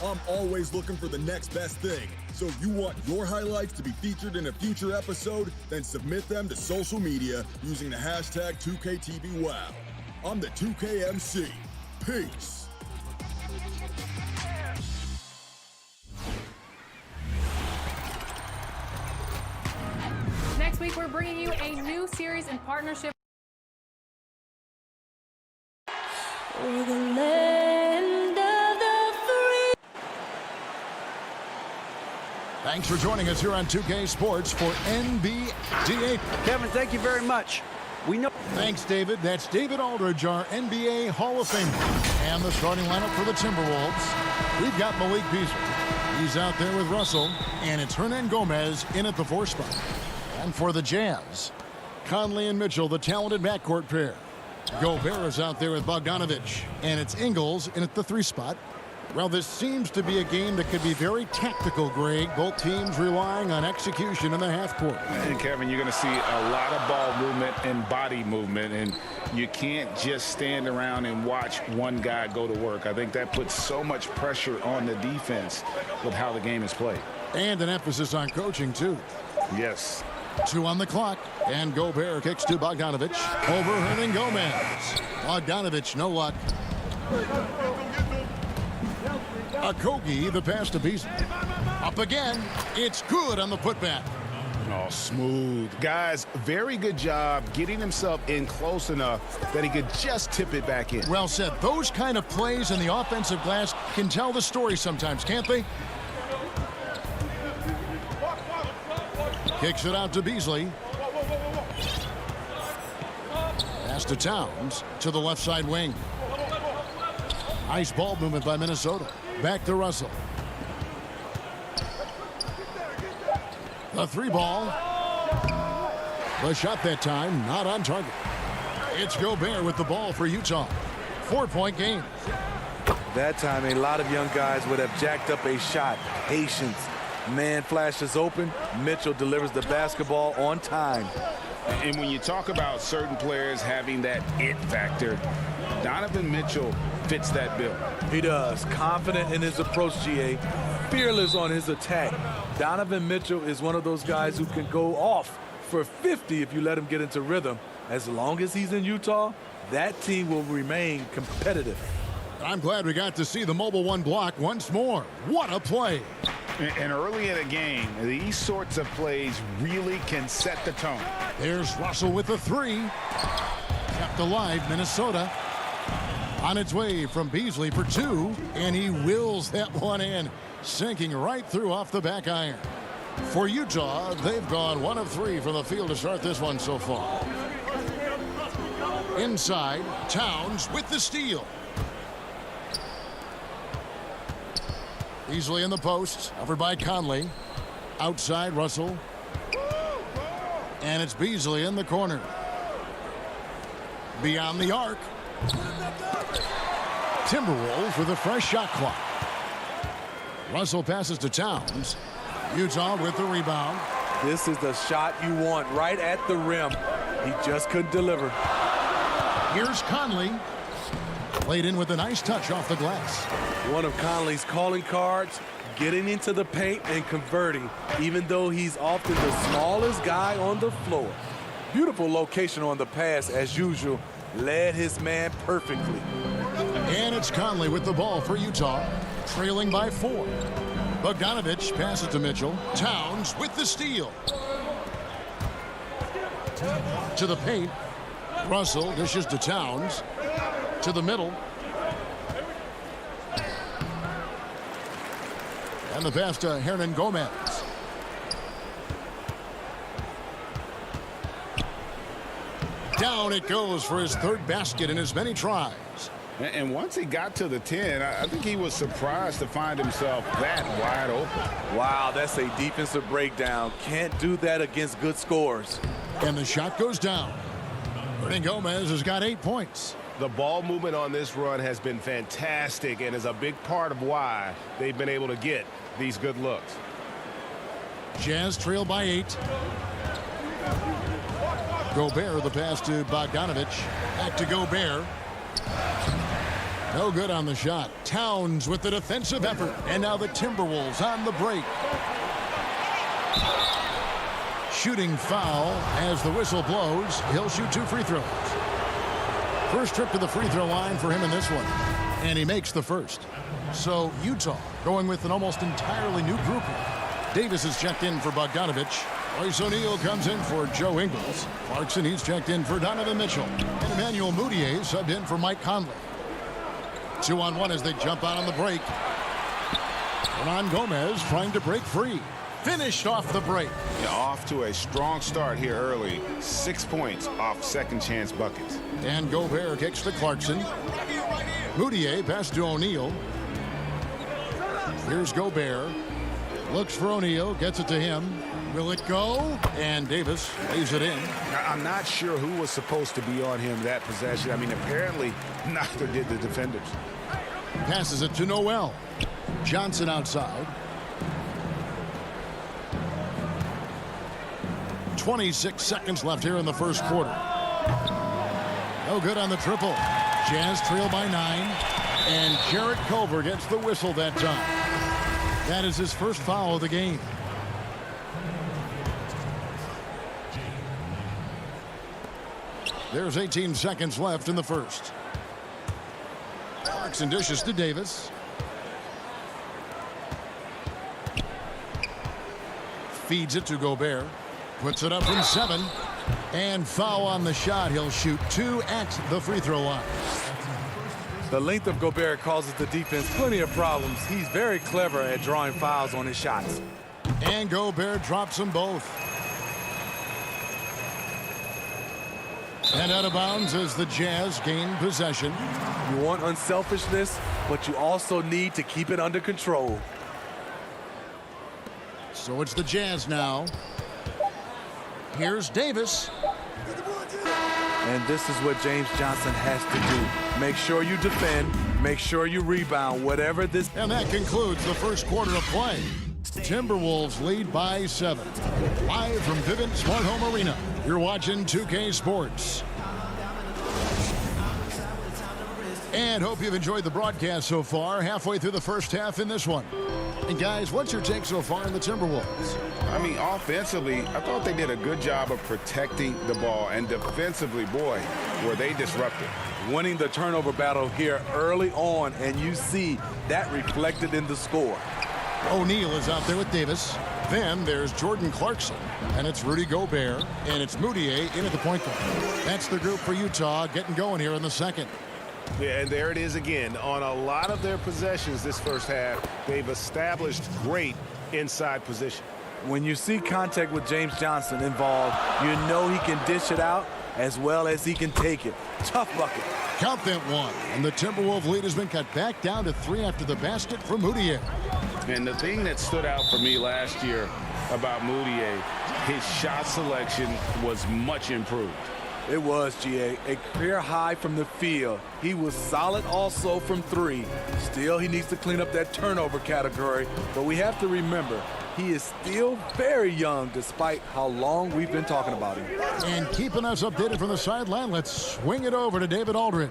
I'm always looking for the next best thing. So if you want your highlights to be featured in a future episode, then submit them to social media using the hashtag 2KTVWow. I'm the 2KMC. Peace. Next week, we're bringing you a new series in partnership. For the land of the free. Thanks for joining us here on 2K Sports for NBA. Kevin, thank you very much. We know. Thanks, David. That's David Aldridge, our NBA Hall of Famer. And the starting lineup for the Timberwolves. We've got Malik Beasley. He's out there with Russell. And it's Hernan Gomez in at the 4 spot. And for the Jazz, Conley and Mitchell, the talented backcourt pair. Gobert is out there with Bogdanovich. And it's Ingles in at the 3 spot. Well, this seems to be a game that could be very tactical, Greg. Both teams relying on execution in the half court. And Kevin, you're going to see a lot of ball movement and body movement, and you can't just stand around and watch one guy go to work. I think that puts so much pressure on the defense with how the game is played. And an emphasis on coaching, too. Yes. 2 on the clock, and Gobert kicks to Bogdanovich. Over Hernan Gomez. Bogdanovich, no luck. Okogie, the pass to Beasley. Up again. It's good on the putback. Oh, smooth. Guys, very good job getting himself in close enough that he could just tip it back in. Well said. Those kind of plays in the offensive glass can tell the story sometimes, can't they? Kicks it out to Beasley. Pass to Towns to the left side wing. Nice ball movement by Minnesota. Back to Russell. The 3 ball. The shot that time not on target. It's Gobert with the ball for Utah. 4-point game. That time a lot of young guys would have jacked up a shot. Patience. Man flashes open. Mitchell delivers the basketball on time. And when you talk about certain players having that it factor, Donovan Mitchell fits that bill. He does. Confident in his approach, GA. Fearless on his attack. Donovan Mitchell is one of those guys who can go off for 50 if you let him get into rhythm. As long as he's in Utah, that team will remain competitive. I'm glad we got to see the Mobile One block once more. What a play. And early in a game, these sorts of plays really can set the tone. There's Russell with the 3. Kept alive, Minnesota. On its way from Beasley for 2, and he wills that one in, sinking right through off the back iron. For Utah, they've gone 1 of 3 from the field to start this one so far. Inside, Towns with the steal. Beasley in the post, covered by Conley. Outside, Russell. And it's Beasley in the corner. Beyond the arc. Timberwolves with a fresh shot clock. Russell passes to Towns. Utah with the rebound. This is the shot you want right at the rim. He just couldn't deliver. Here's Conley. Played in with a nice touch off the glass. One of Conley's calling cards, getting into the paint and converting, even though he's often the smallest guy on the floor. Beautiful location on the pass, as usual. Led his man perfectly. And it's Conley with the ball for Utah, trailing by 4. Bogdanovich passes to Mitchell. Towns with the steal. To the paint. Russell dishes to Towns. To the middle. And the pass to Hernan Gomez. Down it goes for his 3rd basket in as many tries. And once he got to the 10, I think he was surprised to find himself that wide open. Wow, that's a defensive breakdown. Can't do that against good scores. And the shot goes down. Hernan Gomez has got 8 points. The ball movement on this run has been fantastic and is a big part of why they've been able to get these good looks. Jazz trail by 8. Gobert, the pass to Bogdanovich. Back to Gobert. No good on the shot. Towns with the defensive effort. And now the Timberwolves on the break. Shooting foul as the whistle blows. He'll shoot 2 free throws. First trip to the free throw line for him in this one. And he makes the first. So Utah going with an almost entirely new group here. Davis is checked in for Bogdanovich. Royce O'Neal comes in for Joe Ingles. Clarkson, he's checked in for Donovan Mitchell. And Emmanuel Mudiay subbed in for Mike Conley. 2-on-1 as they jump out on the break. Hernan Gomez trying to break free. Finished off the break. Yeah, off to a strong start here early. 6 points off second chance buckets. And Gobert kicks to Clarkson. Mudiay pass to O'Neal. Here's Gobert. Looks for O'Neal. Gets it to him. Will it go? And Davis lays it in. I'm not sure who was supposed to be on him that possession. I mean, apparently neither did the defenders. Passes it to Noel. Johnson outside. 26 seconds left here in the first quarter. No good on the triple. Jazz trail by 9. And Jarrett Culver gets the whistle that time. That is his first foul of the game. There's 18 seconds left in the first. Clarkson dishes to Davis. Feeds it to Gobert. Puts it up from 7. And foul on the shot. He'll shoot 2 at the free throw line. The length of Gobert causes the defense plenty of problems. He's very clever at drawing fouls on his shots. And Gobert drops them both. And out of bounds as the Jazz gain possession. You want unselfishness, but you also need to keep it under control. So it's the Jazz now. Here's Davis. And this is what James Johnson has to do. Make sure you defend, make sure you rebound, whatever this. And that concludes the first quarter of play. Timberwolves lead by 7. Live from Vivint Smart Home Arena, you're watching 2K Sports. And hope you've enjoyed the broadcast so far. Halfway through the first half in this one. And guys, what's your take so far in the Timberwolves? I mean, offensively, I thought they did a good job of protecting the ball. And defensively, boy, were they disruptive. Winning the turnover battle here early on, and you see that reflected in the score. O'Neal is out there with Davis. Then there's Jordan Clarkson, and it's Rudy Gobert, and it's Mudiay in at the point guard. That's the group for Utah getting going here in the second. Yeah, and there it is again. On a lot of their possessions this first half, they've established great inside position. When you see contact with James Johnson involved, you know he can dish it out as well as he can take it. Tough bucket. Count that one. And the Timberwolves lead has been cut back down to 3 after the basket from Mudiay. And the thing that stood out for me last year about Mudiay, his shot selection was much improved. It was, GA. A career high from the field. He was solid also from 3. Still, he needs to clean up that turnover category. But we have to remember, he is still very young despite how long we've been talking about him. And keeping us updated from the sideline, let's swing it over to David Aldridge.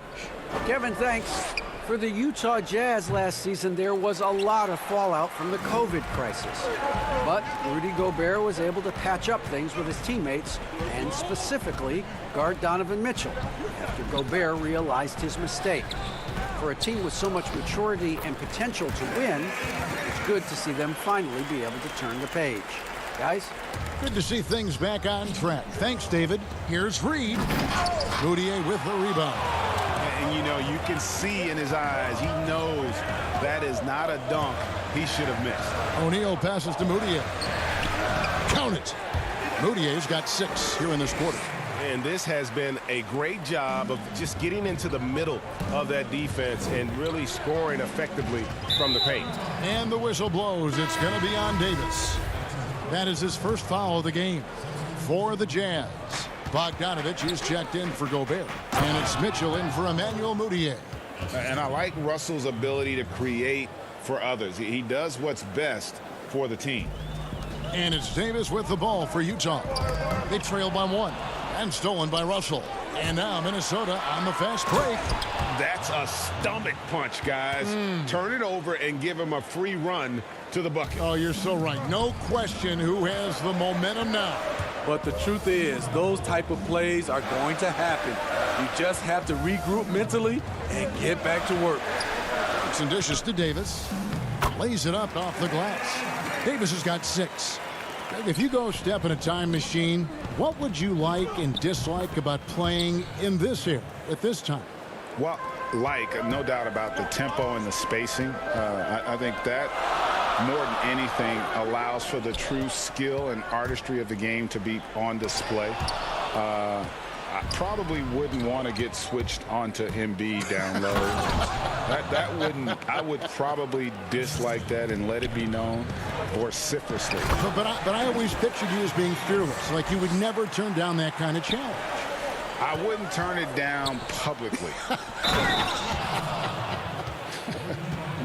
Kevin, thanks. For the Utah Jazz last season, there was a lot of fallout from the COVID crisis. But Rudy Gobert was able to patch up things with his teammates and specifically guard Donovan Mitchell after Gobert realized his mistake. For a team with so much maturity and potential to win, it's good to see them finally be able to turn the page. Guys? Good to see things back on track. Thanks, David. Here's Reed. Mudiay with the rebound. And, you know, you can see in his eyes, he knows that is not a dunk he should have missed. O'Neal passes to Mudiay. Count it. Mudiay's got 6 here in this quarter. And this has been a great job of just getting into the middle of that defense and really scoring effectively from the paint. And the whistle blows. It's going to be on Davis. That is his first foul of the game for the Jazz. Bogdanovich is checked in for Gobert. And it's Mitchell in for Emmanuel Mudiay. And I like Russell's ability to create for others. He does what's best for the team. And it's Davis with the ball for Utah. They trail by 1 and stolen by Russell. And now Minnesota on the fast break. That's a stomach punch, guys. Turn it over and give him a free run to the bucket. Oh, you're so right. No question who has the momentum now. But the truth is, those type of plays are going to happen. You just have to regroup mentally and get back to work. Some dishes to Davis. Lays it up off the glass. Davis has got 6. If you go step in a time machine, what would you like and dislike about playing in this era at this time? Well, no doubt about the tempo and the spacing. I think that more than anything allows for the true skill and artistry of the game to be on display. I probably wouldn't want to get switched onto Embiid down low. I would probably dislike that and let it be known vociferously. But I always pictured you as being fearless, like you would never turn down that kind of challenge. I wouldn't turn it down publicly.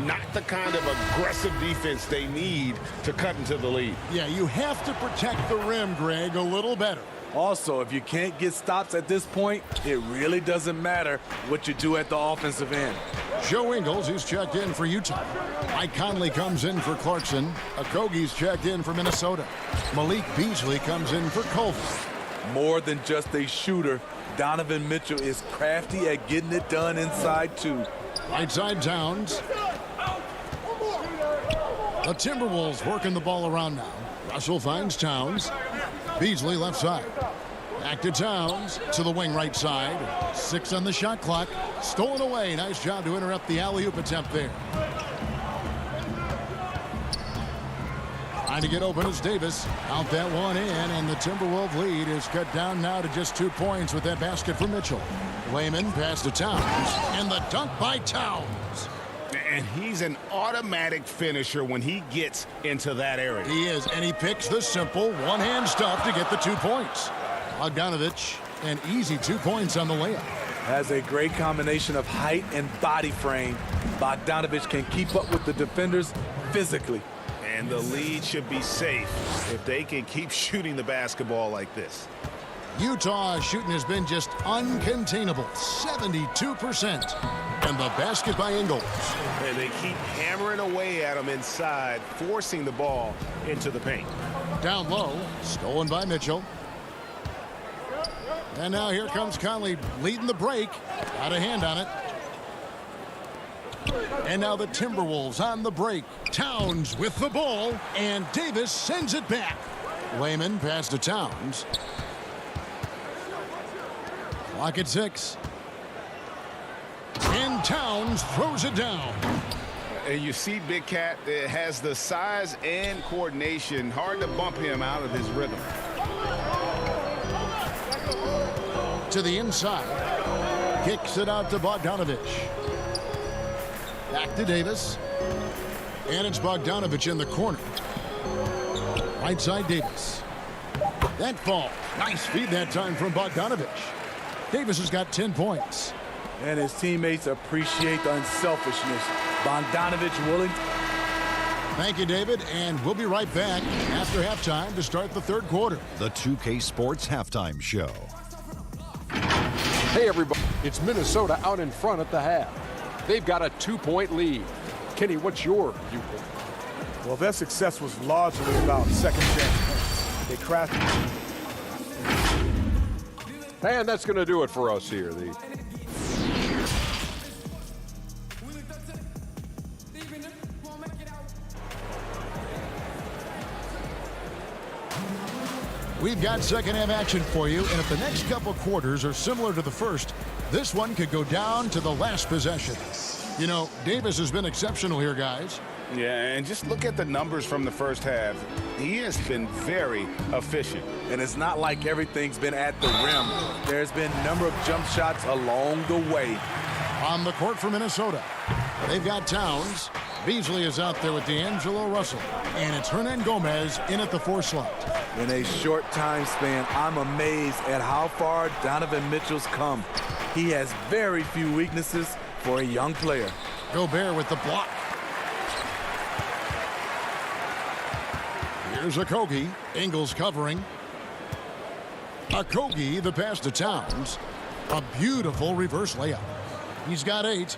Not the kind of aggressive defense they need to cut into the lead. Yeah, you have to protect the rim, Greg, a little better. Also, if you can't get stops at this point, it really doesn't matter what you do at the offensive end. Joe Ingles, who's checked in for Utah. Mike Conley comes in for Clarkson. Okogie's checked in for Minnesota. Malik Beasley comes in for Culver. More than just a shooter, Donovan Mitchell is crafty at getting it done inside, too. Right side Towns. The Timberwolves working the ball around now. Russell finds Towns. Beasley left side. Back to Towns to the wing right side. 6 on the shot clock. Stolen away. Nice job to interrupt the alley-oop attempt there. Trying to get open is Davis. Out that one in, and the Timberwolves lead is cut down now to just 2 points with that basket for Mitchell. Wayman pass to Towns, and the dunk by Towns. And he's an automatic finisher when he gets into that area. He is, and he picks the simple one-hand stuff to get the 2 points. Bogdanovich, an easy 2 points on the layup. Has a great combination of height and body frame. Bogdanovich can keep up with the defenders physically. And the lead should be safe if they can keep shooting the basketball like this. Utah's shooting has been just uncontainable, 72%. And the basket by Ingles. And they keep hammering away at him inside, forcing the ball into the paint. Down low, stolen by Mitchell. And now here comes Conley leading the break. Got a hand on it. And now the Timberwolves on the break. Towns with the ball, and Davis sends it back. Wayman pass to Towns. Clock at 6. And Towns throws it down. And you see Big Cat has the size and coordination. Hard to bump him out of his rhythm. To the inside. Kicks it out to Bogdanovich. Back to Davis. And it's Bogdanovich in the corner. Right side Davis. That fall. Nice feed that time from Bogdanovich. Davis has got 10 points. And his teammates appreciate the unselfishness. Bogdanovich willing. Thank you, David, and we'll be right back after halftime to start the third quarter. The 2K Sports Halftime Show. Hey, everybody. It's Minnesota out in front at the half. They've got a 2-point lead. Kenny, what's your viewpoint? Well, their success was largely about second chance. They crafted. And that's going to do it for us here. We've got second half action for you, and if the next couple quarters are similar to the first, this one could go down to the last possession. You know, Davis has been exceptional here, guys. Yeah, and just look at the numbers from the first half. He has been very efficient. And it's not like everything's been at the rim. There's been a number of jump shots along the way. On the court for Minnesota, they've got Towns. Beasley is out there with D'Angelo Russell. And it's Hernan Gomez in at the 4 slot. In a short time span, I'm amazed at how far Donovan Mitchell's come. He has very few weaknesses for a young player. Gobert with the block. Here's Okogie. Ingles covering. Okogie, the pass to Towns. A beautiful reverse layup. He's got 8.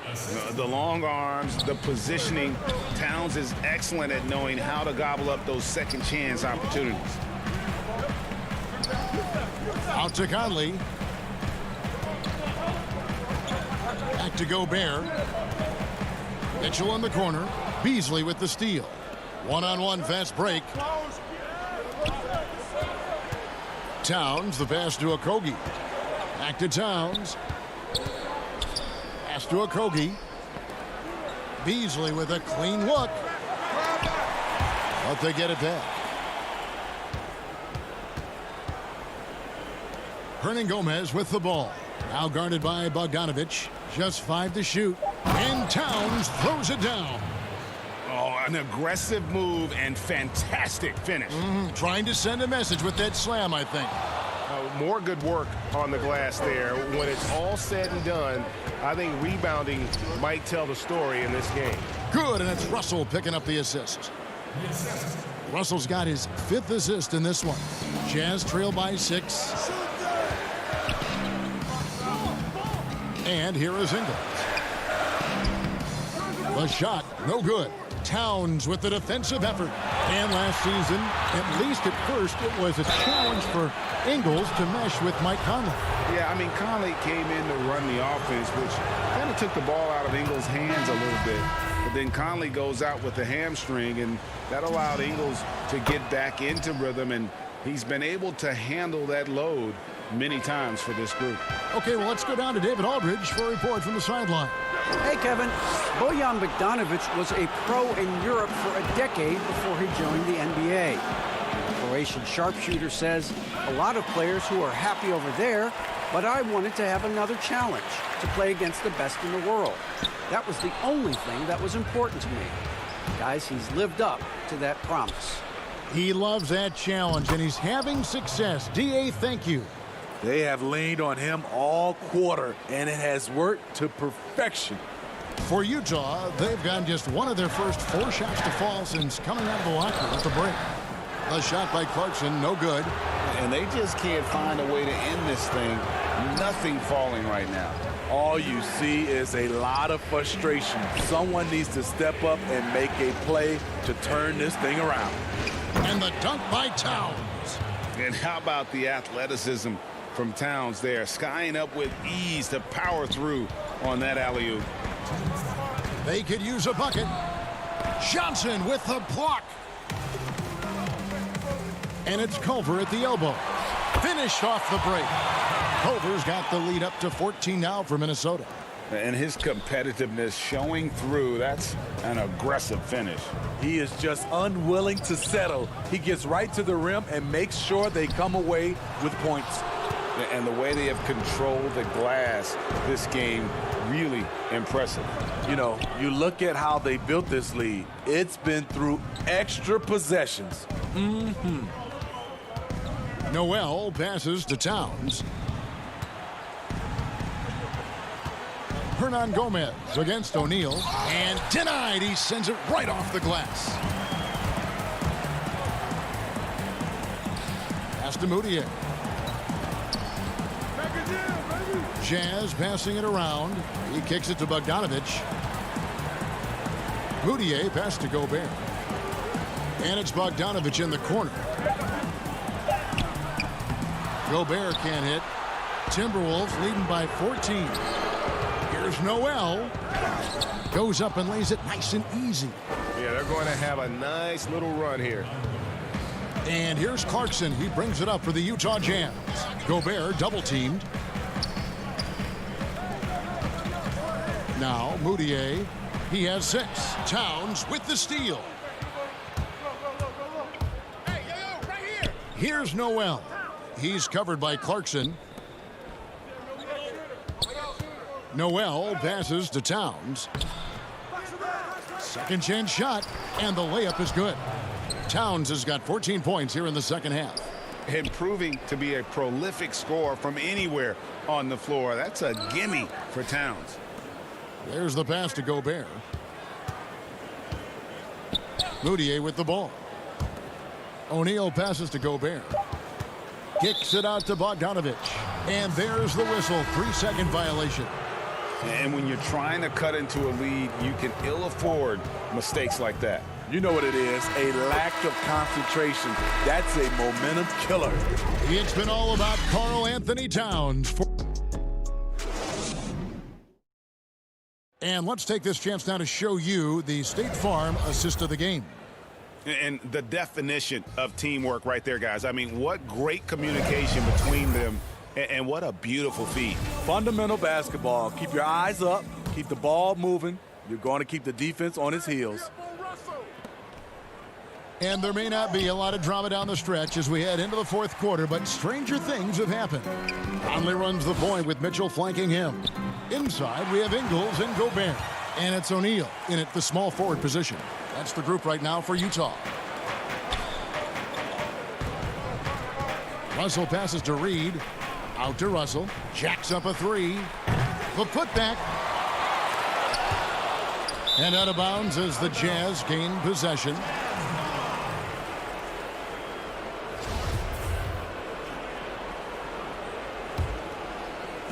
The long arms, the positioning. Towns is excellent at knowing how to gobble up those second chance opportunities. Out to Conley. Back to Gobert. Mitchell in the corner. Beasley with the steal. One-on-one fast break. Towns, the pass to Okogie. Back to Towns. Pass to Okogie. Beasley with a clean look. But they get it back. Hernan Gomez with the ball. Now guarded by Bogdanovich. Just 5 to shoot. And Towns throws it down. Oh, an aggressive move and fantastic finish. Trying to send a message with that slam, I think. More good work on the glass there. When it's all said and done, I think rebounding might tell the story in this game. Good, and it's Russell picking up the assist. Russell's got his 5th assist in this one. Jazz trail by 6. And here is Ingles. The shot, no good. Towns with the defensive effort. And last season, at least at first, it was a challenge for Ingles to mesh with Mike Conley. Yeah, I mean, Conley came in to run the offense, which kind of took the ball out of Ingles' hands a little bit. But then Conley goes out with the hamstring, and that allowed Ingles to get back into rhythm, and he's been able to handle that load many times for this group. Okay, well, let's go down to David Aldridge for a report from the sideline. Hey, Kevin. Bojan Bogdanovic was a pro in Europe for a decade before he joined the NBA. The Croatian sharpshooter says, a lot of players who are happy over there, but I wanted to have another challenge, to play against the best in the world. That was the only thing that was important to me. Guys, he's lived up to that promise. He loves that challenge, and he's having success. D.A., thank you. They have leaned on him all quarter, and it has worked to perfection. For Utah, they've gotten just one of their first 4 shots to fall since coming out of the locker room at the break. A shot by Clarkson, no good. And they just can't find a way to end this thing. Nothing falling right now. All you see is a lot of frustration. Someone needs to step up and make a play to turn this thing around. And the dunk by Towns. And how about the athleticism from Towns there, skying up with ease to power through on that alley-oop. They could use a bucket. Johnson with the block. And it's Culver at the elbow. Finished off the break. Culver's got the lead up to 14 now for Minnesota. And his competitiveness showing through. That's an aggressive finish. He is just unwilling to settle. He gets right to the rim and makes sure they come away with points. And the way they have controlled the glass this game, really impressive. You know, you look at how they built this lead. It's been through extra possessions. Noel passes to Towns. Hernan Gomez against O'Neal. And denied. He sends it right off the glass. Pass to Moutier. Jazz passing it around. He kicks it to Bogdanovich. Moutier pass to Gobert. And it's Bogdanovich in the corner. Gobert can't hit. Timberwolves leading by 14. Here's Noel. Goes up and lays it nice and easy. Yeah, they're going to have a nice little run here. And here's Clarkson. He brings it up for the Utah Jazz. Gobert double teamed. Now Moutier. He has 6. Towns with the steal. Here's Noel. He's covered by Clarkson. Noel passes to Towns. Second chance shot, and the layup is good. Towns has got 14 points here in the second half. And proving to be a prolific scorer from anywhere on the floor. That's a gimme for Towns. There's the pass to Gobert. Moutier with the ball. O'Neal passes to Gobert. Kicks it out to Bogdanovich. And there's the whistle. 3-second violation. And when you're trying to cut into a lead, you can ill afford mistakes like that. You know what it is, a lack of concentration. That's a momentum killer. It's been all about Karl Anthony Towns. And let's take this chance now to show you the State Farm assist of the game. And the definition of teamwork right there, guys. I mean, what great communication between them, and what a beautiful feed. Fundamental basketball. Keep your eyes up. Keep the ball moving. You're going to keep the defense on its heels. And there may not be a lot of drama down the stretch as we head into the fourth quarter, but stranger things have happened. Conley runs the point with Mitchell flanking him. Inside, we have Ingles and Gobert. And it's O'Neal in at the small forward position. That's the group right now for Utah. Russell passes to Reed. Out to Russell. Jacks up a three. The putback. And out of bounds as the Jazz gain possession.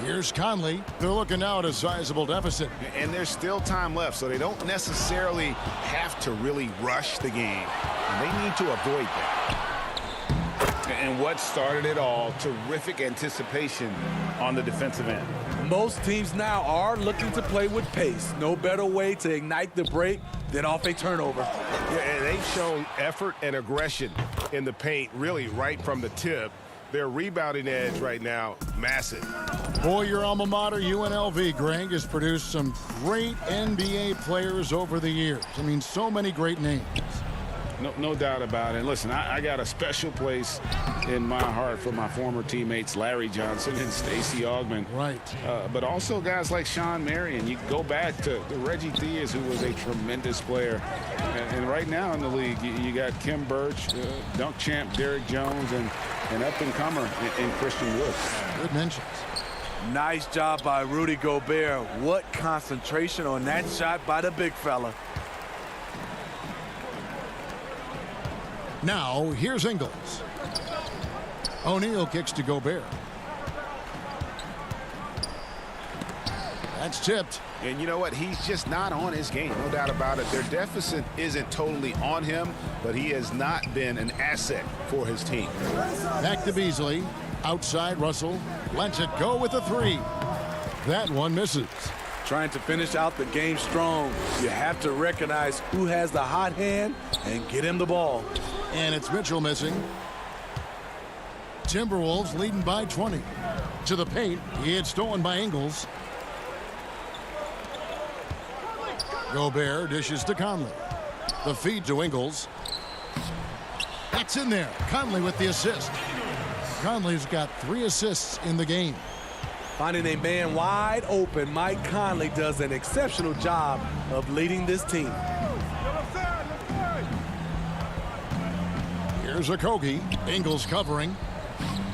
Here's Conley. They're looking now at a sizable deficit. And there's still time left, so they don't necessarily have to really rush the game. And they need to avoid that. And what started it all, terrific anticipation on the defensive end. Most teams now are looking to play with pace. No better way to ignite the break than off a turnover. Yeah, and they've shown effort and aggression in the paint, really right from the tip. Their rebounding edge right now, massive. Boy, your alma mater, UNLV, Greg, has produced some great NBA players over the years. I mean, so many great names. No doubt about it. Listen, I got a special place in my heart for my former teammates Larry Johnson and Stacey Augmon. Right. But also guys like Sean Marion. You go back to Reggie Theus, who was a tremendous player. And right now in the league, you got Kim Birch, dunk champ Derrick Jones, and up-and-comer in Christian Wood. Good mentions. Nice job by Rudy Gobert. What concentration on that shot by the big fella. Now, here's Ingles. O'Neal kicks to Gobert. That's tipped. And you know what? He's just not on his game. No doubt about it. Their deficit isn't totally on him, but he has not been an asset for his team. Back to Beasley. Outside Russell. Lets it go with a three. That one misses. Trying to finish out the game strong. You have to recognize who has the hot hand and get him the ball. And it's Mitchell missing. Timberwolves leading by 20. To the paint. It's stolen by Ingles. Gobert dishes to Conley. The feed to Ingles. That's in there. Conley with the assist. Conley's got 3 assists in the game. Finding a man wide open, Mike Conley does an exceptional job of leading this team. Here's Okogie. Ingles covering.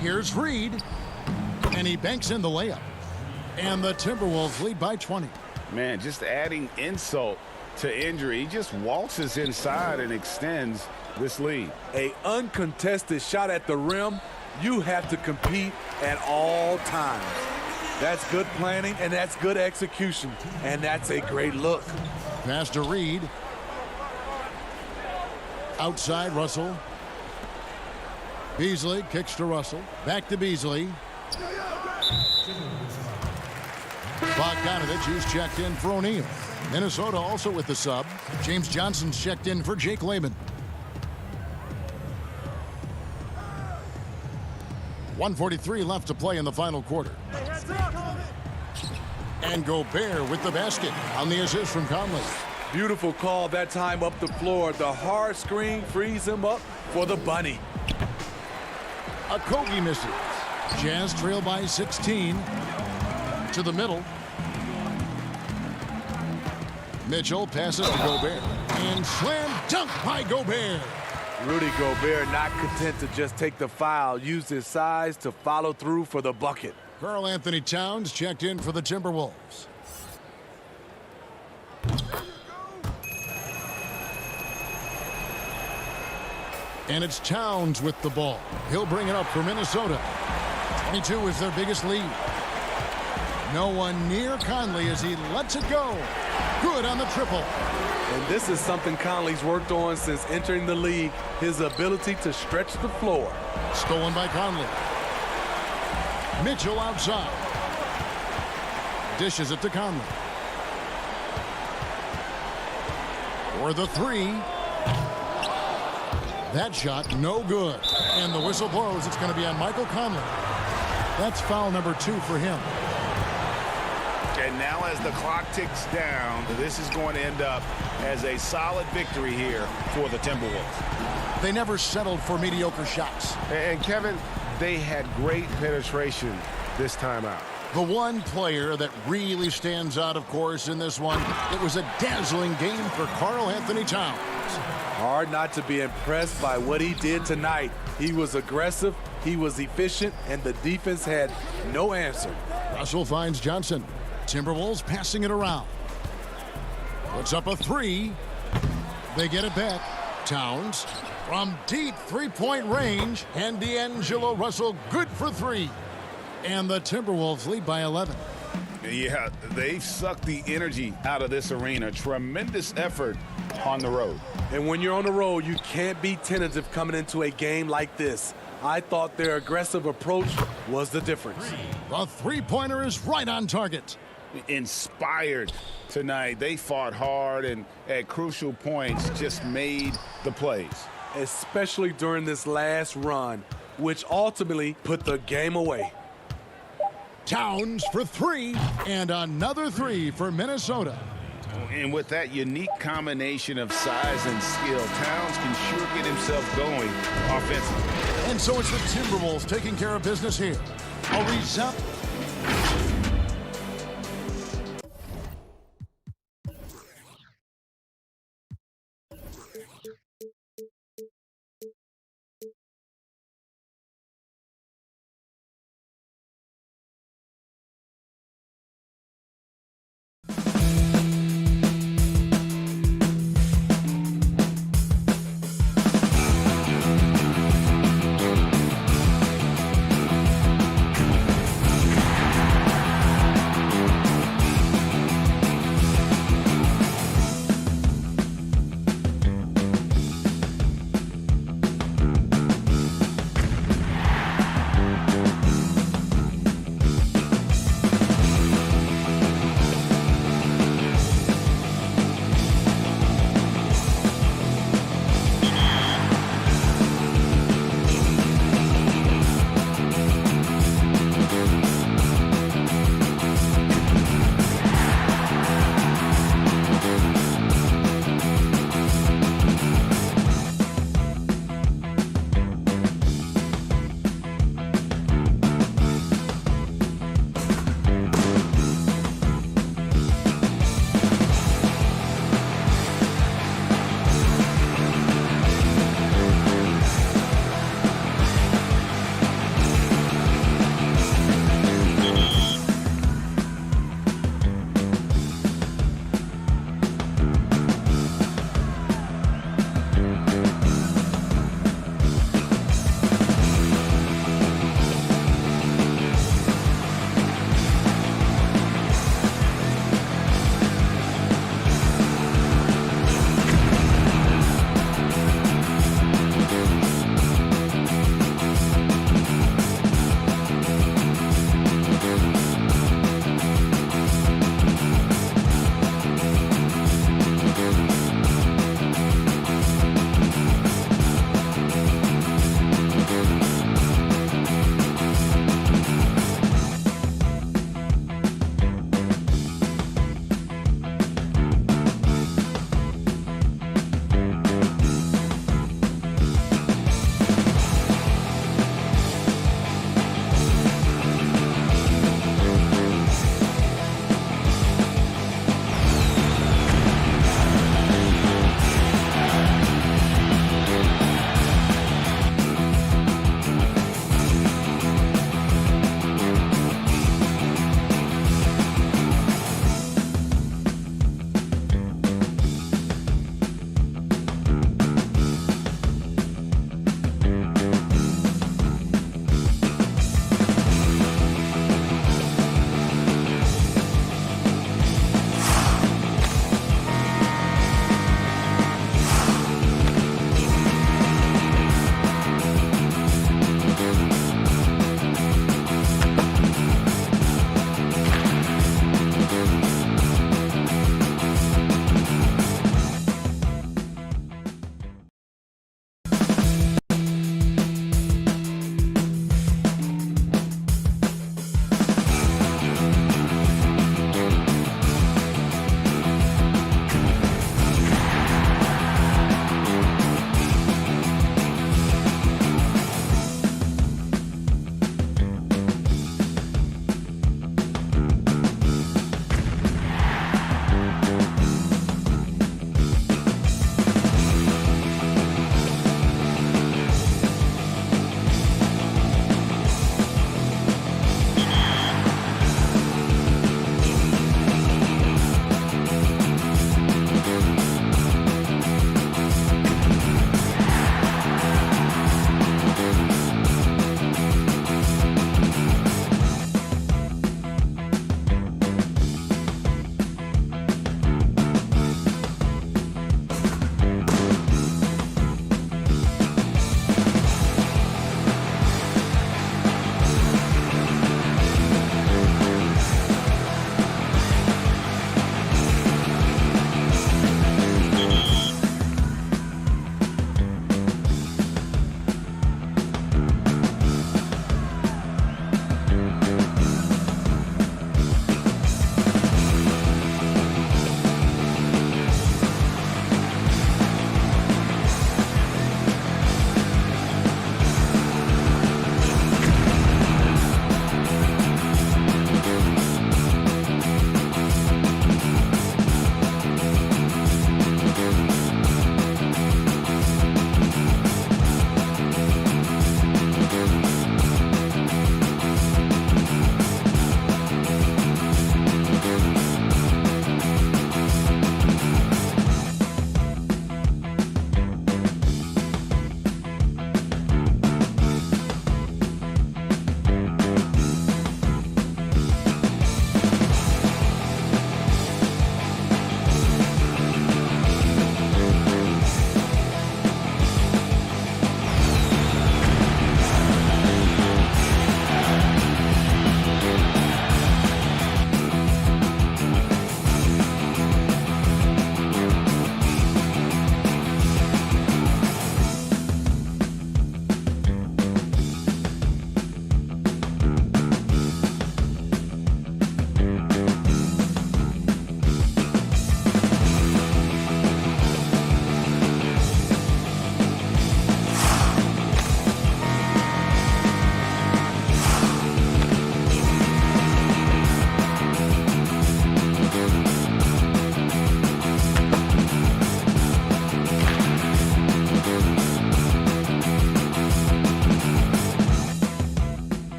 Here's Reed. And he banks in the layup. And the Timberwolves lead by 20. Man, just adding insult to injury. He just waltzes inside and extends this lead. A uncontested shot at the rim. You have to compete at all times. That's good planning, and that's good execution. And that's a great look. Pass to Reed. Outside Russell. Beasley kicks to Russell. Back to Beasley. Bogdanovich, who's checked in for O'Neal. Minnesota also with the sub. James Johnson's checked in for Jake Layman. 1:43 left to play in the final quarter. And Gobert with the basket on the assist from Conley. Beautiful call that time up the floor. The hard screen frees him up for the bunny. Okogie misses. Jazz trail by 16. To the middle. Mitchell passes to Gobert. And slam dunk by Gobert. Rudy Gobert not content to just take the foul. Used his size to follow through for the bucket. Karl Anthony Towns checked in for the Timberwolves. And it's Towns with the ball. He'll bring it up for Minnesota. 22 is their biggest lead. No one near Conley as he lets it go. Good on the triple. And this is something Conley's worked on since entering the league, his ability to stretch the floor. Stolen by Conley. Mitchell outside. Dishes it to Conley. For the three. That shot, no good. And the whistle blows. It's going to be on Michael Conley. That's foul number 2 for him. And now as the clock ticks down, this is going to end up as a solid victory here for the Timberwolves. They never settled for mediocre shots. And Kevin, they had great penetration this time out. The one player that really stands out, of course, in this one, it was a dazzling game for Karl Anthony Towns. Hard not to be impressed by what he did tonight. He was aggressive, he was efficient, and the defense had no answer. Russell finds Johnson. Timberwolves passing it around. Puts up a 3. They get it back. Towns from deep three-point range, and D'Angelo Russell good for 3. And the Timberwolves lead by 11. Yeah, they've sucked the energy out of this arena. Tremendous effort on the road. And when you're on the road, you can't be tentative coming into a game like this. I thought their aggressive approach was the difference. The three-pointer is right on target. Inspired tonight. They fought hard and at crucial points just made the plays. Especially during this last run, which ultimately put the game away. Towns for 3, and another 3 for Minnesota. And with that unique combination of size and skill, Towns can sure get himself going offensively. And so it's the Timberwolves taking care of business here. A reset.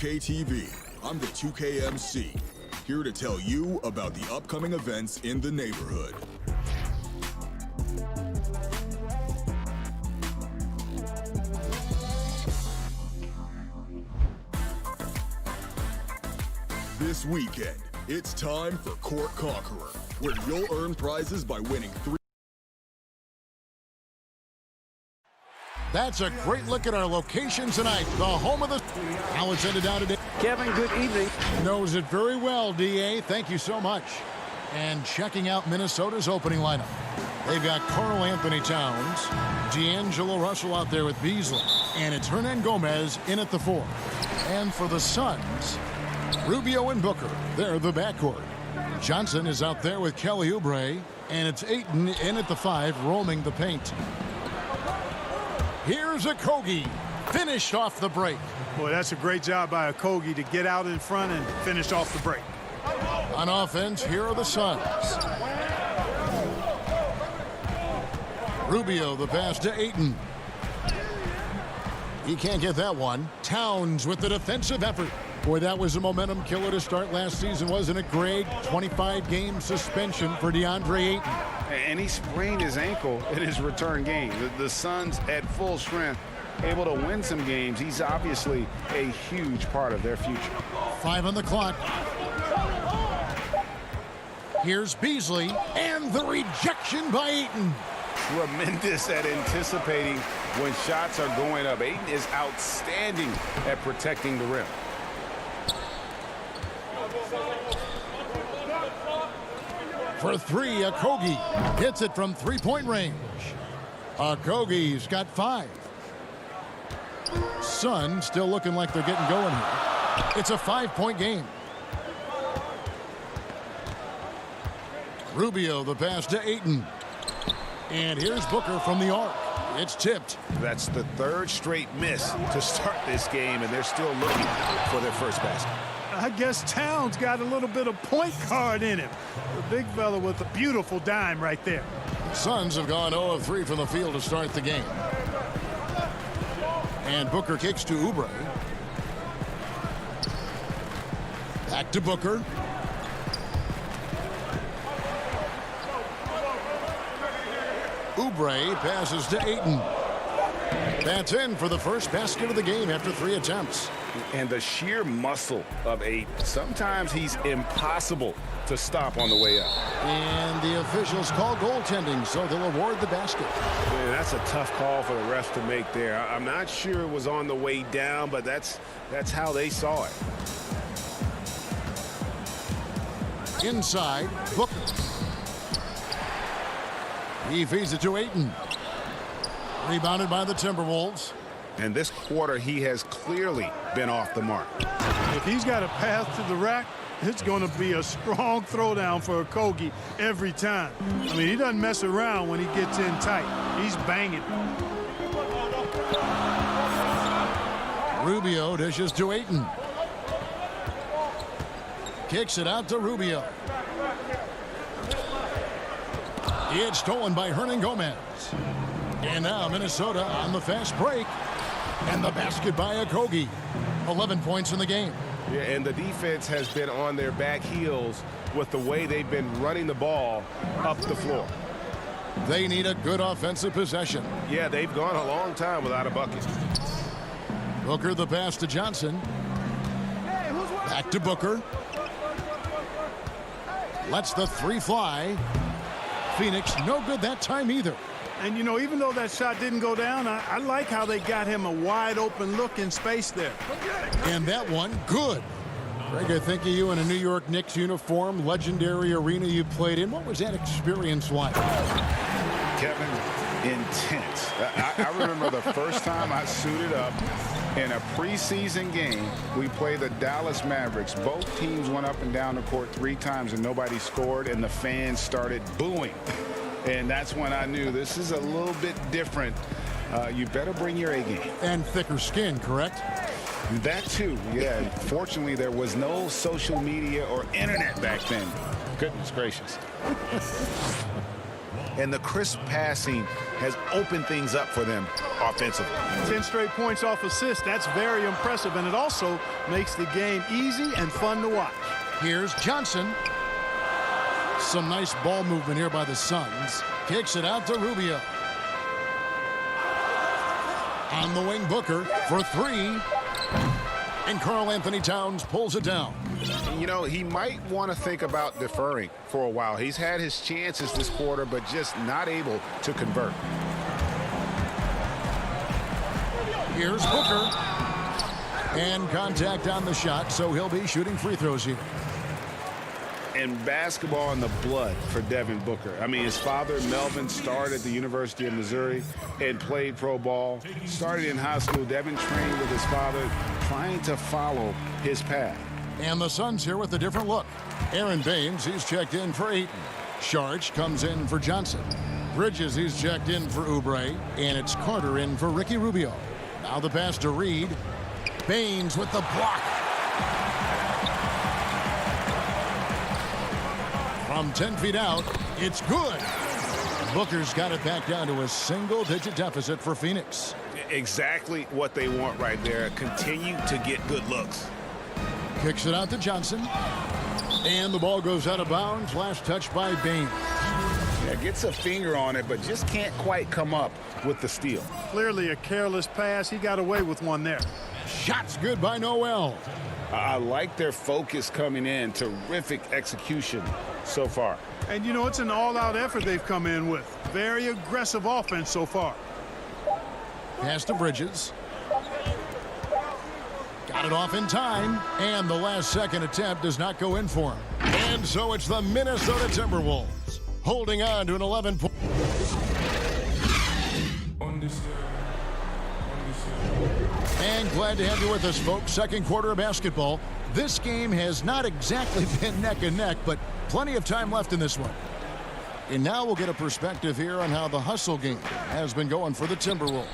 2K TV. I'm the 2K MC, here to tell you about the upcoming events in the neighborhood. This weekend, it's time for Court Conqueror, where you'll earn prizes by winning 3. That's a great look at our location tonight. The home of the... How it's ended out today. Kevin, good evening. Knows it very well, D.A. Thank you so much. And checking out Minnesota's opening lineup. They've got Karl Anthony Towns, D'Angelo Russell out there with Beasley, and it's Hernan Gomez in at the 4. And for the Suns, Rubio and Booker, they're the backcourt. Johnson is out there with Kelly Oubre, and it's Ayton in at the 5, roaming the paint. Here's Okogie, finished off the break. Boy, that's a great job by Okogie to get out in front and finish off the break. On offense, here are the Suns. Rubio, the pass to Ayton. He can't get that one. Towns with the defensive effort. Boy, that was a momentum killer to start last season, wasn't it, Greg? 25-game suspension for DeAndre Ayton. And he sprained his ankle in his return game. The Suns at full strength, able to win some games. He's obviously a huge part of their future. 5 on the clock. Here's Beasley, and the rejection by Ayton. Tremendous at anticipating when shots are going up. Ayton is outstanding at protecting the rim. For 3, Okogie hits it from three-point range. Okogie's got 5. Suns still looking like they're getting going here. It's a 5-point game. Rubio, the pass to Ayton. And here's Booker from the arc. It's tipped. That's the 3rd straight miss to start this game, and they're still looking for their first basket. I guess Towns got a little bit of point guard in him. The big fella with a beautiful dime right there. Suns have gone 0 of 3 from the field to start the game. And Booker kicks to Oubre. Back to Booker. Oubre passes to Ayton. That's in for the first basket of the game after 3 attempts. And the sheer muscle of Ayton. Sometimes he's impossible to stop on the way up. And the officials call goaltending, so they'll award the basket. Man, that's a tough call for the refs to make there. I'm not sure it was on the way down, but that's how they saw it. Inside, Booker. He feeds it to Ayton. Rebounded by the Timberwolves. And this quarter, he has clearly been off the mark. If he's got a path to the rack, it's going to be a strong throwdown for Okogie every time. I mean, he doesn't mess around when he gets in tight. He's banging. Rubio dishes to Ayton. Kicks it out to Rubio. It's stolen by Hernan Gomez. And now Minnesota on the fast break. And the basket by Okogie. 11 points in the game. Yeah, and the defense has been on their back heels with the way they've been running the ball up the floor. They need a good offensive possession. Yeah, they've gone a long time without a bucket. Booker, the pass to Johnson. Back to Booker. Lets the 3 fly. Phoenix, no good that time either. And, you know, even though that shot didn't go down, I like how they got him a wide-open look in space there. And that one, good. Greg, I think of you in a New York Knicks uniform, legendary arena you played in. What was that experience like? Kevin, intense. I remember the first time I suited up in a preseason game. We played the Dallas Mavericks. Both teams went up and down the court 3 times and nobody scored, and the fans started booing. And that's when I knew this is a little bit different. You better bring your A game. And thicker skin, correct? That too, yeah. Fortunately, there was no social media or internet back then. Goodness gracious. and the crisp passing has opened things up for them offensively. 10 straight points off assists. That's very impressive, and it also makes the game easy and fun to watch. Here's Johnson. Some nice ball movement here by the Suns. Kicks it out to Rubio. On the wing, Booker for three. And Karl Anthony Towns pulls it down. You know, he might want to think about deferring for a while. He's had his chances this quarter, but just not able to convert. Here's Booker. And contact on the shot, so he'll be shooting free throws here. And basketball in the blood for Devin Booker. I mean, his father, Melvin, started at the University of Missouri and played pro ball. Started in high school. Devin trained with his father, trying to follow his path. And the Suns here with a different look. Aaron Baines, he's checked in for Ayton. Sharch comes in for Johnson. Bridges, he's checked in for Oubre. And it's Carter in for Ricky Rubio. Now the pass to Reed. Baines with the block. From 10 feet out, it's good. Booker's got it back down to a single-digit deficit for Phoenix. Exactly what they want right there. Continue to get good looks. Kicks it out to Johnson. And the ball goes out of bounds. Last touch by Baines. Yeah, gets a finger on it, but just can't quite come up with the steal. Clearly a careless pass. He got away with one there. Shots good by Noel. I like their focus coming in. Terrific execution so far. And, you know, it's an all-out effort they've come in with. Very aggressive offense so far. Pass to Bridges. Got it off in time. And the last-second attempt does not go in for him. And so it's the Minnesota Timberwolves holding on to an 11-point. And glad to have you with us, folks. Second quarter of basketball. This game has not exactly been neck and neck, but plenty of time left in this one. And now we'll get a perspective here on how the hustle game has been going for the Timberwolves.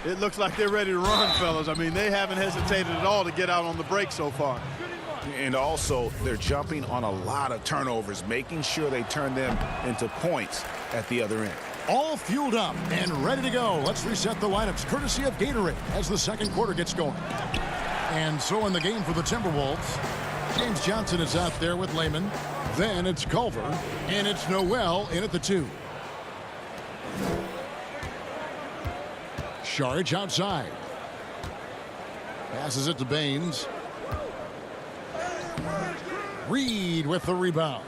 It looks like they're ready to run, fellas. I mean, they haven't hesitated at all to get out on the break so far. And also, they're jumping on a lot of turnovers, making sure they turn them into points at the other end. All fueled up and ready to go. Let's reset the lineups courtesy of Gatorade as the second quarter gets going. And so in the game for the Timberwolves, James Johnson is out there with Layman. Then it's Culver, and it's Noel in at the 2. Sharge outside. Passes it to Baines. Reed with the rebound.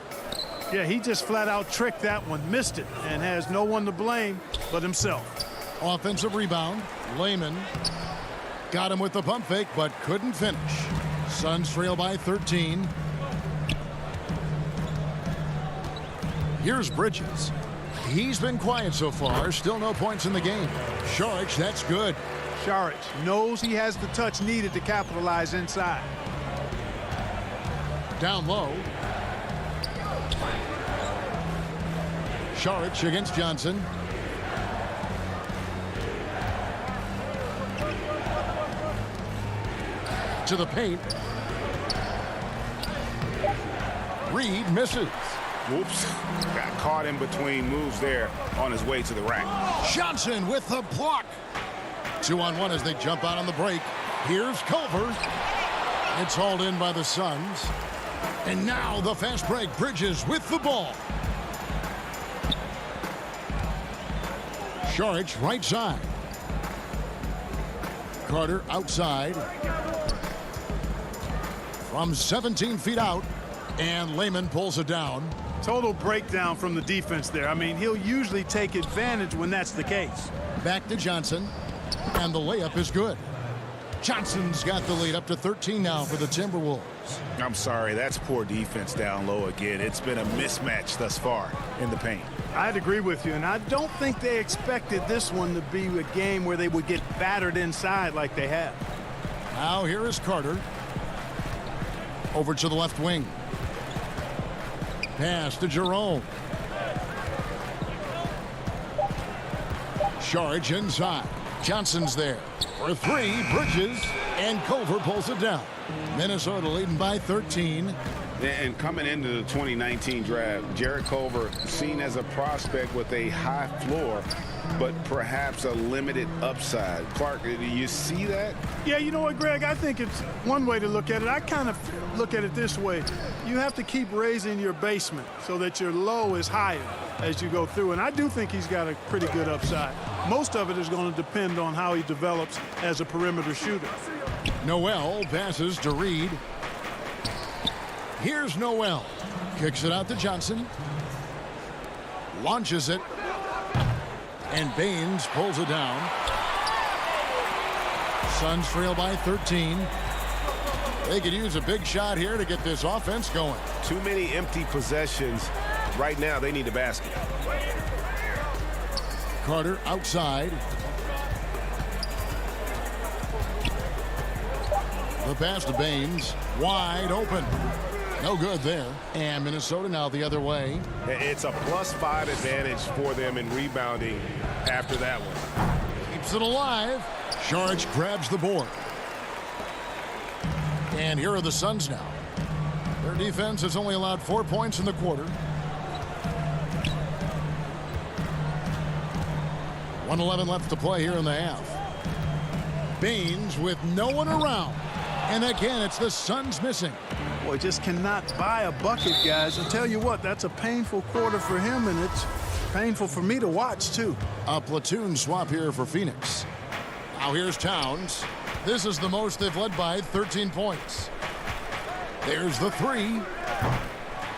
Yeah, he just flat out tricked that one, missed it, and has no one to blame but himself. Offensive rebound. Layman got him with the pump fake, but couldn't finish. Suns trail by 13. Here's Bridges. He's been quiet so far. Still no points in the game. Sharich, that's good. Sharich knows he has the touch needed to capitalize inside. Down low. Sharich against Johnson. To the paint. Reed misses. Whoops. Got caught in between moves there on his way to the rack. Johnson with the block. 2-on-1 as they jump out on the break. Here's Culver. It's hauled in by the Suns. And now the fast break. Bridges with the ball. Sharich right side. Carter outside. From 17 feet out. And Layman pulls it down. Total breakdown from the defense there. I mean, he'll usually take advantage when that's the case. Back to Johnson. And the layup is good. Johnson's got the lead up to 13 now for the Timberwolves. I'm sorry, that's poor defense down low again. It's been a mismatch thus far in the paint. I'd agree with you, and I don't think they expected this one to be a game where they would get battered inside like they have. Now here is Carter. Over to the left wing. Pass to Jerome. Sharge inside. Johnson's there for 3. Bridges, and Culver pulls it down. Minnesota leading by 13. And coming into the 2019 draft, Jarrett Culver seen as a prospect with a high floor, but perhaps a limited upside. Clark, do you see that? Yeah, you know what, Greg? I think it's one way to look at it. I kind of look at it this way. You have to keep raising your basement so that your low is higher as you go through. And I do think he's got a pretty good upside. Most of it is going to depend on how he develops as a perimeter shooter. Noel passes to Reed. Here's Noel. Kicks it out to Johnson. Launches it. And Baines pulls it down. Suns trail by 13. They could use a big shot here to get this offense going. Too many empty possessions. Right now, they need a basket. Carter outside. The pass to Baines. Wide open. No good there. And Minnesota now the other way. It's a +5 advantage for them in rebounding after that one. Keeps it alive. Sharge grabs the board. And here are the Suns now. Their defense has only allowed 4 points in the quarter. 1:11 left to play here in the half. Baines with no one around. And again, it's the Suns missing. Boy, just cannot buy a bucket, guys. I'll tell you what, that's a painful quarter for him, and it's painful for me to watch, too. A platoon swap here for Phoenix. Now here's Towns. This is the most they've led by 13 points. There's the three.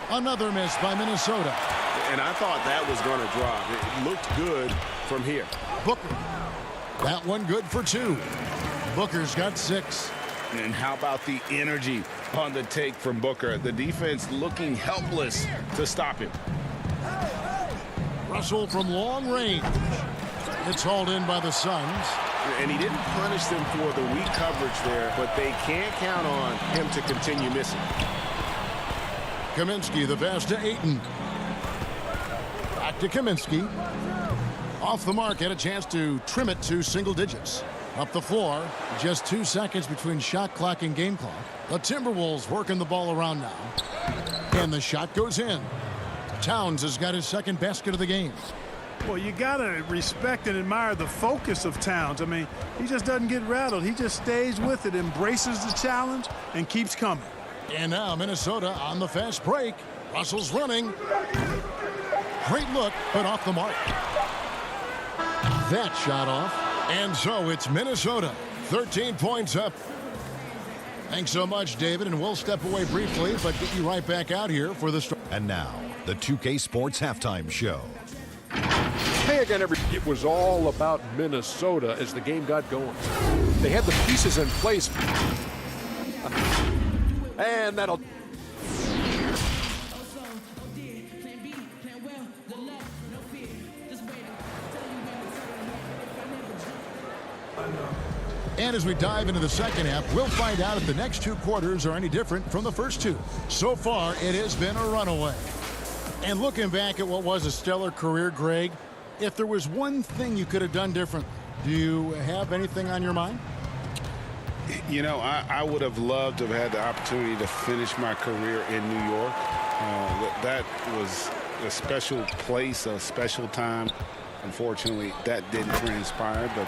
Another miss by Minnesota. And I thought that was going to drop. It looked good from here. Booker. That one good for 2. Booker's got 6. And how about the energy on the take from Booker? The defense looking helpless to stop him. Russell from long range. It's hauled in by the Suns. And he didn't punish them for the weak coverage there, but they can't count on him to continue missing. Kaminsky, the pass to Ayton. Back to Kaminsky. Off the mark, had a chance to trim it to single digits. Up the floor, just 2 seconds between shot clock and game clock. The Timberwolves working the ball around now. And the shot goes in. Towns has got his second basket of the game. Well, you got to respect and admire the focus of Towns. I mean, he just doesn't get rattled. He just stays with it, embraces the challenge, and keeps coming. And now Minnesota on the fast break. Russell's running. Great look, but off the mark. That shot off. And so it's Minnesota, 13 points up. Thanks so much, David, and we'll step away briefly, but get you right back out here for the start. And now, the 2K Sports Halftime Show. Hey again, everybody. It was all about Minnesota as the game got going. They had the pieces in place. And that'll... And as we dive into the second half, we'll find out if the next 2 quarters are any different from the first 2. So far, it has been a runaway. And looking back at what was a stellar career, Greg, if there was one thing you could have done different, do you have anything on your mind? You know, I would have loved to have had the opportunity to finish my career in New York. That was a special place, a special time. Unfortunately, that didn't transpire, but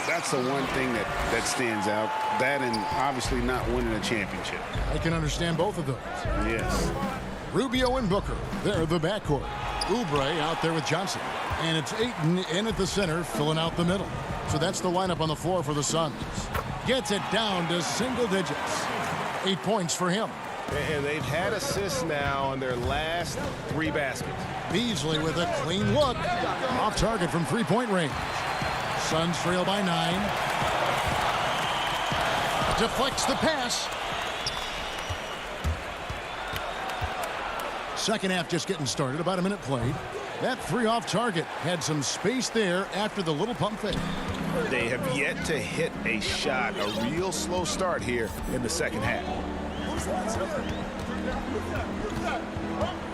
that's the one thing that stands out. That and obviously not winning a championship. I can understand both of those. Yes. Rubio and Booker, they're the backcourt. Oubre out there with Johnson. And it's Ayton in at the center, filling out the middle. So that's the lineup on the floor for the Suns. Gets it down to single digits. 8 points for him. And they've had assists now on their last 3 baskets. Beasley with a clean look. Off target from 3-point range. Suns trail by 9. Deflects the pass. Second half just getting started. About a minute played. That 3 off target had some space there after the little pump fake. They have yet to hit a shot. A real slow start here in the second half.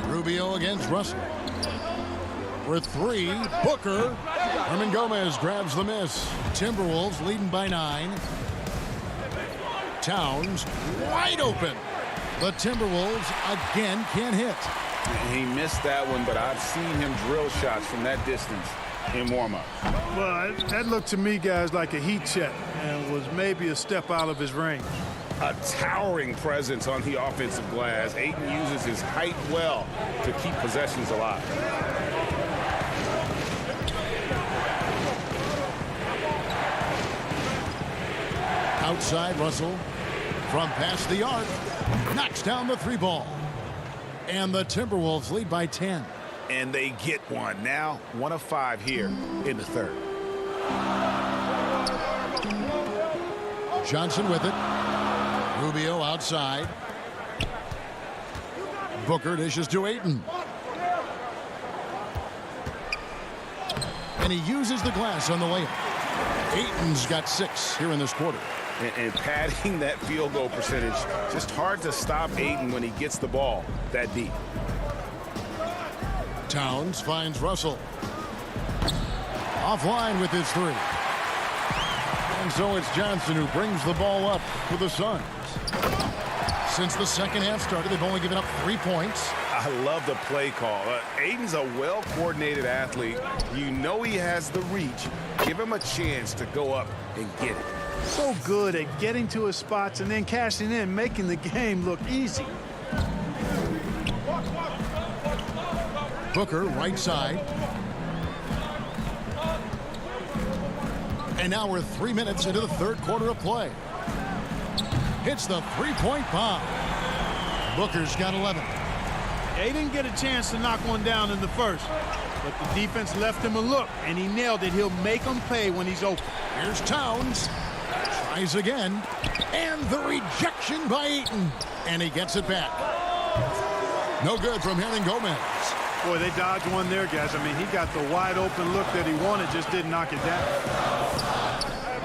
Rubio against Russell. For 3, Booker. Herman Gomez grabs the miss. Timberwolves leading by 9. Towns wide open. The Timberwolves again can't hit. He missed that one, but I've seen him drill shots from that distance in warm-up. Well, that looked to me, guys, like a heat check and was maybe a step out of his range. A towering presence on the offensive glass. Ayton uses his height well to keep possessions alive. Outside, Russell from past the arc knocks down the 3 ball. And the Timberwolves lead by 10. And they get one. Now 1 of 5 here in the third. Johnson with it. Rubio outside. Booker dishes to Ayton. And he uses the glass on the layup. Ayton's got 6 here in this quarter. And padding that field goal percentage, just hard to stop Ayton when he gets the ball that deep. Towns finds Russell. Offline with his 3. And so it's Johnson who brings the ball up for the Suns. Since the second half started, they've only given up 3 points. I love the play call. Ayton's a well-coordinated athlete. You know he has the reach. Give him a chance to go up and get it. So good at getting to his spots and then cashing in, making the game look easy. Booker right side. And now we're 3 minutes into the third quarter of play. Hits the 3-point bomb. Booker's got 11. They didn't get a chance to knock one down in the first, but the defense left him a look, and he nailed it. He'll make them pay when he's open. Here's Towns. Tries again. And the rejection by Ayton. And he gets it back. No good from Hernan Gomez. Boy, they dodged one there, guys. I mean, he got the wide open look that he wanted, just didn't knock it down.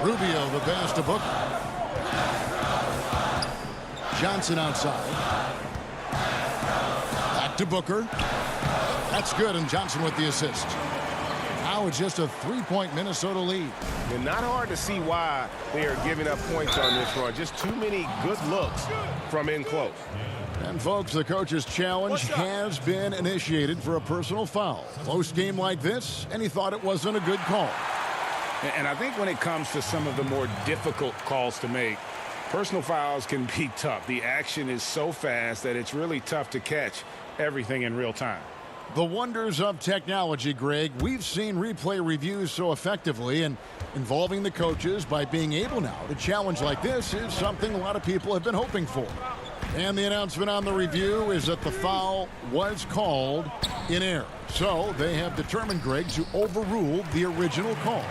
Rubio the pass to Booker. Johnson outside. Back to Booker. That's good, and Johnson with the assist. Now it's just a 3-point Minnesota lead. And not hard to see why they are giving up points on this run. Just too many good looks from in close. And folks, the coach's challenge has been initiated for a personal foul. Close game like this, and he thought it wasn't a good call. And I think when it comes to some of the more difficult calls to make, personal fouls can be tough. The action is so fast that it's really tough to catch everything in real time. The wonders of technology, Greg. We've seen replay reviews so effectively, and involving the coaches by being able now to challenge like this is something a lot of people have been hoping for. And the announcement on the review is that the foul was called in error. So they have determined, Greg, to overrule the original call.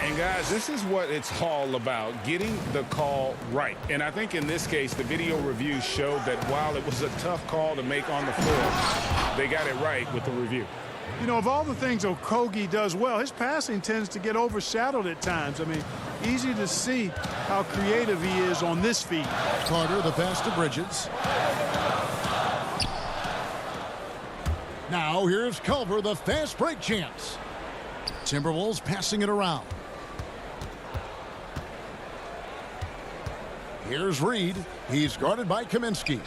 And guys, this is what it's all about, getting the call right. And I think in this case, the video review showed that while it was a tough call to make on the floor, they got it right with the review. You know, of all the things Okogie does well, his passing tends to get overshadowed at times. I mean, easy to see how creative he is on this feed. Carter, the pass to Bridges. Now here's Culver, the fast break chance. Timberwolves passing it around. Here's Reed. He's guarded by Kaminsky.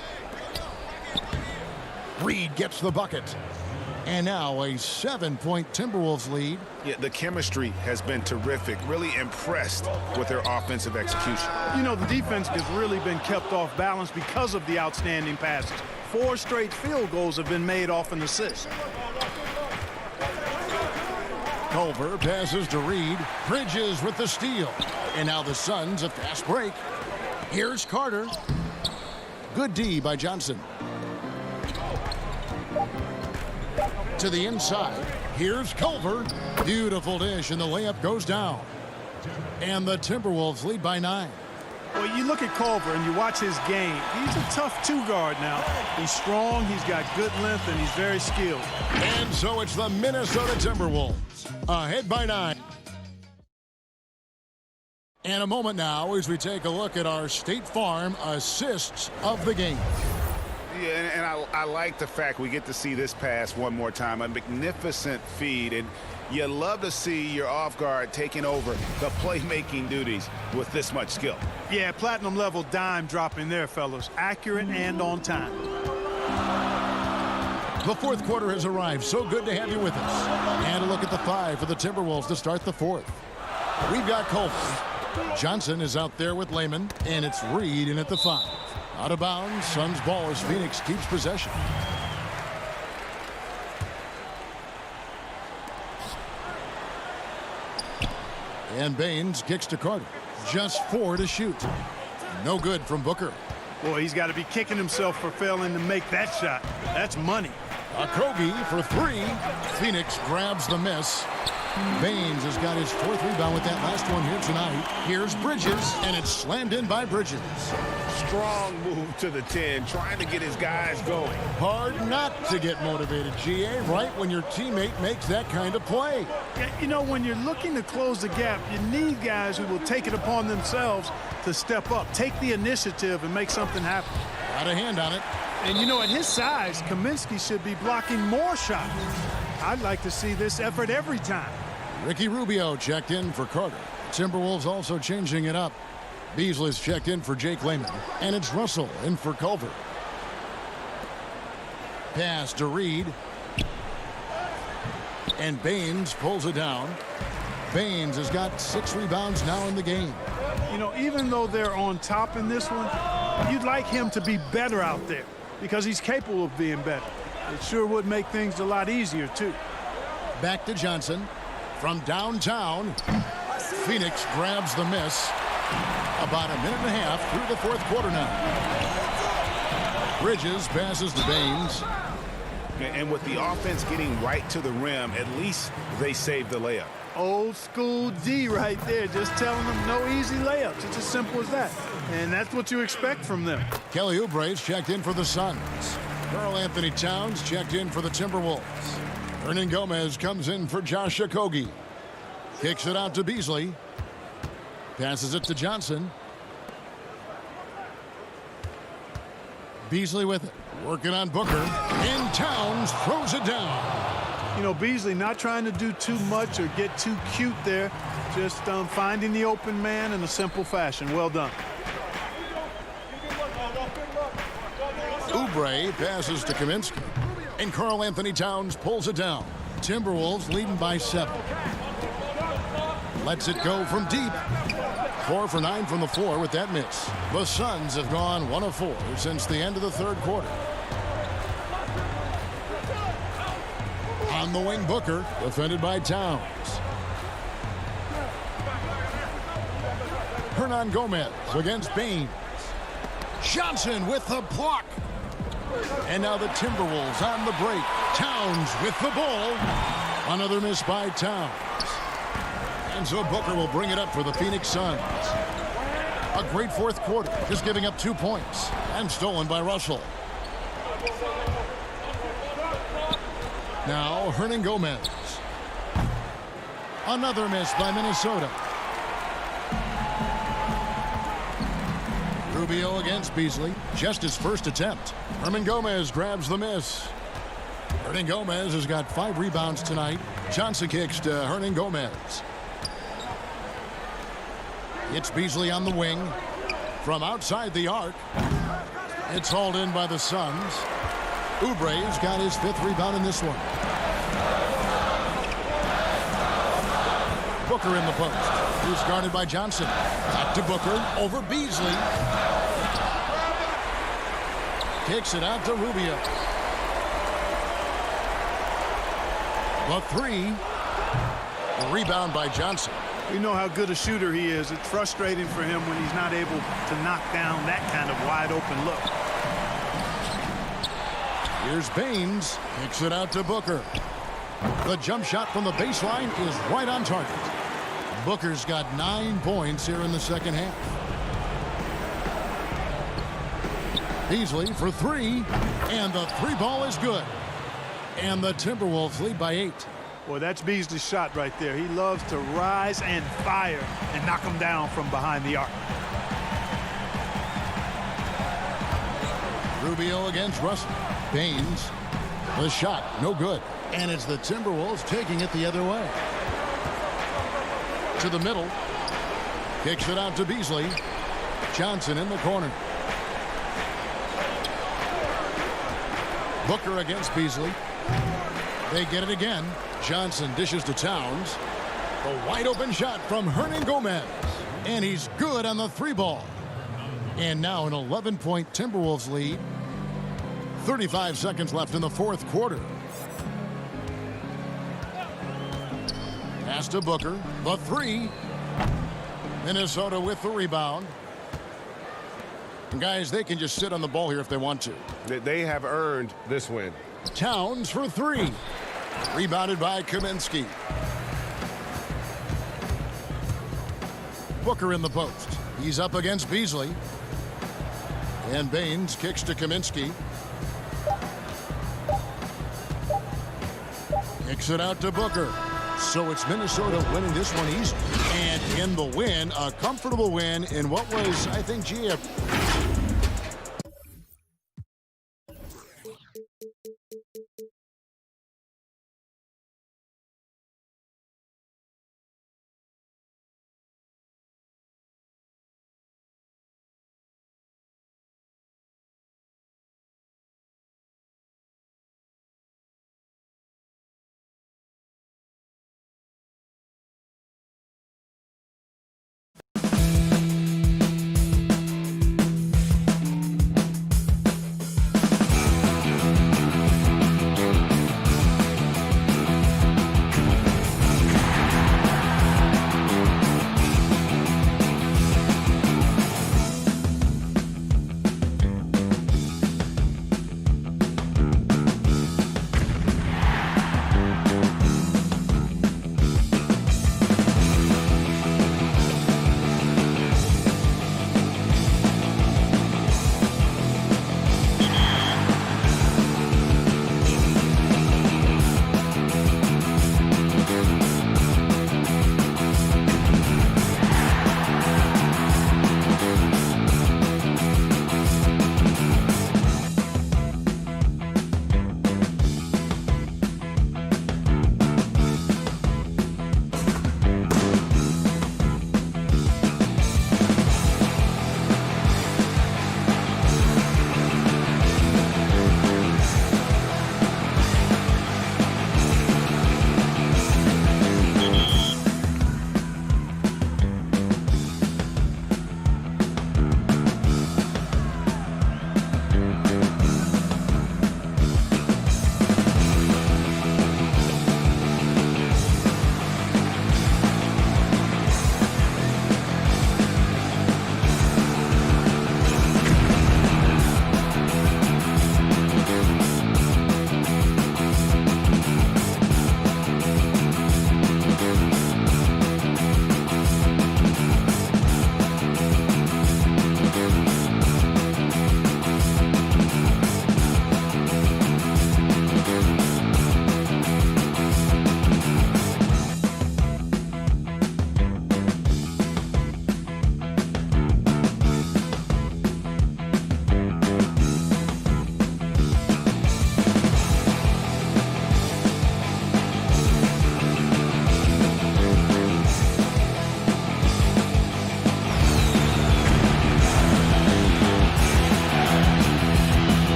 Reed gets the bucket. And now a 7-point Timberwolves lead. Yeah, the chemistry has been terrific. Really impressed with their offensive execution. You know, the defense has really been kept off balance because of the outstanding passes. 4 straight field goals have been made off an assist. Culver passes to Reed. Bridges with the steal. And now the Suns a fast break. Here's Carter. Good D by Johnson. To the inside. Here's Culver. Beautiful dish, and the layup goes down. And the Timberwolves lead by 9. Well, you look at Culver and you watch his game. He's a tough 2-guard now. He's strong, he's got good length, and he's very skilled. And so it's the Minnesota Timberwolves ahead by 9. And a moment now as we take a look at our State Farm assists of the game. Yeah, and I like the fact we get to see this pass one more time. A magnificent feed, and you love to see your off guard taking over the playmaking duties with this much skill. Yeah, platinum level dime dropping there, fellas. Accurate and on time. The fourth quarter has arrived. So good to have you with us. And a look at the 5 for the Timberwolves to start the fourth. We've got Culver. Johnson is out there with Lehman, and it's Reed in at the 5. Out of bounds, Suns ball as Phoenix keeps possession. And Baines kicks to Carter. Just 4 to shoot. No good from Booker. Boy, he's got to be kicking himself for failing to make that shot. That's money. Okogie for 3. Phoenix grabs the miss. Baines has got his 4th rebound with that last one here tonight. Here's Bridges, and it's slammed in by Bridges. Strong move to the 10, trying to get his guys going. Hard not to get motivated, GA, right when your teammate makes that kind of play. Yeah, you know, when you're looking to close the gap, you need guys who will take it upon themselves to step up, take the initiative, and make something happen. Got a hand on it. And, you know, at his size, Kaminsky should be blocking more shots. I'd like to see this effort every time. Ricky Rubio checked in for Carter. Timberwolves also changing it up. Beasley's checked in for Jake Lehman. And it's Russell in for Culver. Pass to Reed. And Baines pulls it down. Baines has got 6 rebounds now in the game. You know, even though they're on top in this one, you'd like him to be better out there because he's capable of being better. It sure would make things a lot easier, too. Back to Johnson. From downtown, Phoenix grabs the miss. About a minute and a half through the fourth quarter now. Bridges passes to Baines. And with the offense getting right to the rim, at least they saved the layup. Old school D right there, just telling them no easy layups. It's as simple as that. And that's what you expect from them. Kelly Oubre's checked in for the Suns. Karl Anthony Towns checked in for the Timberwolves. Hernan Gomez comes in for Josh Okogie. Kicks it out to Beasley. Passes it to Johnson. Beasley with it. Working on Booker. And Towns throws it down. You know, Beasley not trying to do too much or get too cute there. Just finding the open man in a simple fashion. Well done. Oubre passes to Kaminsky. And Karl Anthony Towns pulls it down. Timberwolves leading by 7. Lets it go from deep. 4 for 9 from the floor with that miss. The Suns have gone 1 of 4 since the end of the third quarter. On the wing, Booker, defended by Towns. Hernan Gomez against Baines. Johnson with the block. And now the Timberwolves on the break. Towns with the ball. Another miss by Towns. And so Booker will bring it up for the Phoenix Suns. A great fourth quarter, just giving up 2 points. And stolen by Russell. Now Hernan Gomez. Another miss by Minnesota. Rubio against Beasley. Just his first attempt. Hernan Gomez grabs the miss. Hernan Gomez has got 5 rebounds tonight. Johnson kicks to Hernan Gomez. It's Beasley on the wing. From outside the arc. It's hauled in by the Suns. Oubre's got his 5th rebound in this one. Booker in the post. He's guarded by Johnson. Back to Booker. Over Beasley. Kicks it out to Rubio. The 3. A rebound by Johnson. We know how good a shooter he is. It's frustrating for him when he's not able to knock down that kind of wide open look. Here's Baines. Kicks it out to Booker. The jump shot from the baseline is right on target. Booker's got 9 points here in the second half. Beasley for 3. And the 3 ball is good. And the Timberwolves lead by 8. Boy, that's Beasley's shot right there. He loves to rise and fire and knock them down from behind the arc. Rubio against Russell. Baines. The shot, no good. And it's the Timberwolves taking it the other way. To the middle. Kicks it out to Beasley. Johnson in the corner. Booker against Beasley. They get it again. Johnson dishes to Towns. A wide open shot from Hernan Gomez. And he's good on the three ball. And now an 11-point Timberwolves lead. 35 seconds left in the fourth quarter. Pass to Booker. The three. Minnesota with the rebound. And guys, they can just sit on the ball here if they want to. They have earned this win. Towns for three. Rebounded by Kaminsky. Booker in the post. He's up against Beasley. And Baines kicks to Kaminsky. Kicks it out to Booker. So it's Minnesota winning this one easy. And in the win, a comfortable win in what was, I think,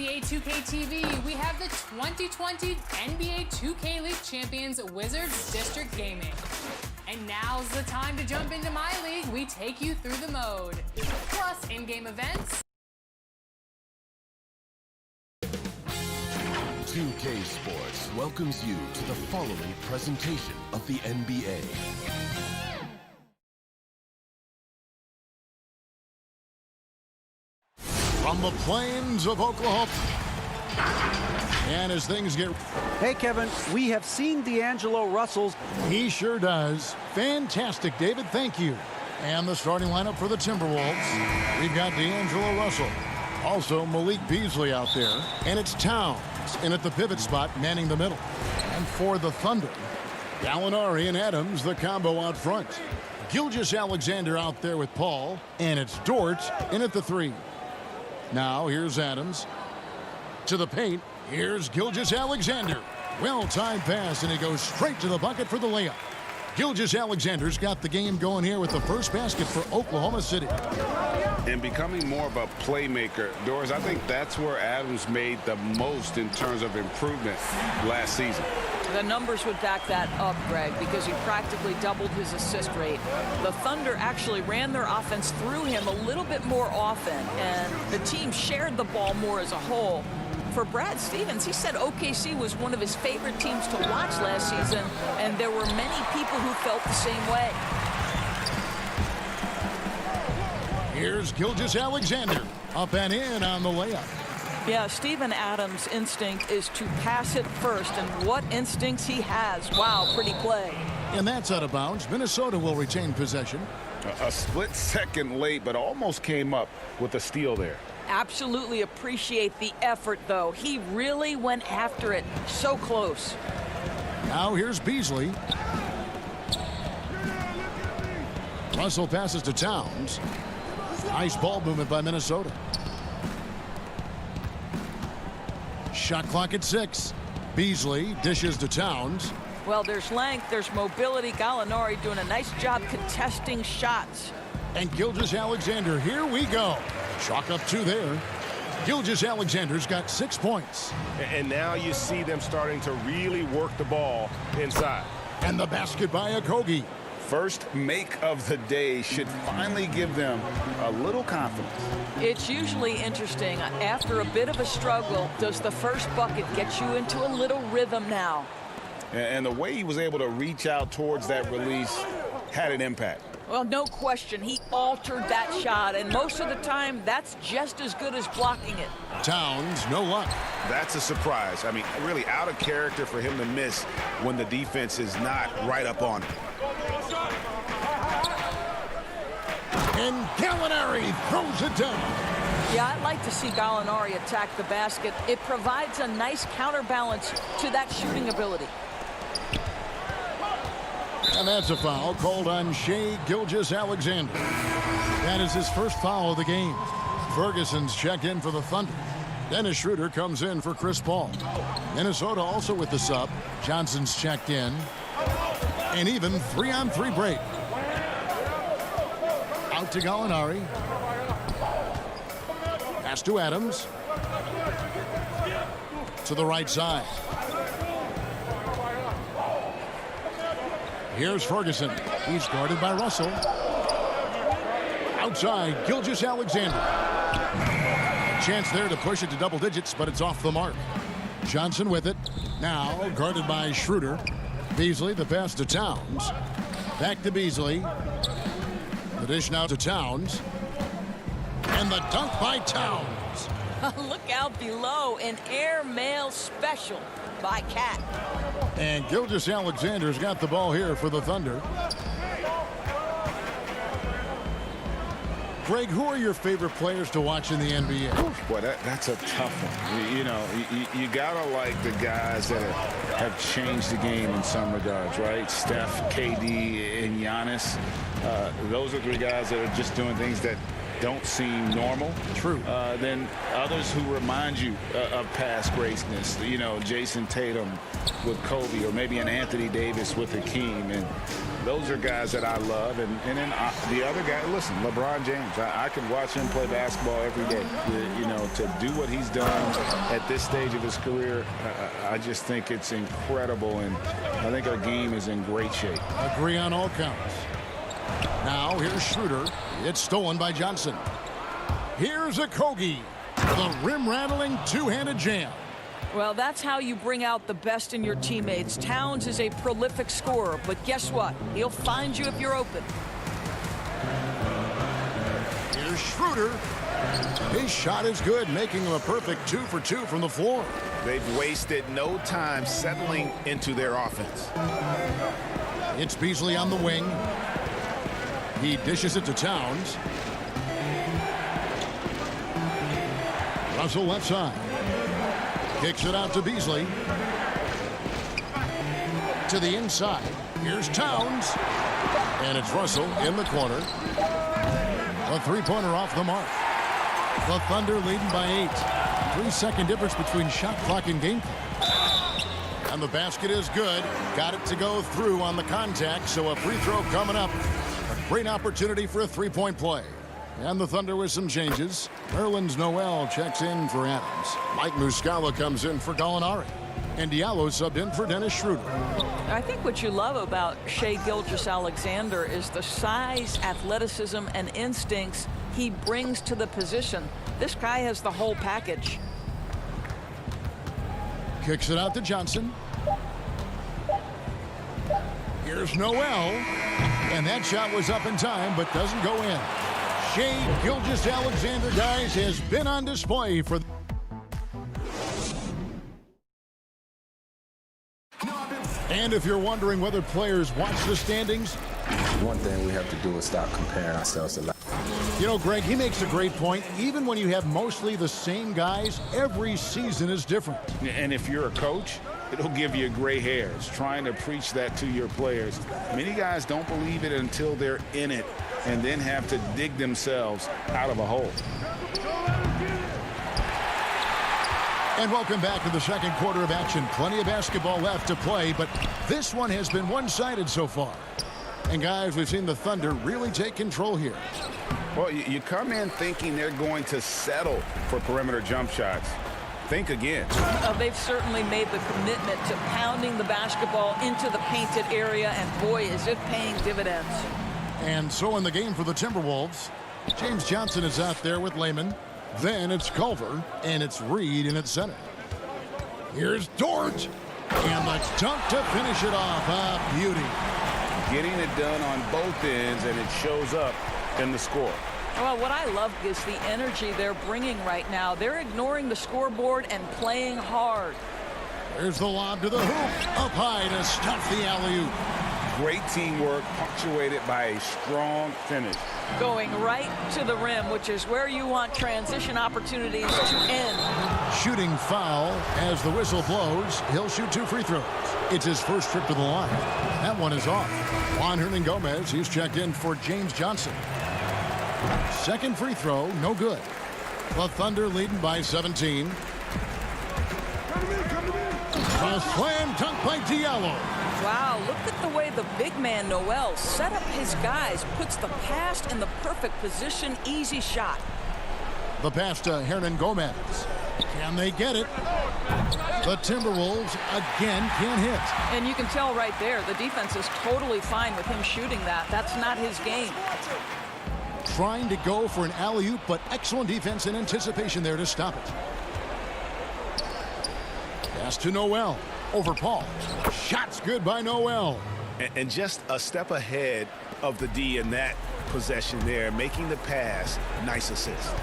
NBA 2K TV, we have the 2020 NBA 2K League champions Wizards District Gaming. And now's the time to jump into my league. We take you through the mode. Plus in-game events. 2K Sports welcomes you to the following presentation of the NBA. From the plains of Oklahoma. And as things get... Hey, Kevin, we have seen D'Angelo Russell's. He sure does. Fantastic, David. Thank you. And the starting lineup for the Timberwolves. We've got D'Angelo Russell. Also, Malik Beasley out there. And it's Towns in at the pivot spot, manning the middle. And for the Thunder, Gallinari and Adams, the combo out front. Gilgeous-Alexander out there with Paul. And it's Dort in at the 3. Now, here's Adams. To the paint. Here's Gilgeous-Alexander. Well-timed pass, and he goes straight to the bucket for the layup. Gilgeous-Alexander's got the game going here with the first basket for Oklahoma City. And becoming more of a playmaker. Doris, I think that's where Adams made the most in terms of improvement last season. The numbers would back that up, Greg, because he practically doubled his assist rate. The Thunder actually ran their offense through him a little bit more often, and the team shared the ball more as a whole. For Brad Stevens, he said OKC was one of his favorite teams to watch last season, and there were many people who felt the same way. Here's Gilgeous-Alexander up and in on the layup. Yeah, Steven Adams' instinct is to pass it first, and what instincts he has. Wow, pretty play. And that's out of bounds. Minnesota will retain possession. A split second late, but almost came up with a steal there. Absolutely appreciate the effort, though. He really went after it. So close. Now here's Beasley. Russell passes to Towns. Nice ball movement by Minnesota. Shot clock at 6. Beasley dishes to Towns. Well, there's length, there's mobility. Gallinari doing a nice job contesting shots. And Gilgeous-Alexander, here we go. Chalk up 2 there. Gilgeous-Alexander's got 6 points. And now you see them starting to really work the ball inside. And the basket by Okogie. First make of the day should finally give them a little confidence. It's usually interesting. After a bit of a struggle, does the first bucket get you into a little rhythm now? And the way he was able to reach out towards that release had an impact. Well, no question. He altered that shot, and most of the time, that's just as good as blocking it. Towns, no luck. That's a surprise. I mean, really out of character for him to miss when the defense is not right up on him. And Gallinari throws it down. Yeah, I'd like to see Gallinari attack the basket. It provides a nice counterbalance to that shooting ability. And that's a foul called on Shai Gilgeous-Alexander. That is his first foul of the game. Ferguson's checked in for the Thunder. Dennis Schroeder comes in for Chris Paul. Minnesota also with the sub. Johnson's checked in. And even 3-on-3 break. Out to Gallinari. Pass to Adams. To the right side. Here's Ferguson. He's guarded by Russell. Outside, Gilgeous-Alexander. Chance there to push it to double digits, but it's off the mark. Johnson with it. Now guarded by Schroeder. Beasley, the pass to Towns. Back to Beasley. The dish now to Towns. And the dunk by Towns. Look out below, an airmail special by Cat. And Gilgeous-Alexander's got the ball here for the Thunder. Greg, who are your favorite players to watch in the NBA? Boy, that's a tough one. You gotta like the guys that have changed the game in some regards, right? Steph, KD, and Giannis. Those are 3 guys that are just doing things that don't seem normal. True. Then others who remind you of past greatness. Jason Tatum with Kobe, or maybe an Anthony Davis with Hakeem. And Those are guys that I love. And then the other guy, listen, LeBron James. I can watch him play basketball every day. You know, to do what he's done at this stage of his career, I just think it's incredible. And I think our game is in great shape. Agree on all counts. Now here's Schroeder. It's stolen by Johnson. Here's Okogie. The rim-rattling two-handed jam. Well, that's how you bring out the best in your teammates. Towns is a prolific scorer, but guess what? He'll find you if you're open. Here's Schroeder. His shot is good, making him a perfect 2 for 2 from the floor. They've wasted no time settling into their offense. It's Beasley on the wing. He dishes it to Towns. Russell left side. Kicks it out to Beasley. To the inside. Here's Towns. And it's Russell in the corner. A three-pointer off the mark. The Thunder leading by 8. 3-second difference between shot clock and game clock. And the basket is good. Got it to go through on the contact, so a free throw coming up. A great opportunity for a three-point play. And the Thunder with some changes. Nerlens Noel checks in for Adams. Mike Muscala comes in for Gallinari. And Diallo subbed in for Dennis Schroeder. I think what you love about Shai Gilgeous-Alexander is the size, athleticism, and instincts he brings to the position. This guy has the whole package. Kicks it out to Johnson. Here's Noel. And that shot was up in time, but doesn't go in. Shai Gilgeous-Alexander, guys, has been on display for... And if you're wondering whether players watch the standings... One thing we have to do is stop comparing ourselves to life. You know, Greg, he makes a great point. Even when you have mostly the same guys, every season is different. And if you're a coach, it'll give you gray hairs. Trying to preach that to your players. Many guys don't believe it until they're in it and then have to dig themselves out of a hole. And welcome back to the second quarter of action. Plenty of basketball left to play, but this one has been one-sided so far. And guys, we've seen the Thunder really take control here. Well, you come in thinking they're going to settle for perimeter jump shots. Think again. They've certainly made the commitment to pounding the basketball into the painted area, and boy, is it paying dividends. And so in the game for the Timberwolves, James Johnson is out there with Lehman. Then it's Culver, and it's Reed in at center. Here's Dort, and the dunk to finish it off. A beauty. Getting it done on both ends, and it shows up in the score. Well, what I love is the energy they're bringing right now. They're ignoring the scoreboard and playing hard. There's the lob to the hoop. Up high to stuff the alley-oop. Great teamwork, punctuated by a strong finish. Going right to the rim, which is where you want transition opportunities to end. Shooting foul as the whistle blows. He'll shoot 2 free throws. It's his first trip to the line. That one is off. Juan Hernangomez, he's checked in for James Johnson. Second free throw, no good. The Thunder leading by 17. A slam dunk by Diallo. Wow, look at the way the big man Noel set up his guys, puts the pass in the perfect position, easy shot. The pass to Hernangomez. Can they get it? The Timberwolves again can't hit. And you can tell right there, the defense is totally fine with him shooting that. That's not his game. Trying to go for an alley-oop, but excellent defense and anticipation there to stop it. Pass to Noel. Over Paul. Shots good by Noel. And just a step ahead of the D in that possession there, making the pass. Nice assist.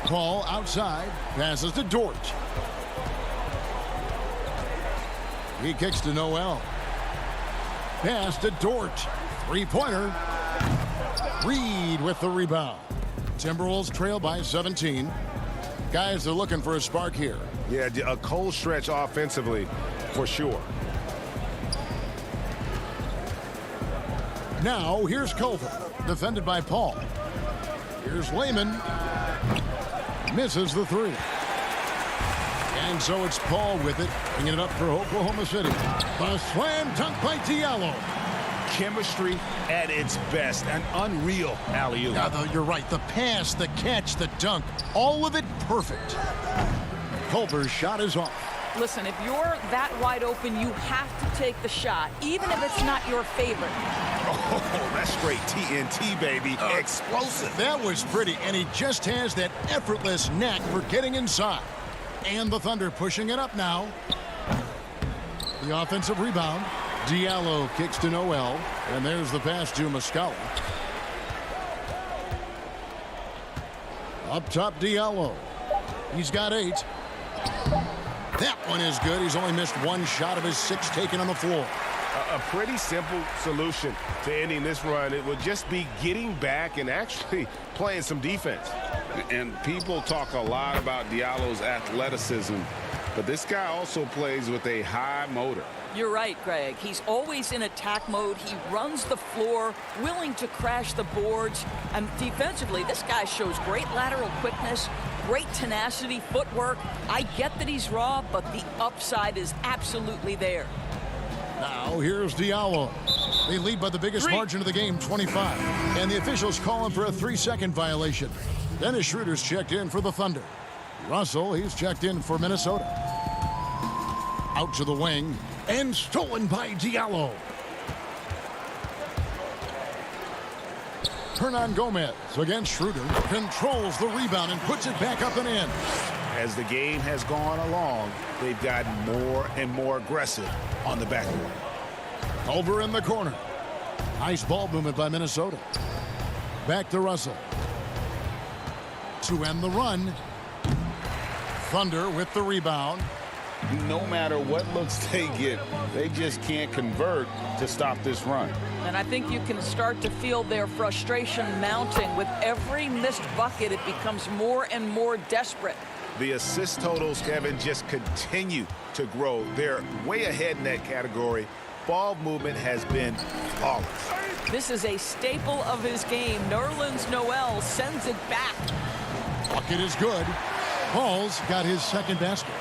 Paul outside. Passes to Dort. He kicks to Noel. Pass to Dort. Three-pointer. Reed with the rebound. Timberwolves trail by 17. Guys are looking for a spark here. Yeah, a cold stretch offensively, for sure. Now, here's Culver, defended by Paul. Here's Lehman. Misses the three. And so it's Paul with it, bringing it up for Oklahoma City. The slam dunk by Diallo. Chemistry at its best. An unreal alley-oop. Yeah, you're right. The pass, the catch, the dunk, all of it perfect. Culver's shot is off. Listen, if you're that wide open, you have to take the shot, even if it's not your favorite. Oh, that's straight TNT, baby. Explosive. That was pretty, and he just has that effortless knack for getting inside. And the Thunder pushing it up now. The offensive rebound. Diallo kicks to Noel, and there's the pass to Muscala. Up top, Diallo. He's got 8. That one is good. He's only missed 1 shot of his 6 taken on the floor. A pretty simple solution to ending this run. It would just be getting back and actually playing some defense. And people talk a lot about Diallo's athleticism, but this guy also plays with a high motor. You're right, Greg. He's always in attack mode. He runs the floor, willing to crash the boards. And defensively, this guy shows great lateral quickness, great tenacity, footwork. I get that he's raw, but the upside is absolutely there. Now here's Diallo. They lead by the biggest margin of the game, 25. And the officials call him for a 3-second violation. Dennis Schroeder's checked in for the Thunder. Russell, he's checked in for Minnesota. Out to the wing. And stolen by Diallo. Hernan Gomez against Schroeder. Controls the rebound and puts it back up and in. As the game has gone along, they've gotten more and more aggressive on the backboard. Over in the corner. Nice ball movement by Minnesota. Back to Russell. To end the run. Thunder with the rebound. No matter what looks they get, they just can't convert to stop this run. And I think you can start to feel their frustration mounting. With every missed bucket, it becomes more and more desperate. The assist totals, Kevin, just continue to grow. They're way ahead in that category. Ball movement has been flawless. This is a staple of his game. Nerlens Noel sends it back. Bucket is good. Paul's got his second basket.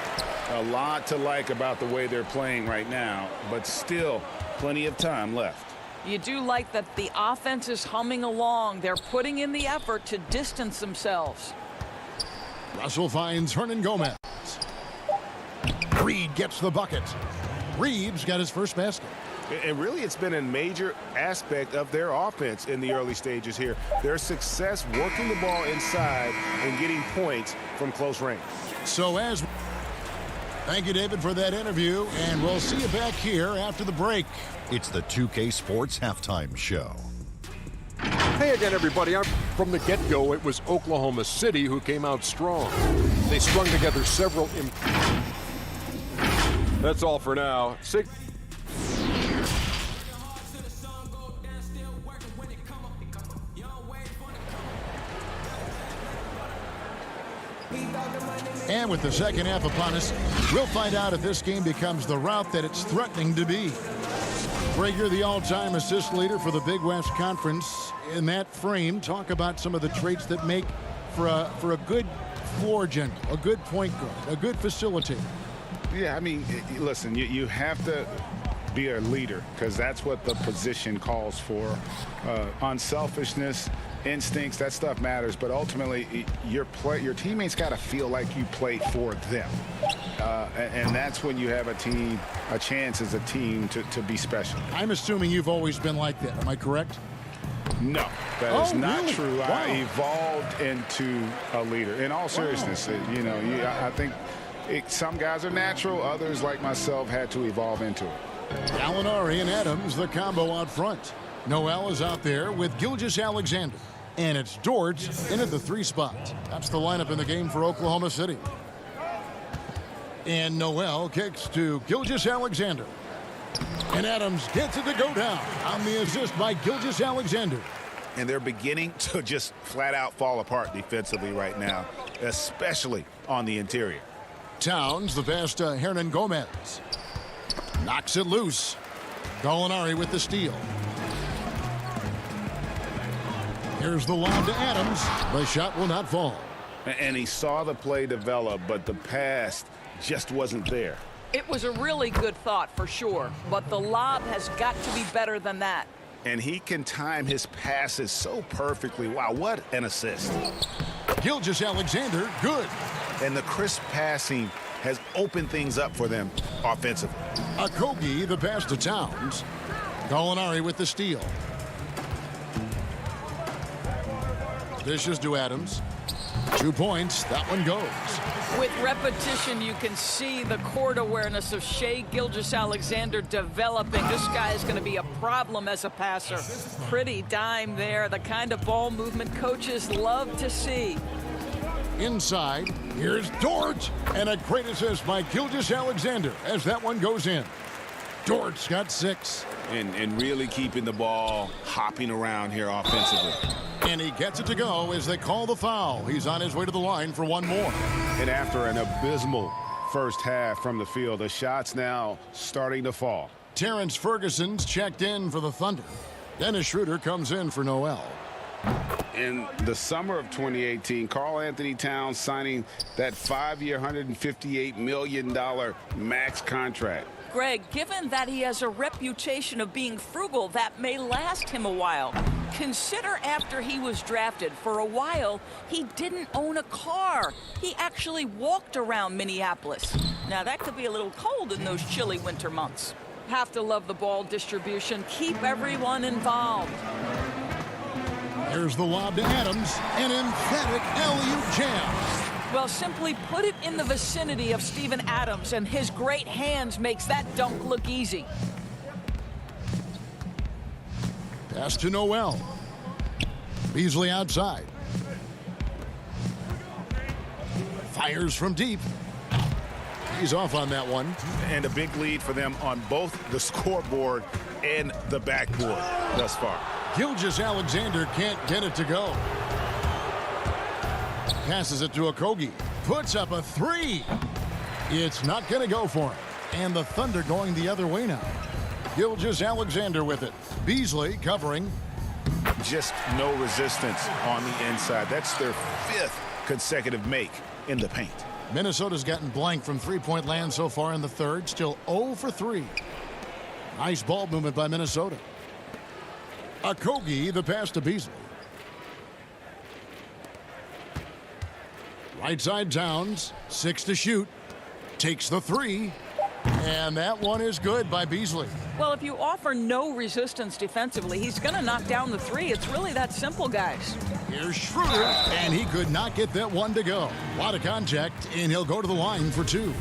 A lot to like about the way they're playing right now, but still plenty of time left. You do like that the offense is humming along. They're putting in the effort to distance themselves. Russell finds Hernan Gomez. Reed gets the bucket. Reeves got his first basket. And really, it's been a major aspect of their offense in the early stages here. Their success working the ball inside and getting points from close range. Thank you, David, for that interview, and we'll see you back here after the break. It's the 2K Sports Halftime Show. Hey again, everybody. From the get-go, it was Oklahoma City who came out strong. They strung together several... That's all for now. And with the second half upon us, we'll find out if this game becomes the route that it's threatening to be. Greg, you're the all-time assist leader for the Big West Conference. In that frame, talk about some of the traits that make for a good floor general, a good point guard, a good facilitator. Yeah, I mean, listen, you have to be a leader because that's what the position calls for. Unselfishness, instincts, that stuff matters, but ultimately your teammates got to feel like you play for them, and that's when you have a chance as a team to be special. I'm assuming you've always been like that. Am I correct? No, that is not really? true. Wow. I evolved into a leader. In all seriousness, I think some guys are natural. Others, like myself, had to evolve into it. Gallinari and Adams, the combo out front. Noel is out there with Gilgeous-Alexander. And it's Dort in at the 3 spot. That's the lineup in the game for Oklahoma City. And Noel kicks to Gilgeous-Alexander. And Adams gets it to go down on the assist by Gilgeous-Alexander. And they're beginning to just flat out fall apart defensively right now, especially on the interior. Towns, the pass to Hernan Gomez. Knocks it loose. Gallinari with the steal. Here's the lob to Adams. The shot will not fall. And he saw the play develop, but the pass just wasn't there. It was a really good thought for sure, but the lob has got to be better than that. And he can time his passes so perfectly. Wow, what an assist. Gilgeous-Alexander, good. And the crisp passing has opened things up for them offensively. Okogie, the pass to Towns. Gallinari with the steal. Dishes to Adams. 2 points. That one goes. With repetition, you can see the court awareness of Shai Gilgeous-Alexander developing. This guy is going to be a problem as a passer. Pretty dime there, the kind of ball movement coaches love to see. Inside, here's Dort, and a great assist by Gilgeous-Alexander as that one goes in. Dort's got 6. And really keeping the ball hopping around here offensively. And he gets it to go as they call the foul. He's on his way to the line for one more. And after an abysmal first half from the field, the shots now starting to fall. Terrence Ferguson's checked in for the Thunder. Dennis Schroeder comes in for Noel. In the summer of 2018, Karl Anthony Towns signing that 5-year, $158 million max contract. Greg, given that he has a reputation of being frugal, that may last him a while. Consider after he was drafted, for a while, he didn't own a car. He actually walked around Minneapolis. Now, that could be a little cold in those chilly winter months. Have to love the ball distribution. Keep everyone involved. Here's the lob to Adams, an emphatic alley-oop jam. Well, simply put it in the vicinity of Steven Adams, and his great hands makes that dunk look easy. Pass to Noel. Beasley outside. Fires from deep. He's off on that one. And a big lead for them on both the scoreboard and the backboard thus far. Gilgeous-Alexander can't get it to go. Passes it to Okogie. Puts up a 3. It's not going to go for him. And the Thunder going the other way now. Gilgeous-Alexander with it. Beasley covering. Just no resistance on the inside. That's their 5th consecutive make in the paint. Minnesota's gotten blank from three-point land so far in the third. Still 0 for 3. Nice ball movement by Minnesota. Okogie, the pass to Beasley. Right side Towns, 6 to shoot. Takes the 3. And that one is good by Beasley. Well, if you offer no resistance defensively, he's going to knock down the 3. It's really that simple, guys. Here's Schroeder, and he could not get that one to go. A lot of contact, and he'll go to the line for 2.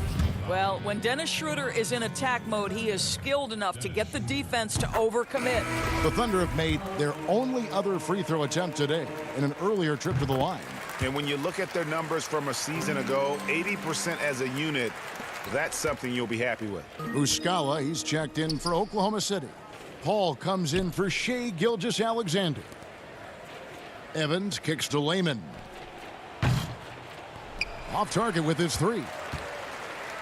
Well, when Dennis Schroeder is in attack mode, he is skilled enough to get the defense to overcommit. The Thunder have made their only other free throw attempt today in an earlier trip to the line. And when you look at their numbers from a season ago, 80% as a unit, that's something you'll be happy with. Muscala, he's checked in for Oklahoma City. Paul comes in for Shai Gilgeous-Alexander. Evans kicks to Layman. Off target with his 3.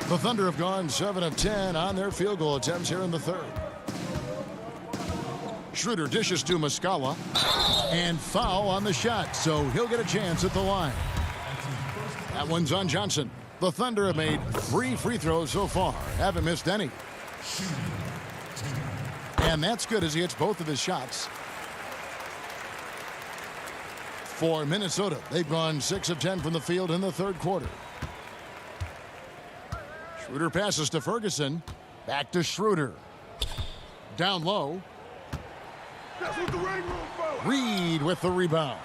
The Thunder have gone 7 of 10 on their field goal attempts here in the third. Schroeder dishes to Muscala. And foul on the shot, so he'll get a chance at the line. That one's on Johnson. The Thunder have made 3 free throws so far. Haven't missed any. And that's good as he hits both of his shots. For Minnesota, they've gone 6 of 10 from the field in the third quarter. Schroeder passes to Ferguson. Back to Schroeder. Down low. Reed with the rebound.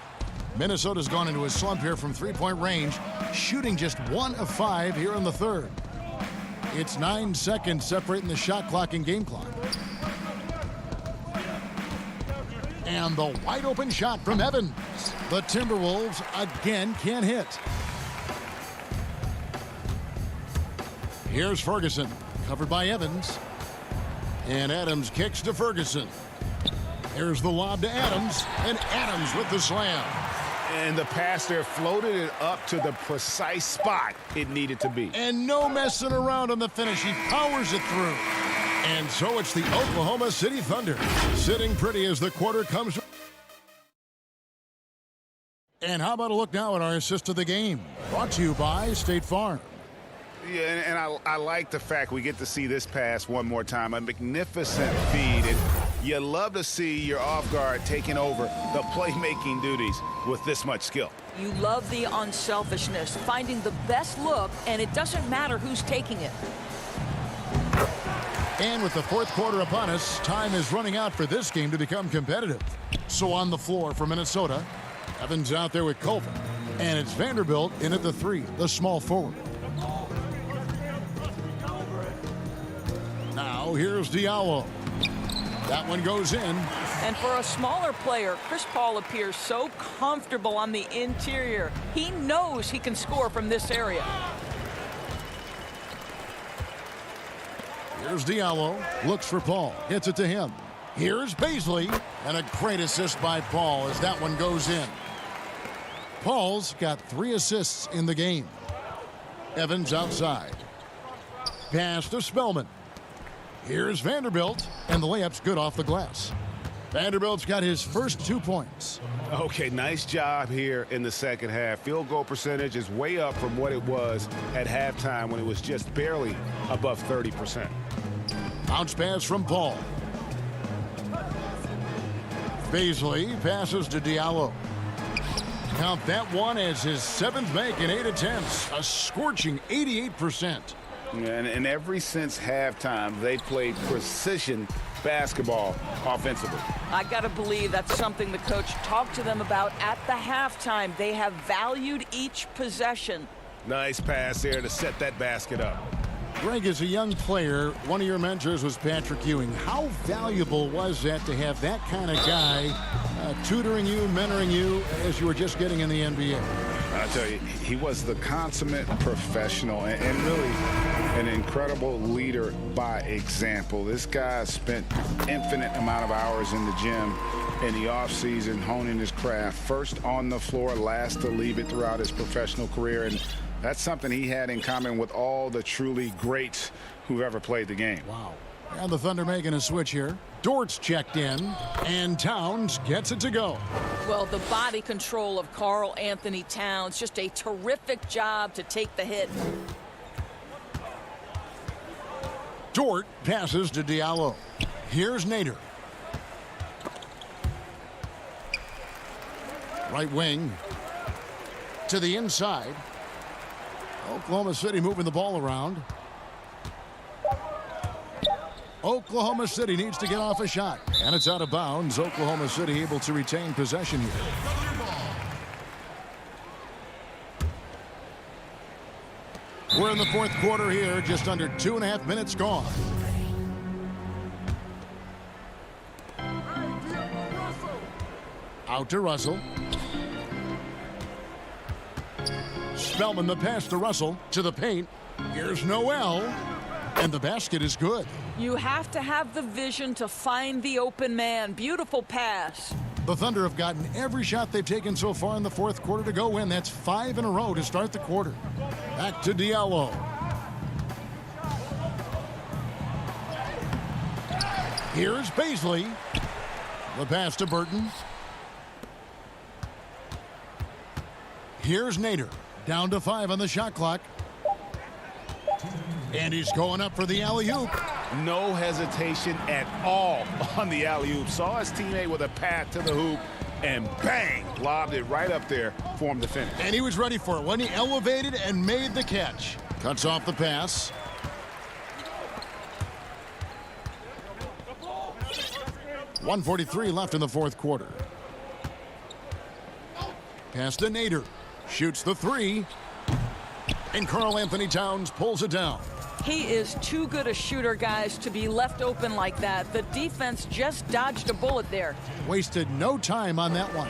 Minnesota's gone into a slump here from three-point range, shooting just 1 of 5 here in the third. It's 9 seconds separating the shot clock and game clock. And the wide open shot from Evans. The Timberwolves again can't hit. Here's Ferguson, covered by Evans. And Adams kicks to Ferguson. Here's the lob to Adams, and Adams with the slam. And the pass there floated it up to the precise spot it needed to be. And no messing around on the finish. He powers it through. And so it's the Oklahoma City Thunder sitting pretty as the quarter comes. And how about a look now at our assist of the game? Brought to you by State Farm. Yeah, and I like the fact we get to see this pass one more time. A magnificent feed. And you love to see your off guard taking over the playmaking duties with this much skill. You love the unselfishness, finding the best look, and it doesn't matter who's taking it. And with the fourth quarter upon us, time is running out for this game to become competitive. So on the floor for Minnesota, Evans out there with Colvin. And it's Vanderbilt in at the 3, the small forward. Now here's Diallo. That one goes in. And for a smaller player, Chris Paul appears so comfortable on the interior. He knows he can score from this area. Here's Diallo. Looks for Paul. Gets it to him. Here's Baisley. And a great assist by Paul as that one goes in. Paul's got 3 assists in the game. Evans outside. Pass to Spellman. Here's Vanderbilt, and the layup's good off the glass. Vanderbilt's got his first 2 points. Okay, nice job here in the second half. Field goal percentage is way up from what it was at halftime when it was just barely above 30%. Bounce pass from Paul. Baisley passes to Diallo. Count that one as his 7th make in 8 attempts, a scorching 88%. And ever since halftime, they played precision basketball offensively. I got to believe that's something the coach talked to them about at the halftime. They have valued each possession. Nice pass there to set that basket up. Greg, as a young player, one of your mentors was Patrick Ewing. How valuable was that to have that kind of guy tutoring you, mentoring you as you were just getting in the NBA? I tell you, he was the consummate professional and really an incredible leader by example. This guy spent infinite amount of hours in the gym in the offseason honing his craft. First on the floor, last to leave it throughout his professional career. And that's something he had in common with all the truly greats who've ever played the game. Wow. And the Thunder making a switch here. Dort's checked in, and Towns gets it to go. Well, the body control of Karl Anthony Towns, just a terrific job to take the hit. Dort passes to Diallo. Here's Nader. Right wing to the inside. Oklahoma City moving the ball around. Oklahoma City needs to get off a shot, and it's out of bounds. Oklahoma City able to retain possession here. We're in the fourth quarter here, just under 2.5 minutes gone. Out to Russell. Spellman the pass to Russell to the paint. Here's Noel, and the basket is good. You have to have the vision to find the open man. Beautiful pass. The Thunder have gotten every shot they've taken so far in the fourth quarter to go in. That's 5 in a row to start the quarter. Back to Diallo. Here's Baisley. The pass to Burton. Here's Nader. Down to 5 on the shot clock. And he's going up for the alley-oop. No hesitation at all on the alley-oop. Saw his teammate with a path to the hoop, and bang, lobbed it right up there for him to finish. And he was ready for it when he elevated and made the catch. Cuts off the pass. .143 left in the fourth quarter. Pass to Nader. Shoots the 3. And Karl Anthony Towns pulls it down. He is too good a shooter, guys, to be left open like that. The defense just dodged a bullet there. Wasted no time on that one.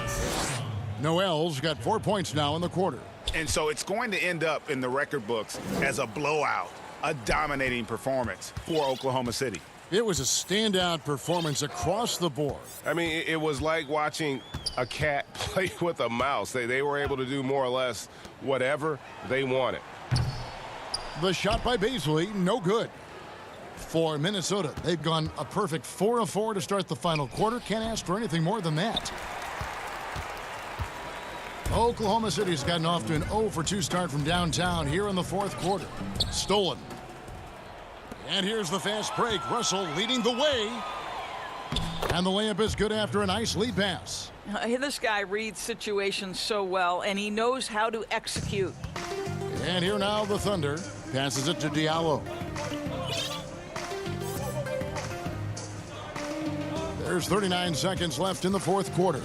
Noel's got 4 points now in the quarter. And so it's going to end up in the record books as a blowout, a dominating performance for Oklahoma City. It was a standout performance across the board. I mean, it was like watching a cat play with a mouse. They were able to do more or less whatever they wanted. The shot by Baisley, no good. For Minnesota, they've gone a perfect 4 of 4 to start the final quarter. Can't ask for anything more than that. Oklahoma City's gotten off to an 0-for-2 start from downtown here in the fourth quarter. Stolen. And here's the fast break. Russell leading the way. And the layup is good after a nice lead pass. This guy reads situations so well, and he knows how to execute. And here now the Thunder. Passes it to Diallo. There's 39 seconds left in the fourth quarter.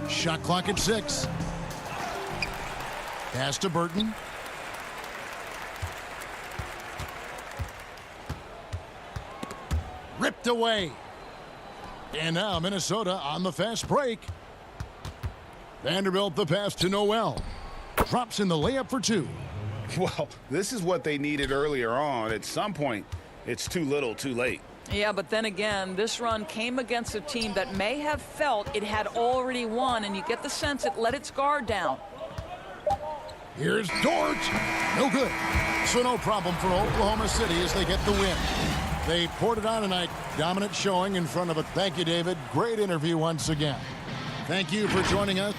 Shot clock at 6. Pass to Burton. Ripped away. And now Minnesota on the fast break. Vanderbilt the pass to Noel. Drops in the layup for 2. Well, this is what they needed earlier on. At some point, it's too little, too late. Yeah, but then again, this run came against a team that may have felt it had already won, and you get the sense it let its guard down. Here's Dort. No good. So no problem for Oklahoma City as they get the win. They poured it on tonight. Dominant showing in front of it. Thank you, David. Great interview once again. Thank you for joining us.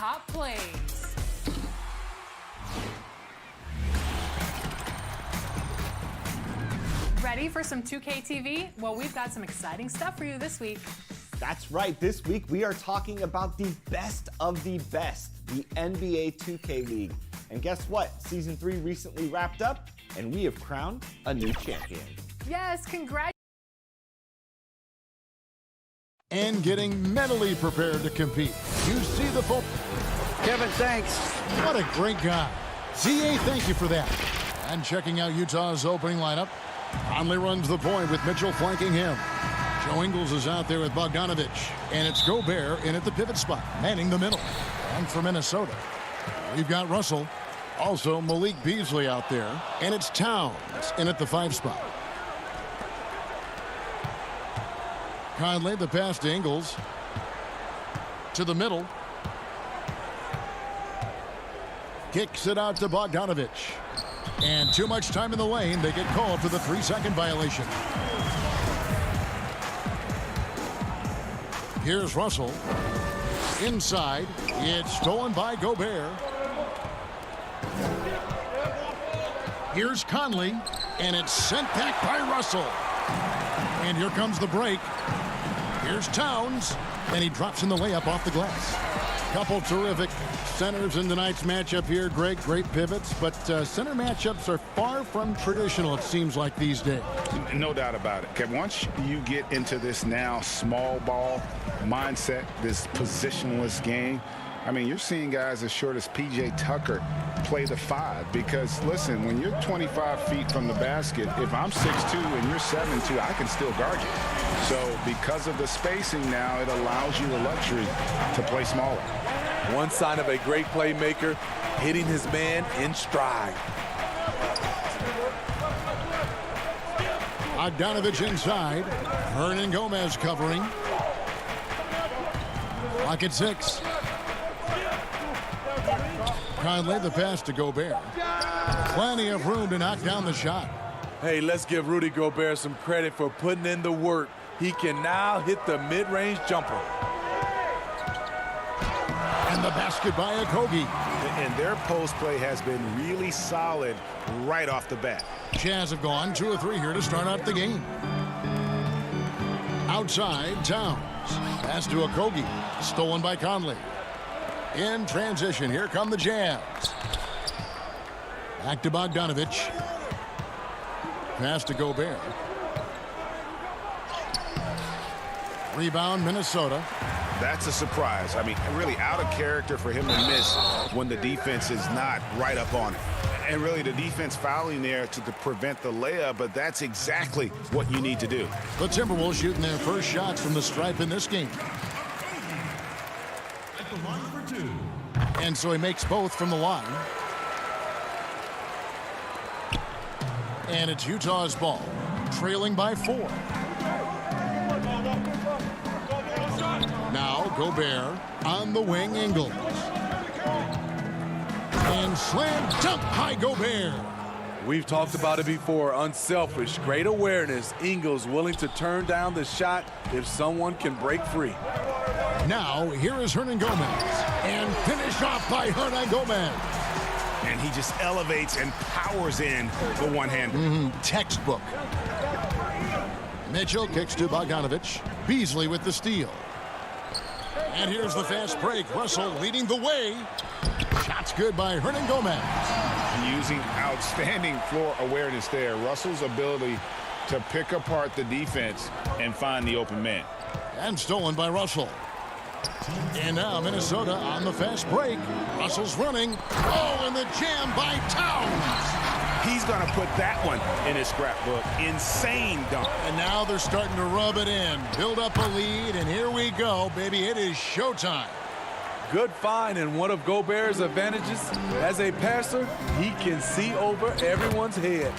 top plays. Ready for some 2K TV? Well, we've got some exciting stuff for you this week. That's right. This week we are talking about the best of the best, the NBA 2K League. And guess what? Season 3 recently wrapped up, and we have crowned a new champion. Yes, congrats. And getting mentally prepared to compete. You see the full. Kevin, thanks. What a great guy. ZA, thank you for that. And checking out Utah's opening lineup, Conley runs the point with Mitchell flanking him. Joe Ingles is out there with Bogdanovich. And it's Gobert in at the pivot spot, manning the middle. And for Minnesota, we've got Russell. Also Malik Beasley out there. And it's Towns in at the 5 spot. Conley, the pass to Ingles. To the middle. Kicks it out to Bogdanovich. And too much time in the lane. They get called for the 3-second violation. Here's Russell. Inside. It's stolen by Gobert. Here's Conley. And it's sent back by Russell. And here comes the break. Here's Towns. And he drops in the layup off the glass. Couple terrific centers in tonight's matchup here. Great pivots, but center matchups are far from traditional, it seems like, these days. No doubt about it, Kevin. Once you get into this now small ball mindset, this positionless game, I mean, you're seeing guys as short as P.J. Tucker play the 5 because, listen, when you're 25 feet from the basket, if I'm 6'2 and you're 7'2, I can still guard you. So because of the spacing now, it allows you the luxury to play smaller. One sign of a great playmaker, hitting his man in stride. Bogdanovich inside. Hernan Gomez covering. Clock at 6. Conley, the pass to Gobert. Plenty of room to knock down the shot. Hey, let's give Rudy Gobert some credit for putting in the work. He can now hit the mid-range jumper. And the basket by Okogie. And their post play has been really solid right off the bat. Jazz have gone 2 of 3 here to start out the game. Outside, Towns. Pass to Okogie. Stolen by Conley. In transition, here come the Jazz. Back to Bogdanovich. Pass to Gobert. Rebound, Minnesota. That's a surprise. I mean, really out of character for him to miss when the defense is not right up on it. And really the defense fouling there to prevent the layup, but that's exactly what you need to do. The Timberwolves shooting their first shots from the stripe in this game. At the line for 2. And so he makes both from the line. And it's Utah's ball, trailing by 4. Now Gobert on the wing, Ingles. And slam dunk by Gobert. We've talked about it before. Unselfish, great awareness. Ingles willing to turn down the shot if someone can break free. Now here is Hernan Gomez. And finish off by Hernan Gomez. And he just elevates and powers in the one-hander. Textbook. Mitchell kicks to Bogdanovich. Beasley with the steal. And here's the fast break. Russell leading the way. Shots good by Hernan Gomez. Using outstanding floor awareness there. Russell's ability to pick apart the defense and find the open man. And stolen by Russell. And now Minnesota on the fast break. Russell's running. Oh, and the jam by Towns. He's going to put that one in his scrapbook. Insane dunk. And now they're starting to rub it in. Build up a lead, and here we go, baby. It is showtime. Good find, and one of Gobert's advantages as a passer, he can see over everyone's head.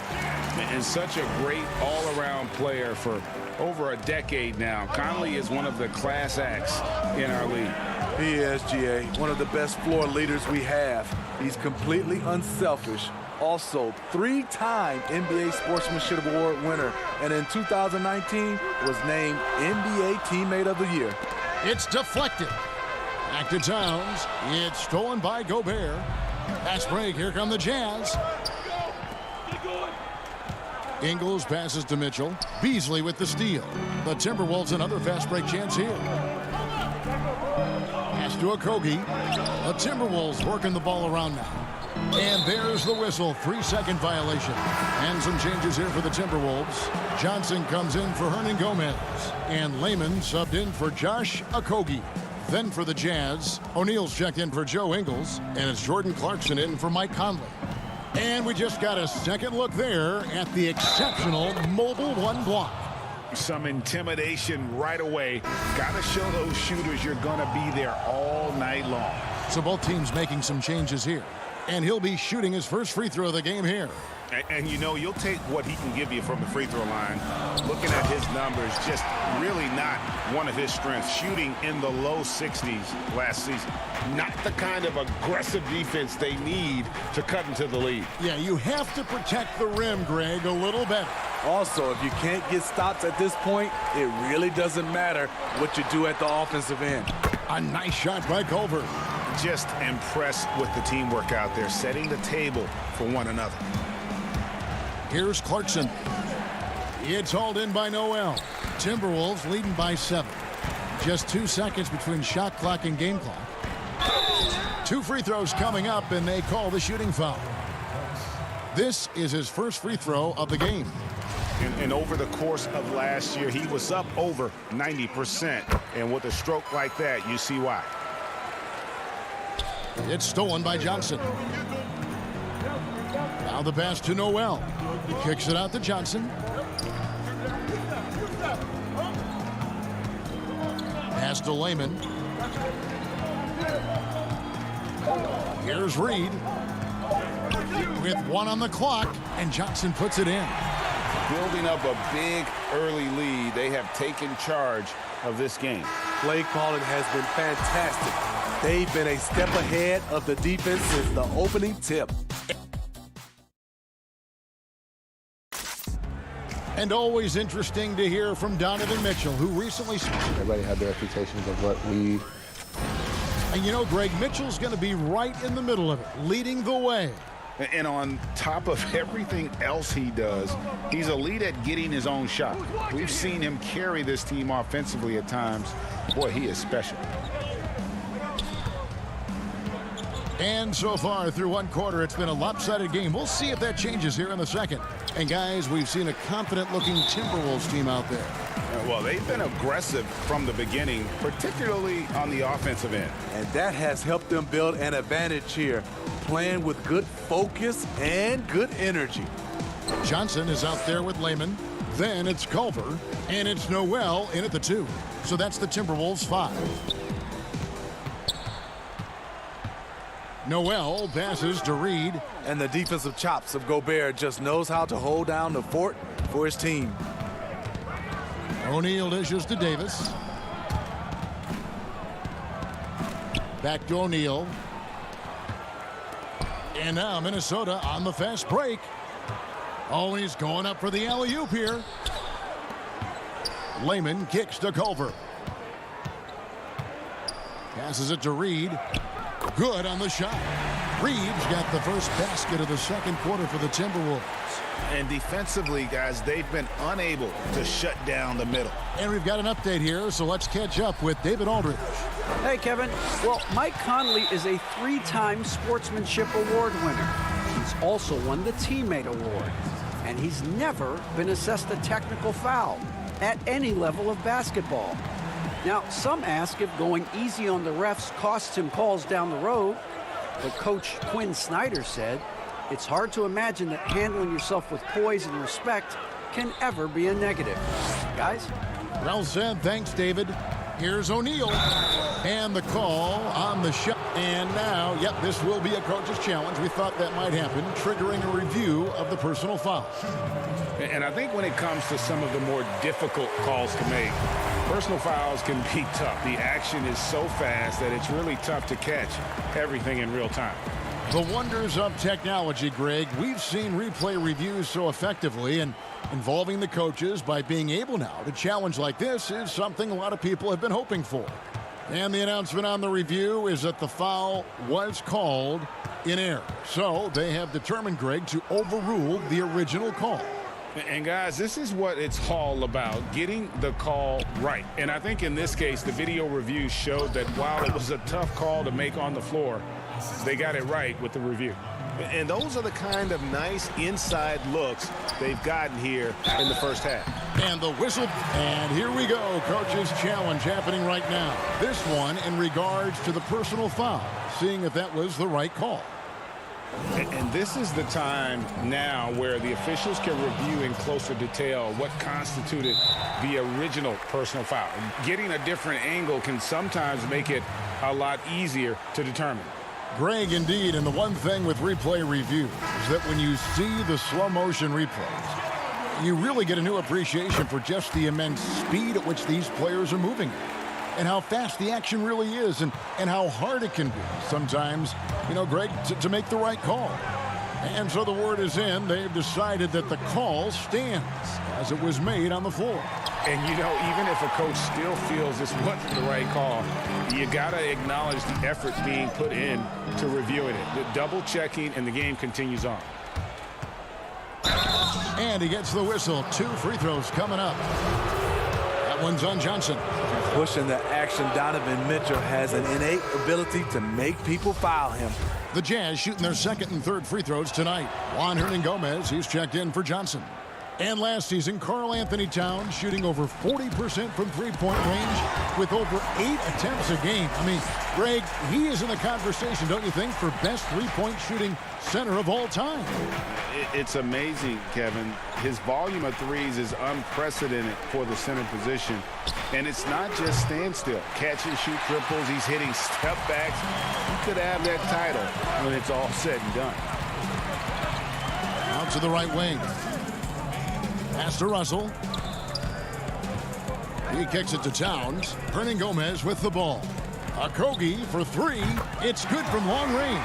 And such a great all-around player for over a decade now. Conley is one of the class acts in our league. He is, GA, one of the best floor leaders we have. He's completely unselfish. Also, 3-time NBA Sportsmanship Award winner, and in 2019 was named NBA Teammate of the Year. It's deflected. Back to Towns. It's stolen by Gobert. Pass break. Here come the Jazz. Ingles passes to Mitchell. Beasley with the steal. The Timberwolves another fast break chance here. Pass to Okogie. The Timberwolves working the ball around now. And there's the whistle. 3-second violation. And some changes here for the Timberwolves. Johnson comes in for Hernan Gomez. And Lehman subbed in for Josh Okogie. Then for the Jazz, O'Neal's checked in for Joe Ingles. And it's Jordan Clarkson in for Mike Conley. And we just got a second look there at the exceptional Mobile One block. Some intimidation right away. Got to show those shooters you're going to be there all night long. So both teams making some changes here. And he'll be shooting his first free throw of the game here. And you know, you'll take what he can give you from the free throw line. Looking at his numbers, just really not one of his strengths. Shooting in the low 60s last season. Not the kind of aggressive defense they need to cut into the lead. Yeah, you have to protect the rim, Greg, a little better. Also, if you can't get stops at this point, it really doesn't matter what you do at the offensive end. A nice shot by Culver. Just impressed with the teamwork out there, setting the table for one another. Here's Clarkson. It's hauled in by Noel. Timberwolves leading by 7. Just 2 seconds between shot clock and game clock. 2 free throws coming up, and they call the shooting foul. This is his first free throw of the game. And over the course of last year, he was up over 90%. And with a stroke like that, you see why. It's stolen by Johnson. Now the pass to Noel. He kicks it out to Johnson. Pass to Lehman. Here's Reed. With 1 on the clock, and Johnson puts it in. Building up a big early lead. They have taken charge of this game. Play calling has been fantastic. They've been a step ahead of the defense since the opening tip. And always interesting to hear from Donovan Mitchell, who recently... Everybody had their expectations of what we... And you know, Greg, Mitchell's going to be right in the middle of it, leading the way. And on top of everything else he does, he's elite at getting his own shot. We've seen him carry this team offensively at times. Boy, he is special. And so far through 1 quarter, it's been a lopsided game. We'll see if that changes here in the second. And guys, we've seen a confident-looking Timberwolves team out there. Well, they've been aggressive from the beginning, particularly on the offensive end. And that has helped them build an advantage here, playing with good focus and good energy. Johnson is out there with Lehman. Then it's Culver, and it's Noel in at the 2. So that's the Timberwolves 5. Noel passes to Reed. And the defensive chops of Gobert just knows how to hold down the fort for his team. O'Neal dishes to Davis. Back to O'Neal. And now Minnesota on the fast break. Oh, he's going up for the alley-oop here. Lehman kicks to Culver. Passes it to Reed. Good on the shot. Reed's got the first basket of the second quarter for the Timberwolves. And defensively, guys, they've been unable to shut down the middle. And we've got an update here, so let's catch up with David Aldridge. Hey, Kevin. Well, Mike Conley is a 3-time Sportsmanship Award winner. He's also won the Teammate Award. And he's never been assessed a technical foul at any level of basketball. Now, some ask if going easy on the refs costs him calls down the road. But Coach Quinn Snyder said, it's hard to imagine that handling yourself with poise and respect can ever be a negative. Guys? Well said. Thanks, David. Here's O'Neal. And the call on the shot. And now, yep, this will be a coach's challenge. We thought that might happen, triggering a review of the personal foul. And I think when it comes to some of the more difficult calls to make, personal fouls can be tough. The action is so fast that it's really tough to catch everything in real time. The wonders of technology, Greg. We've seen replay reviews so effectively, and involving the coaches by being able now to challenge like this is something a lot of people have been hoping for. And the announcement on the review is that the foul was called in error. So they have determined, Greg, to overrule the original call. And guys, this is what it's all about, getting the call right. And I think in this case, the video review showed that while it was a tough call to make on the floor, they got it right with the review. And those are the kind of nice inside looks they've gotten here in the first half. And the whistle. And here we go. Coach's challenge happening right now. This one in regards to the personal foul, seeing if that was the right call. And this is the time now where the officials can review in closer detail what constituted the original personal foul. Getting a different angle can sometimes make it a lot easier to determine. Greg, indeed, and the one thing with replay review is that when you see the slow motion replays, you really get a new appreciation for just the immense speed at which these players are moving and how fast the action really is and how hard it can be sometimes, Greg, to make the right call. And so the word is in. They've decided that the call stands as it was made on the floor. And, even if a coach still feels this wasn't the right call, you got to acknowledge the effort being put in to reviewing it. The double checking, and the game continues on. And he gets the whistle. 2 free throws coming up. That one's on Johnson. Pushing the action, Donovan Mitchell has an innate ability to make people foul him. The Jazz shooting their second and third free throws tonight. Juan Hernan-Gomez, he's checked in for Johnson. And last season, Karl Anthony Towns shooting over 40% from three-point range with over 8 attempts a game. I mean, Greg, he is in the conversation, don't you think, for best three-point shooting center of all time. It's amazing, Kevin. His volume of threes is unprecedented for the center position. And it's not just standstill. Catch and shoot triples. He's hitting step backs. He could have that title when it's all said and done. Out to the right wing. Pass to Russell. He kicks it to Towns. Hernan-Gomez with the ball. Okogie for 3. It's good from long range.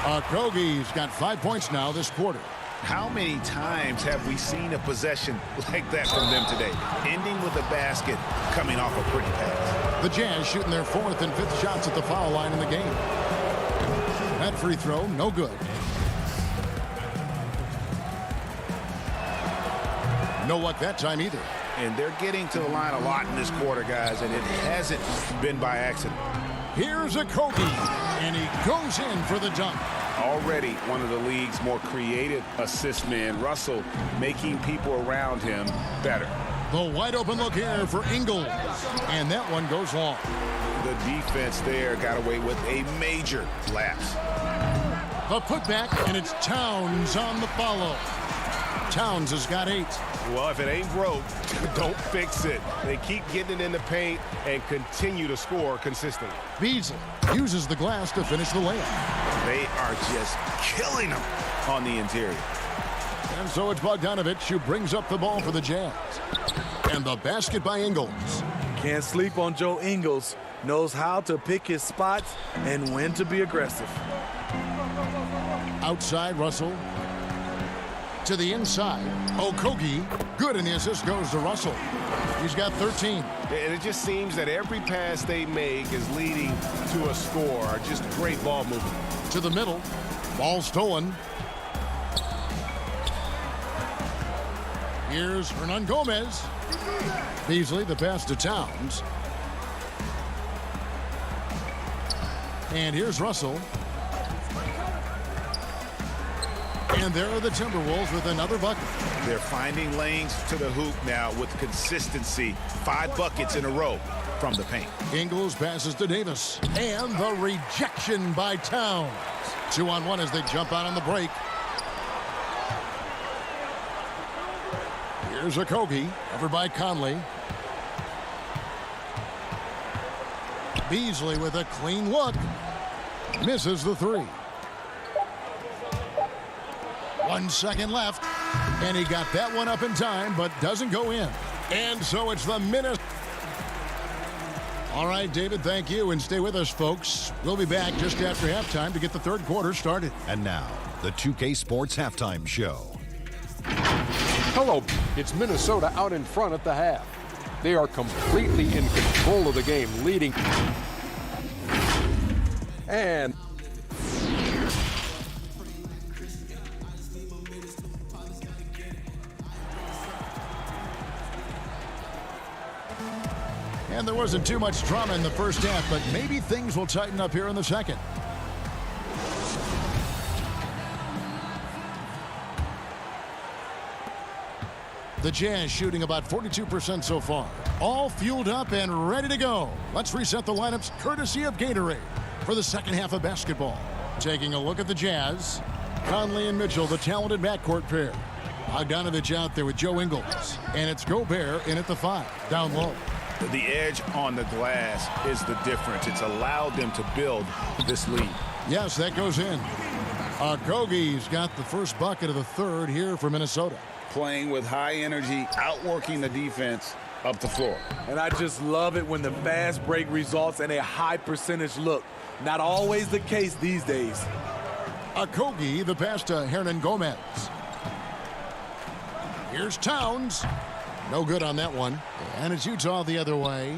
Okogie's got 5 points now this quarter. How many times have we seen a possession like that from them today? Ending with a basket, coming off a pretty pass. The Jazz shooting their 4th and 5th shots at the foul line in the game. That free throw, no good. No luck that time either. And they're getting to the line a lot in this quarter, guys, and it hasn't been by accident. Here's Okogie, and he goes in for the dunk. Already one of the league's more creative assist men. Russell making people around him better. The wide open look here for Ingles, and that one goes long. The defense there got away with a major lapse. A putback, and it's Towns on the follow. Towns has got 8. Well, if it ain't broke, don't fix it. They keep getting it in the paint and continue to score consistently. Beasley uses the glass to finish the layup. They are just killing them on the interior. And so it's Bogdanovich who brings up the ball for the Jazz. And the basket by Ingles. Can't sleep on Joe Ingles. Knows how to pick his spots and when to be aggressive. Outside, Russell. To the inside. Okogie. Good, and the assist goes to Russell. He's got 13. And it just seems that every pass they make is leading to a score. Just great ball movement. To the middle. Ball stolen. Here's Hernan-Gomez. Beasley, the pass to Towns. And here's Russell. And there are the Timberwolves with another bucket. They're finding lanes to the hoop now with consistency. 5 buckets in a row from the paint. Ingles passes to Davis. And the rejection by Towns. 2-on-1 as they jump out on the break. Here's Okogie, covered by Conley. Beasley with a clean look. Misses the 3. 1 second left, and he got that one up in time, but doesn't go in. And so it's the minute. All right, David, thank you, and stay with us, folks. We'll be back just after halftime to get the third quarter started. And now, the 2K Sports Halftime Show. Hello, it's Minnesota out in front at the half. They are completely in control of the game, leading. And there wasn't too much drama in the first half, but maybe things will tighten up here in the second. The Jazz shooting about 42% so far. All fueled up and ready to go. Let's reset the lineups courtesy of Gatorade for the second half of basketball. Taking a look at the Jazz. Conley and Mitchell, the talented backcourt pair. Bogdanovich out there with Joe Ingles. And it's Gobert in at the 5, down low. The edge on the glass is the difference. It's allowed them to build this lead. Yes, that goes in. Okogie's got the first bucket of the third here for Minnesota. Playing with high energy, outworking the defense up the floor. And I just love it when the fast break results in a high percentage look. Not always the case these days. Okogie, the pass to Hernan Gomez. Here's Towns. No good on that one. And it's Utah the other way.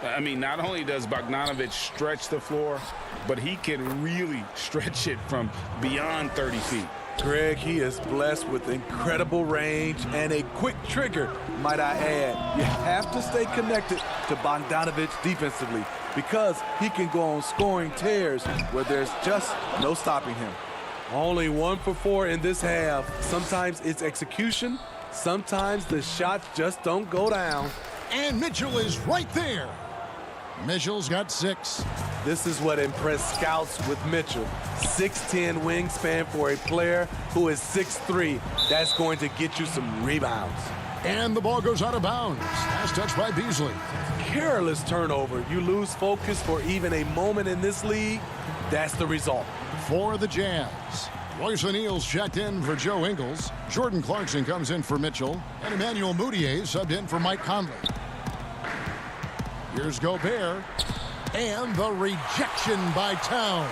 I mean, not only does Bogdanovich stretch the floor, but he can really stretch it from beyond 30 feet. Greg, he is blessed with incredible range and a quick trigger, might I add. You have to stay connected to Bogdanovich defensively because he can go on scoring tears where there's just no stopping him. Only 1 for 4 in this half. Sometimes it's execution. Sometimes the shots just don't go down. And Mitchell is right there. Mitchell's got 6. This is what impressed scouts with Mitchell. 6'10" wingspan for a player who is 6'3". That's going to get you some rebounds. And the ball goes out of bounds. Last touch by Beasley. Careless turnover. You lose focus for even a moment in this league. That's the result. For the Jazz, Royce O'Neal's checked in for Joe Ingles. Jordan Clarkson comes in for Mitchell. And Emmanuel Mudiay subbed in for Mike Conley. Here's Gobert. And the rejection by Towns.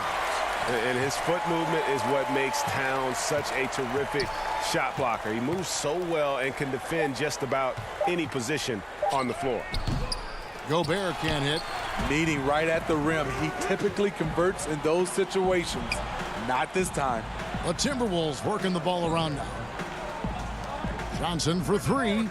And his foot movement is what makes Towns such a terrific shot blocker. He moves so well and can defend just about any position on the floor. Gobert can't hit. Meeting right at the rim. He typically converts in those situations. Not this time. The Timberwolves working the ball around now. Johnson for 3.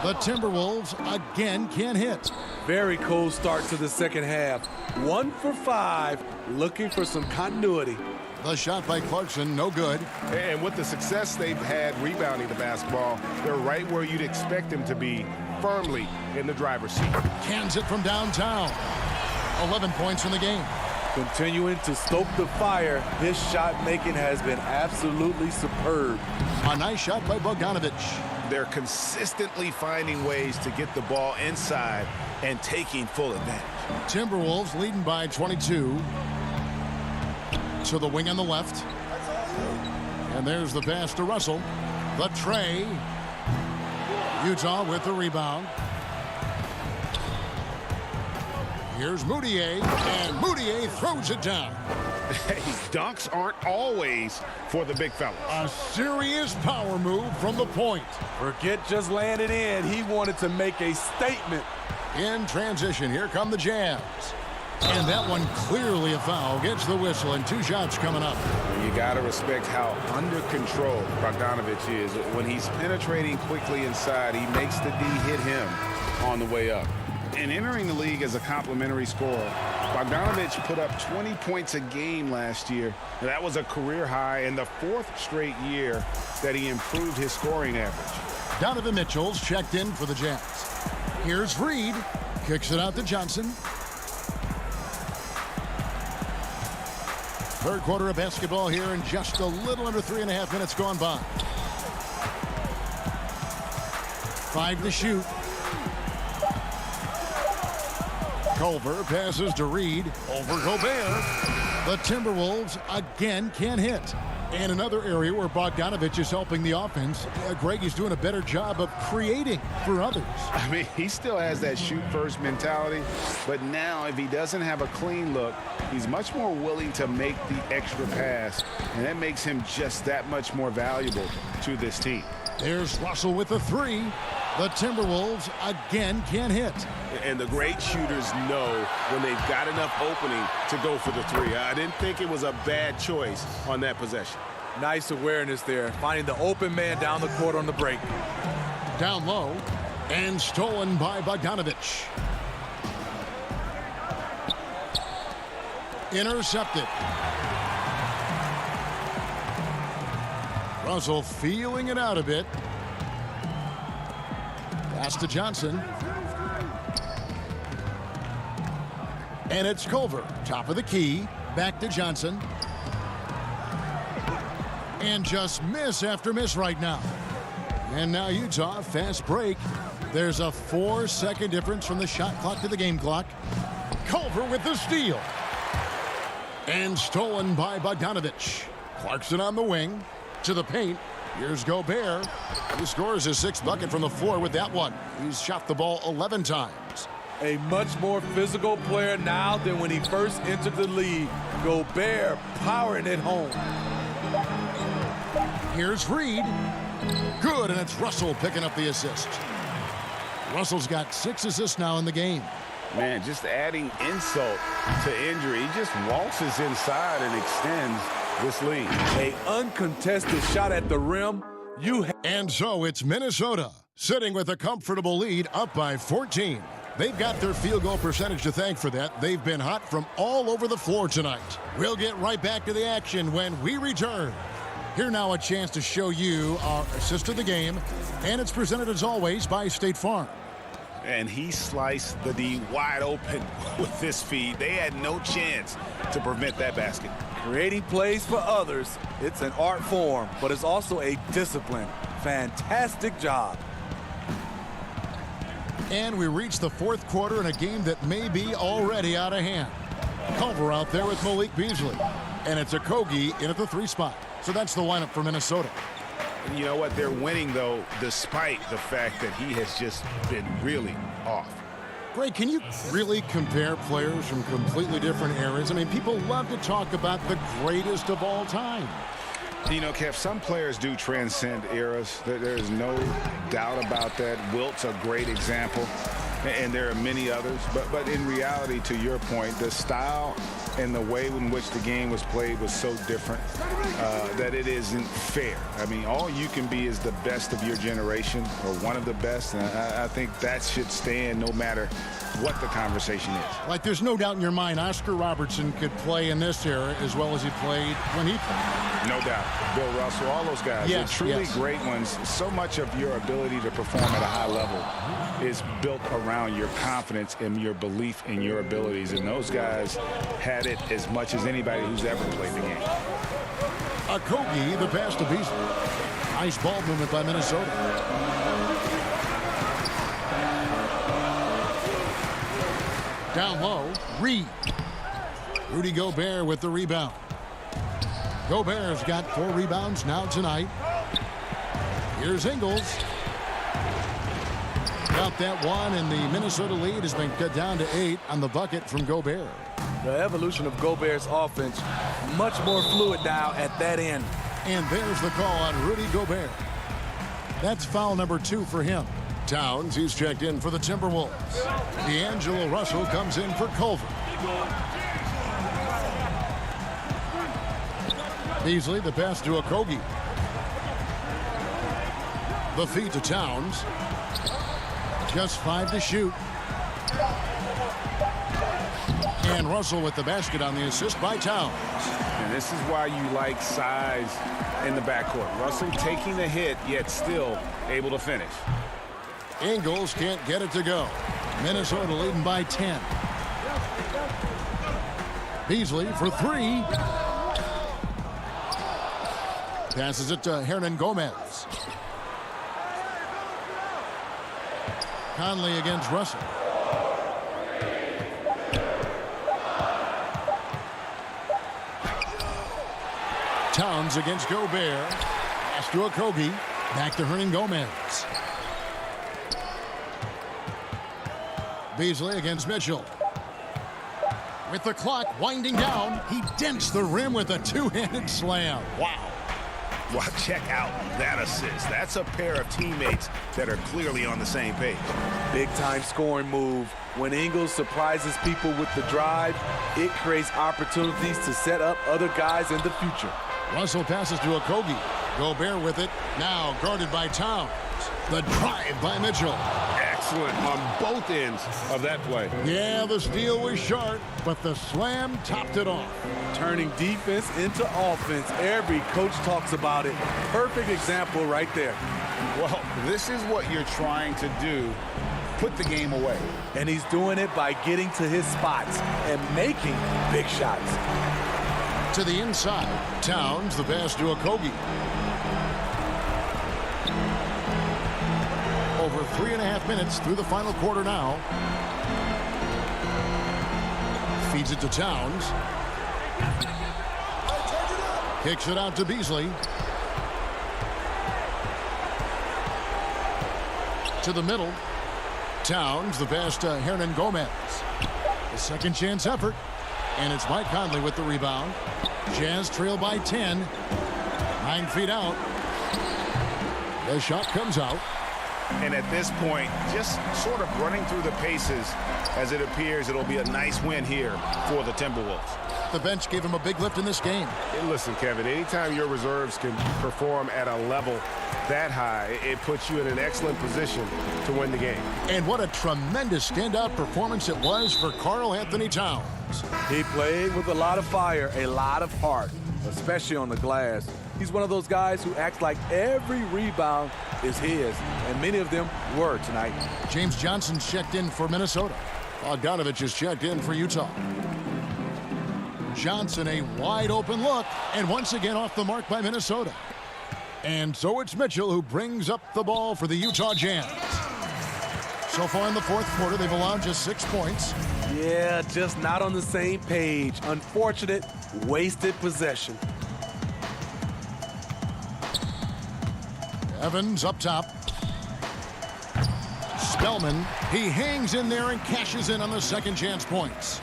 The Timberwolves again can't hit. Very cold start to the second half. 1 for 5, looking for some continuity. The shot by Clarkson, no good. And with the success they've had rebounding the basketball, they're right where you'd expect them to be, firmly in the driver's seat. Cans it from downtown. 11 points in the game. Continuing to stoke the fire, his shot making has been absolutely superb. A nice shot by Bogdanovich. They're consistently finding ways to get the ball inside and taking full advantage. Timberwolves leading by 22. To the wing on the left. And there's the pass to Russell. The tray. Utah with the rebound. Here's Mudiay, and Mudiay throws it down. Hey, dunks aren't always for the big fella. A serious power move from the point. Forget just laying it in. He wanted to make a statement. In transition, here come the Jazz. And that one clearly a foul. Gets the whistle, and 2 shots coming up. You got to respect how under control Bogdanovich is. When he's penetrating quickly inside, he makes the D hit him on the way up. And entering the league as a complimentary scorer, Bogdanovich put up 20 points a game last year. And that was a career high in the 4th straight year that he improved his scoring average. Donovan Mitchell's checked in for the Jazz. Here's Reed. Kicks it out to Johnson. Third quarter of basketball here, and just a little under 3.5 minutes gone by. 5 to shoot. Culver passes to Reed. Over Gobert. The Timberwolves again can't hit. And another area where Bogdanovich is helping the offense. Greg is doing a better job of creating for others. I mean, he still has that shoot-first mentality, but now if he doesn't have a clean look, he's much more willing to make the extra pass, and that makes him just that much more valuable to this team. There's Russell with the 3. The Timberwolves again can't hit. And the great shooters know when they've got enough opening to go for the three. I didn't think it was a bad choice on that possession. Nice awareness there, finding the open man down the court on the break. Down low, and stolen by Bogdanovich. Intercepted. Russell feeling it out a bit. Pass to Johnson. And it's Culver, top of the key. Back to Johnson. And just miss after miss right now. And now Utah, fast break. There's a 4-second difference from the shot clock to the game clock. Culver with the steal. And stolen by Bogdanovich. Clarkson on the wing. To the paint. Here's Gobert. He scores his 6th bucket from the floor with that one. He's shot the ball 11 times. A much more physical player now than when he first entered the league. Gobert powering it home. Here's Reed. Good, and it's Russell picking up the assist. Russell's got 6 assists now in the game. Man, just adding insult to injury. He just waltzes inside and extends this lead. A uncontested shot at the rim. And so it's Minnesota sitting with a comfortable lead, up by 14. They've got their field goal percentage to thank for that. They've been hot from all over the floor tonight. We'll get right back to the action when we return. Here now a chance to show you our assist of the game, and it's presented as always by State Farm. And he sliced the D wide open with this feed. They had no chance to prevent that basket. Creating plays for others, it's an art form, but it's also a discipline. Fantastic job. And we reach the 4th quarter in a game that may be already out of hand. Culver out there with Malik Beasley. And it's Okogie in at the 3 spot. So that's the lineup for Minnesota. And you know what? They're winning, though, despite the fact that he has just been really off. Greg, can you really compare players from completely different eras? I mean, people love to talk about the greatest of all time. You know, Kev, some players do transcend eras. There's no doubt about that. Wilt's a great example, and there are many others. But in reality, to your point, the style and the way in which the game was played was so different that it isn't fair. I mean, all you can be is the best of your generation or one of the best, and I think that should stand no matter what the conversation is. Like, there's no doubt in your mind Oscar Robertson could play in this era as well as he played when he played. No doubt. Bill Russell, all those guys. Yes, They're truly yes. great ones. So much of your ability to perform at a high level is built around your confidence and your belief in your abilities. And those guys had it as much as anybody who's ever played the game. Okogie, the pass to Beasley. Nice ball movement by Minnesota. Down low, Reed. Rudy Gobert with the rebound. Gobert's got 4 rebounds now tonight. Here's Ingles. Got that one, and the Minnesota lead has been cut down to 8 on the bucket from Gobert. The evolution of Gobert's offense, much more fluid now at that end. And there's the call on Rudy Gobert. That's foul number 2 for him. Towns, he's checked in for the Timberwolves. D'Angelo Russell comes in for Culver. Beasley, the pass to Okogie. The feed to Towns. Just 5 to shoot. And Russell with the basket on the assist by Towns. And this is why you like size in the backcourt. Russell taking the hit, yet still able to finish. Ingles can't get it to go. Minnesota leading by 10. Beasley for 3. Passes it to Hernan Gomez. Conley against Russell. Towns against Gobert. Pass to Okogie. Back to Hernan Gomez. Beasley against Mitchell. With the clock winding down, he dents the rim with a 2-handed slam. Wow. Well, check out that assist. That's a pair of teammates that are clearly on the same page. Big-time scoring move. When Ingles surprises people with the drive, it creates opportunities to set up other guys in the future. Russell passes to Okogie. Gobert with it. Now guarded by Towns. The drive by Mitchell. Excellent on both ends of that play. Yeah, the steal was short, but the slam topped it off. Turning defense into offense. Every coach talks about it. Perfect example right there. Well, this is what you're trying to do. Put the game away. And he's doing it by getting to his spots and making big shots. To the inside. Towns, the pass to Okogie. Over 3.5 minutes through the final quarter now. Feeds it to Towns. Kicks it out to Beasley. To the middle. Towns, the pass to Hernan Gomez. A second chance effort. And it's Mike Conley with the rebound. Jazz trail by 10. 9 feet out. The shot comes out. And at this point, just sort of running through the paces, as it appears it'll be a nice win here for the Timberwolves. The bench gave him a big lift in this game. Hey, listen, Kevin, anytime your reserves can perform at a level that high, it puts you in an excellent position to win the game. And what a tremendous standout performance it was for Karl Anthony Towns. He played with a lot of fire, a lot of heart, especially on the glass. He's one of those guys who acts like every rebound is his, and many of them were tonight. James Johnson's checked in for Minnesota. Bogdanovich is checked in for Utah. Johnson, a wide open look, and once again off the mark by Minnesota. And so it's Mitchell who brings up the ball for the Utah Jazz. So far in the fourth quarter, they've allowed just 6 points. Yeah, just not on the same page. Unfortunate, wasted possession. Evans up top. Spellman, he hangs in there and cashes in on the second chance points.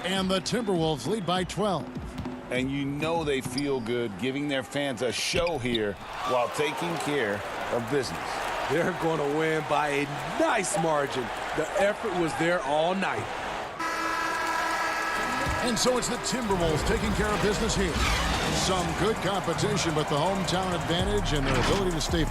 And the Timberwolves lead by 12. And you know they feel good giving their fans a show here while taking care of business. They're going to win by a nice margin. The effort was there all night. And so it's the Timberwolves taking care of business here. Some good competition, but the hometown advantage and their ability to stay.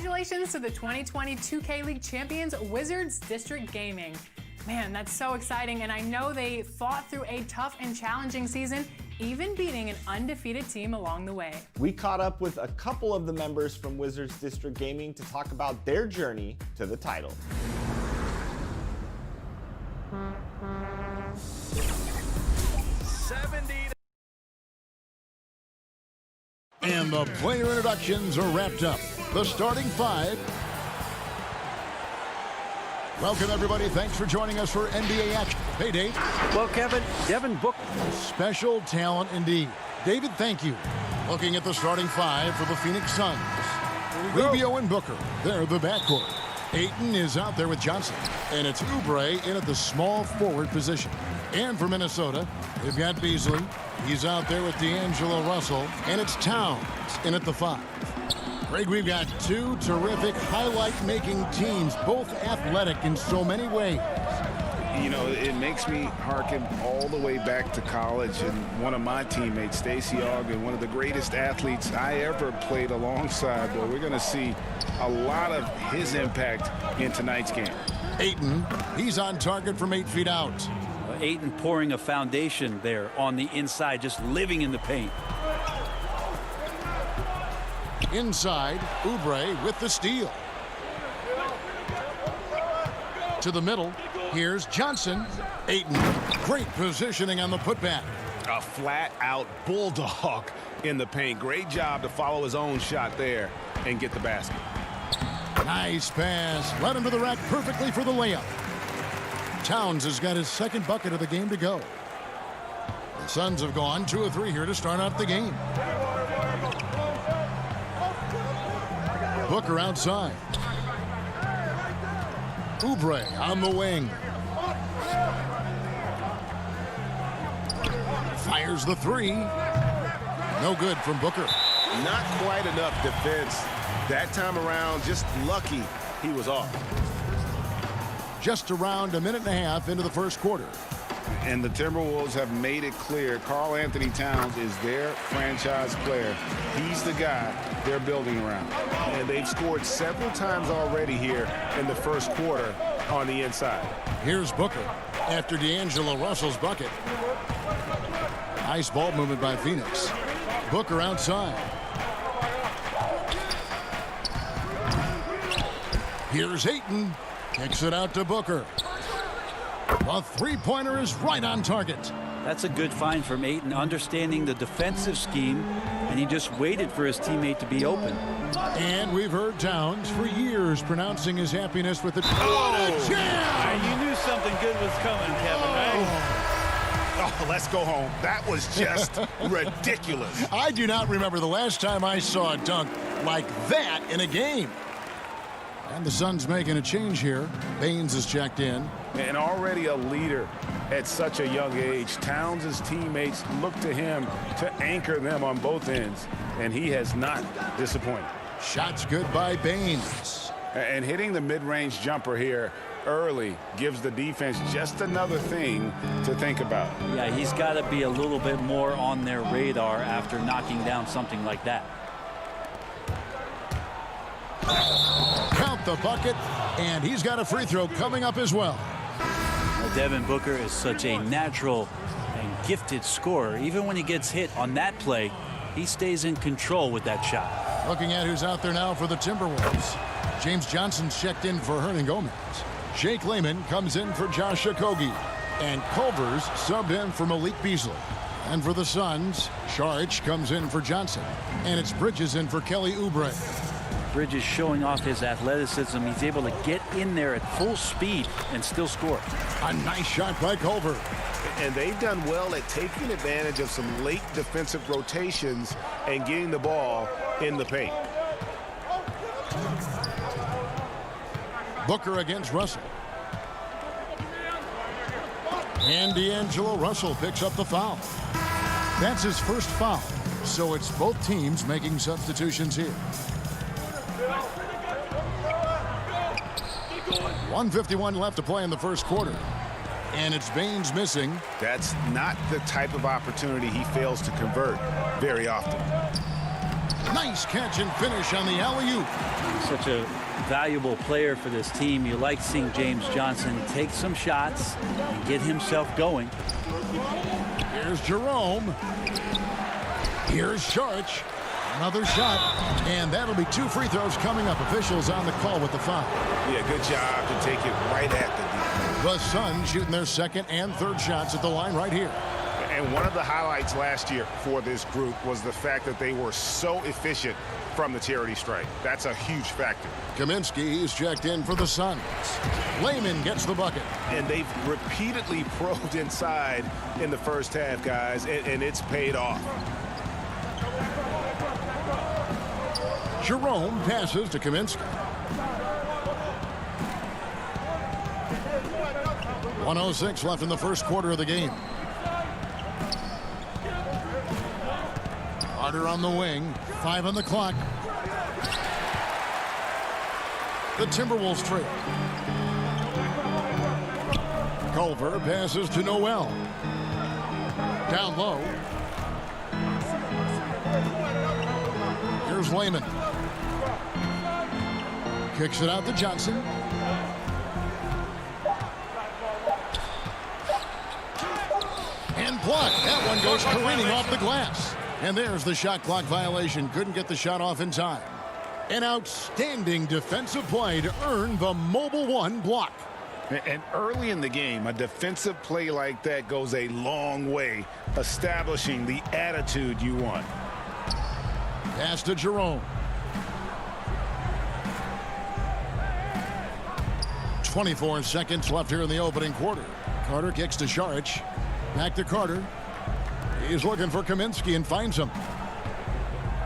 congratulations to the 2020 2K League champions, Wizards District Gaming. Man, that's so exciting, and I know they fought through a tough and challenging season, even beating an undefeated team along the way. We caught up with a couple of the members from Wizards District Gaming to talk about their journey to the title. And the player introductions are wrapped up. The starting five. Welcome, everybody. Thanks for joining us for NBA action. Hey, Dave. Well, Kevin, Devin Booker. Special talent indeed. David, thank you. Looking at the starting five for the Phoenix Suns. Rubio and Booker, they're the backcourt. Ayton is out there with Johnson. And it's Oubre in at the small forward position. And for Minnesota, they've got Beasley. He's out there with D'Angelo Russell. And it's Towns in at the 5. Greg, we've got two terrific highlight-making teams, both athletic in so many ways. You know, it makes me hearken all the way back to college, and one of my teammates, Stacey Ogden, one of the greatest athletes I ever played alongside. But we're going to see a lot of his impact in tonight's game. Ayton, he's on target from 8 feet out. Ayton pouring a foundation there on the inside, just living in the paint. Inside, Oubre with the steal. To the middle, here's Johnson. Ayton, great positioning on the putback. A flat-out bulldog in the paint. Great job to follow his own shot there and get the basket. Nice pass. Led him to the rack perfectly for the layup. Towns has got his second bucket of the game to go. The Suns have gone 2 of 3 here to start off the game. Booker outside. Oubre on the wing. Fires the 3. No good from Booker. Not quite enough defense that time around. Just lucky he was off. Just around a minute and a half into the first quarter. And the Timberwolves have made it clear Karl Anthony Towns is their franchise player. He's the guy they're building around. And they've scored several times already here in the first quarter on the inside. Here's Booker after D'Angelo Russell's bucket. Nice ball movement by Phoenix. Booker outside. Here's Ayton. Kicks it out to Booker. The three-pointer is right on target. That's a good find from Ayton, understanding the defensive scheme, and he just waited for his teammate to be open. And we've heard Towns for years pronouncing his happiness with the jam. You knew something good was coming, Kevin, right? Oh, let's go home. That was just ridiculous. I do not remember the last time I saw a dunk like that in a game. And the Suns making a change here. Baines is checked in. And already a leader at such a young age. Towns' teammates look to him to anchor them on both ends, and he has not disappointed. Shots good by Baines. And hitting the mid-range jumper here early gives the defense just another thing to think about. Yeah, he's got to be a little bit more on their radar after knocking down something like that. Count the bucket, and he's got a free throw coming up as well. Devin Booker is such a natural and gifted scorer. Even when he gets hit on that play, he stays in control with that shot. Looking at who's out there now for the Timberwolves. James Johnson's checked in for Hernan Gomez. Jake Layman comes in for Josh Okogie. And Culver's subbed in for Malik Beasley. And for the Suns, Saric comes in for Johnson. And it's Bridges in for Kelly Oubre. Bridges showing off his athleticism. He's able to get in there at full speed and still score. A nice shot by Culver. And they've done well at taking advantage of some late defensive rotations and getting the ball in the paint. Booker against Russell. And D'Angelo Russell picks up the foul. That's his first foul. So it's both teams making substitutions here. 1:51 left to play in the first quarter. And it's Baines missing. That's not the type of opportunity he fails to convert very often. Nice catch and finish on the alley-oop. Such a valuable player for this team. You like seeing James Johnson take some shots and get himself going. Here's Jerome. Here's Sharch. Another shot, and that'll be 2 free throws coming up. Officials on the call with the foul. Yeah, good job to take it right at the defense. The Suns shooting their second and third shots at the line right here. And one of the highlights last year for this group was the fact that they were so efficient from the charity stripe. That's a huge factor. Kaminsky is checked in for the Suns. Layman gets the bucket. And they've repeatedly probed inside in the first half, guys, and it's paid off. Jerome passes to Kaminsky. 1:06 left in the first quarter of the game. Carter on the wing. 5 on the clock. The Timberwolves trail. Culver passes to Noel. Down low. Here's Layman. Kicks it out to Johnson. And blocked. That one goes careening off the glass. And there's the shot clock violation. Couldn't get the shot off in time. An outstanding defensive play to earn the Mobile One block. And early in the game, a defensive play like that goes a long way, establishing the attitude you want. Pass to Jerome. 24 seconds left here in the opening quarter. Carter kicks to Sharch. Back to Carter. He's looking for Kaminsky and finds him.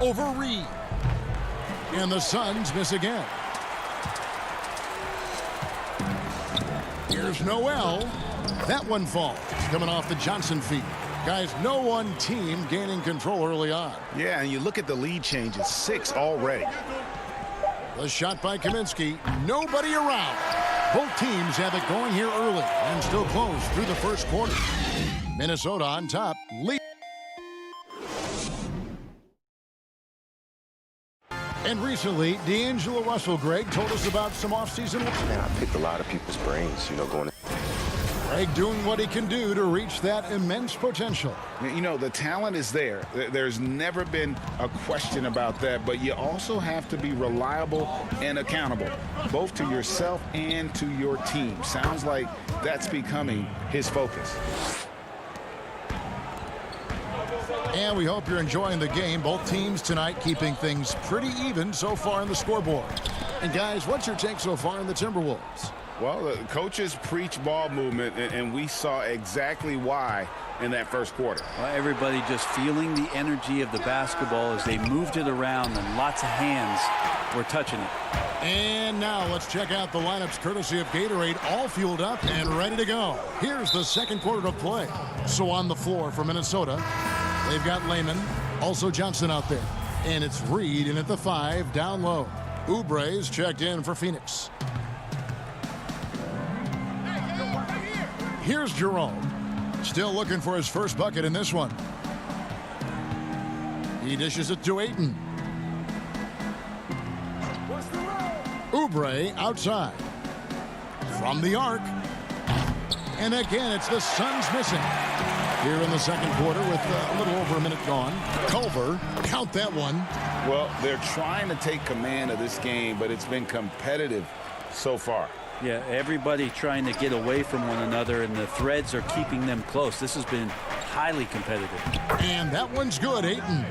Over Reed. And the Suns miss again. Here's Noel. That one falls. Coming off the Johnson feet. Guys, no one team gaining control early on. Yeah, and you look at the lead changes. 6 already. The shot by Kaminsky. Nobody around. Both teams have it going here early and still close through the first quarter. Minnesota on top. Lead. And recently, D'Angelo Russell, Greg, told us about some offseason. Man, I picked a lot of people's brains, going in. Greg doing what he can do to reach that immense potential. You know, the talent is there. There's never been a question about that, but you also have to be reliable and accountable, both to yourself and to your team. Sounds like that's becoming his focus. And we hope you're enjoying the game. Both teams tonight keeping things pretty even so far in the scoreboard. And guys, what's your take so far in the Timberwolves? Well, the coaches preach ball movement, and we saw exactly why in that first quarter. Well, everybody just feeling the energy of the basketball as they moved it around, and lots of hands were touching it. And now let's check out the lineups courtesy of Gatorade, all fueled up and ready to go. Here's the second quarter of play. So on the floor for Minnesota, they've got Layman, also Johnson out there. And it's Reed in at the 5, down low. Oubre's checked in for Phoenix. Here's Jerome. Still looking for his first bucket in this one. He dishes it to Ayton. Oubre outside. From the arc. And again, it's the Suns missing. Here in the second quarter with a little over a minute gone. Culver, count that one. Well, they're trying to take command of this game, but it's been competitive so far. Yeah, everybody trying to get away from one another, and the threads are keeping them close. This has been highly competitive. And that one's good, Ayton.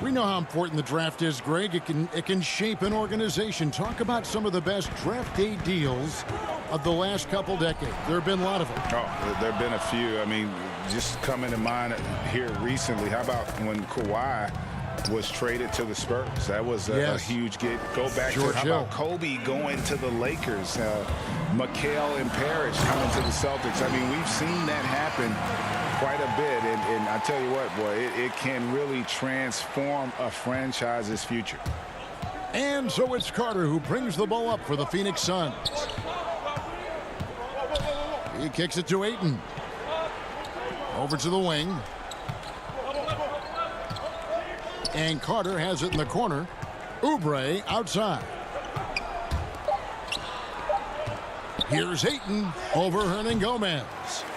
We know how important the draft is, Greg. It can shape an organization. Talk about some of the best draft day deals of the last couple decades. There have been a lot of them. Oh, there have been a few. I mean, just coming to mind here recently. How about when Kawhi was traded to the Spurs? That was a huge get. Go back to how about Kobe going to the Lakers, McHale and Parrish coming to the Celtics. I mean, we've seen that happen quite a bit, and I tell you what, boy, it can really transform a franchise's future. And so it's Carter who brings the ball up for the Phoenix Suns. He kicks it to Ayton. Over to the wing. And Carter has it in the corner. Oubre outside. Here's Ayton over Hernangomez.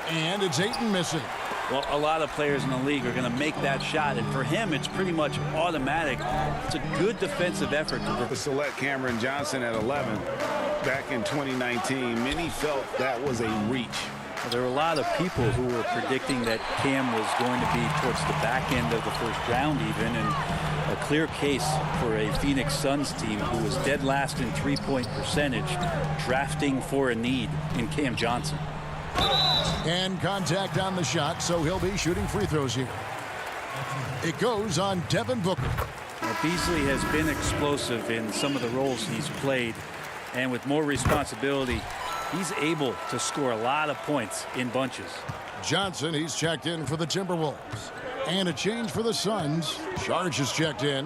And it's Ayton missing. Well, a lot of players in the league are going to make that shot, and for him, it's pretty much automatic. It's a good defensive effort. To select Cameron Johnson at 11 back in 2019, many felt that was a reach. Well, there were a lot of people who were predicting that Cam was going to be towards the back end of the first round even, and a clear case for a Phoenix Suns team who was dead last in three-point percentage, drafting for a need in Cam Johnson. And contact on the shot, so he'll be shooting free throws here. It goes on Devin Booker. Well, Beasley has been explosive in some of the roles he's played, and with more responsibility, he's able to score a lot of points in bunches. Johnson, he's checked in for the Timberwolves. And a change for the Suns. Sharge is checked in.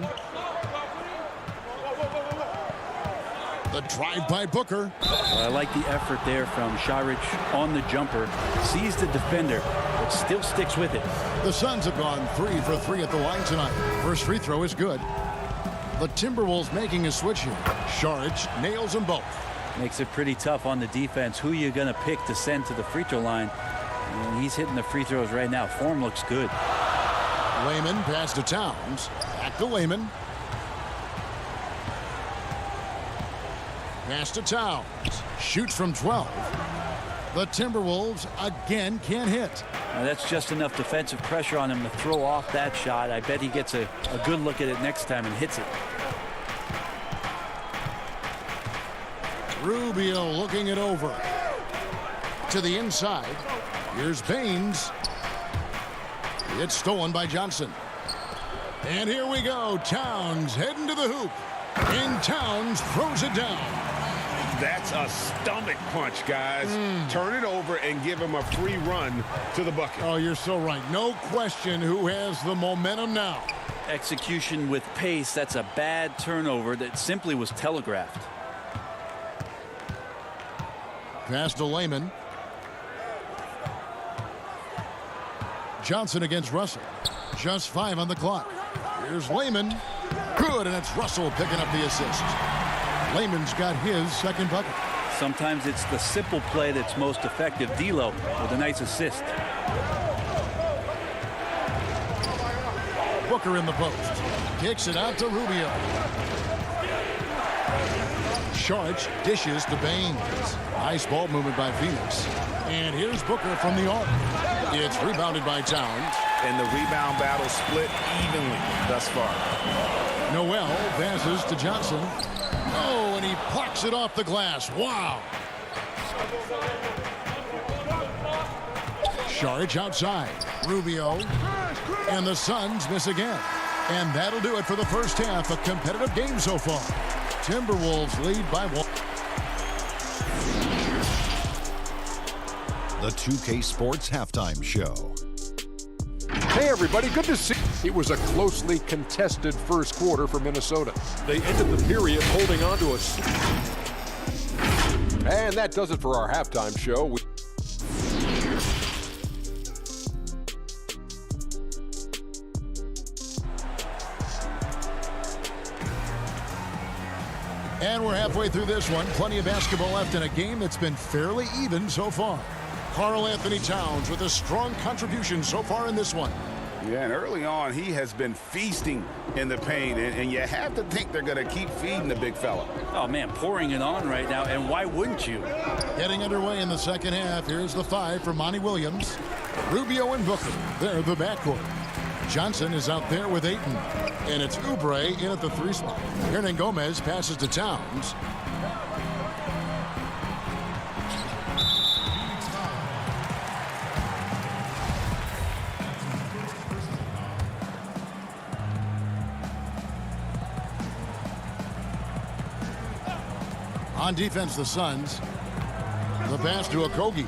The drive by Booker. Well, I like the effort there from Saric on the jumper. Sees the defender, but still sticks with it. The Suns have gone 3 for 3 at the line tonight. First free throw is good. The Timberwolves making a switch here. Saric nails them both. Makes it pretty tough on the defense. Who you going to pick to send to the free throw line? And he's hitting the free throws right now. Form looks good. Layman pass to Towns. Back to Layman. Pass to Towns. Shoots from 12. The Timberwolves again can't hit. Now that's just enough defensive pressure on him to throw off that shot. I bet he gets a good look at it next time and hits it. Rubio looking it over. To the inside. Here's Baines. It's stolen by Johnson. And here we go. Towns heading to the hoop. And Towns throws it down. That's a stomach punch, guys. Turn it over and give him a free run to the bucket. Oh, you're so right. No question who has the momentum now. Execution with pace. That's a bad turnover that simply was telegraphed. Pass to Layman. Johnson against Russell. Just 5 on the clock. Here's Layman. Good, and it's Russell picking up the assist. Layman's got his second bucket. Sometimes it's the simple play that's most effective. D'Lo with a nice assist. Booker in the post. Kicks it out to Rubio. Saric dishes to Baines. Nice ball movement by Phoenix. And here's Booker from the arc. It's rebounded by Towns. And the rebound battle split evenly thus far. Noel passes to Johnson. Oh, and he plucks it off the glass. Wow. Saric outside. Rubio. And the Suns miss again. And that'll do it for the first half. A competitive game so far. Timberwolves lead by 1. The 2K Sports Halftime Show. Hey everybody, good to see you. It was a closely contested first quarter for Minnesota. They ended the period holding on to us. And that does it for our halftime show. And we're halfway through this one. Plenty of basketball left in a game that's been fairly even so far. Karl Anthony Towns with a strong contribution so far in this one. Yeah, and early on, he has been feasting in the paint, and you have to think they're going to keep feeding the big fella. Oh, man, pouring it on right now, and why wouldn't you? Getting underway in the second half. Here's the 5 for Monty Williams. Rubio and Booker, they're the backcourt. Johnson is out there with Ayton. And it's Oubre in at the 3 spot. Hernangomez passes to Towns. On defense, the Suns. The pass to Okogie.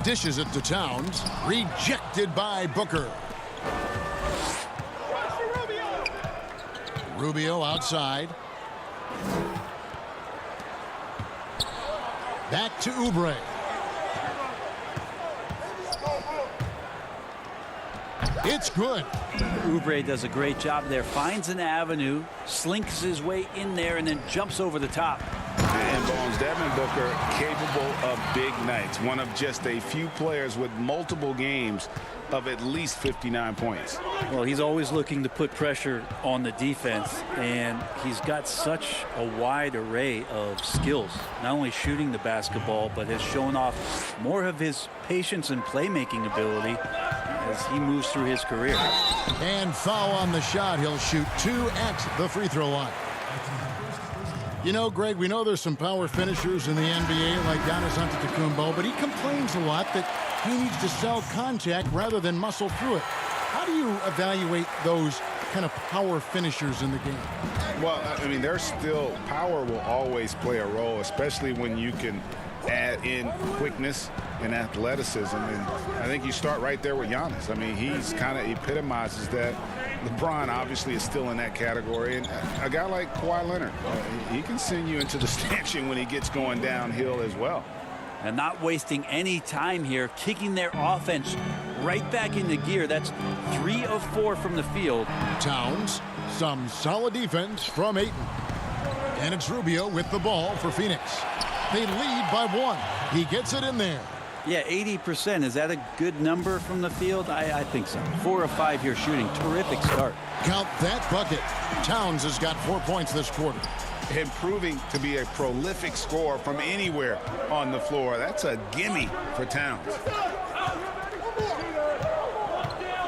Dishes it to Towns. Rejected by Booker. Rubio outside. Back to Oubre. It's good. Oubre does a great job there. Finds an avenue, slinks his way in there, and then jumps over the top. And Bones, Devin Booker, capable of big nights. One of just a few players with multiple games of at least 59 points. Well, he's always looking to put pressure on the defense, and he's got such a wide array of skills. Not only shooting the basketball, but has shown off more of his patience and playmaking ability as he moves through his career. And foul on the shot. He'll shoot 2 at the free throw line. You know, Greg, we know there's some power finishers in the NBA like Giannis Antetokounmpo, but he complains a lot that he needs to sell contact rather than muscle through it. How do you evaluate those kind of power finishers in the game? Well, I mean, there's still power will always play a role, especially when you can add in quickness and athleticism. And I think you start right there with Giannis. I mean, he's kind of epitomizes that. LeBron obviously is still in that category. And a guy like Kawhi Leonard, he can send you into the stanchion when he gets going downhill as well. And not wasting any time here, kicking their offense right back into gear. That's 3 of 4 from the field. Towns, some solid defense from Ayton. And it's Rubio with the ball for Phoenix. They lead by 1. He gets it in there. Yeah, 80%. Is that a good number from the field? I think so. 4 of 5 here shooting. Terrific start. Count that bucket. Towns has got 4 points this quarter. Improving to be a prolific scorer from anywhere on the floor. That's a gimme for Towns.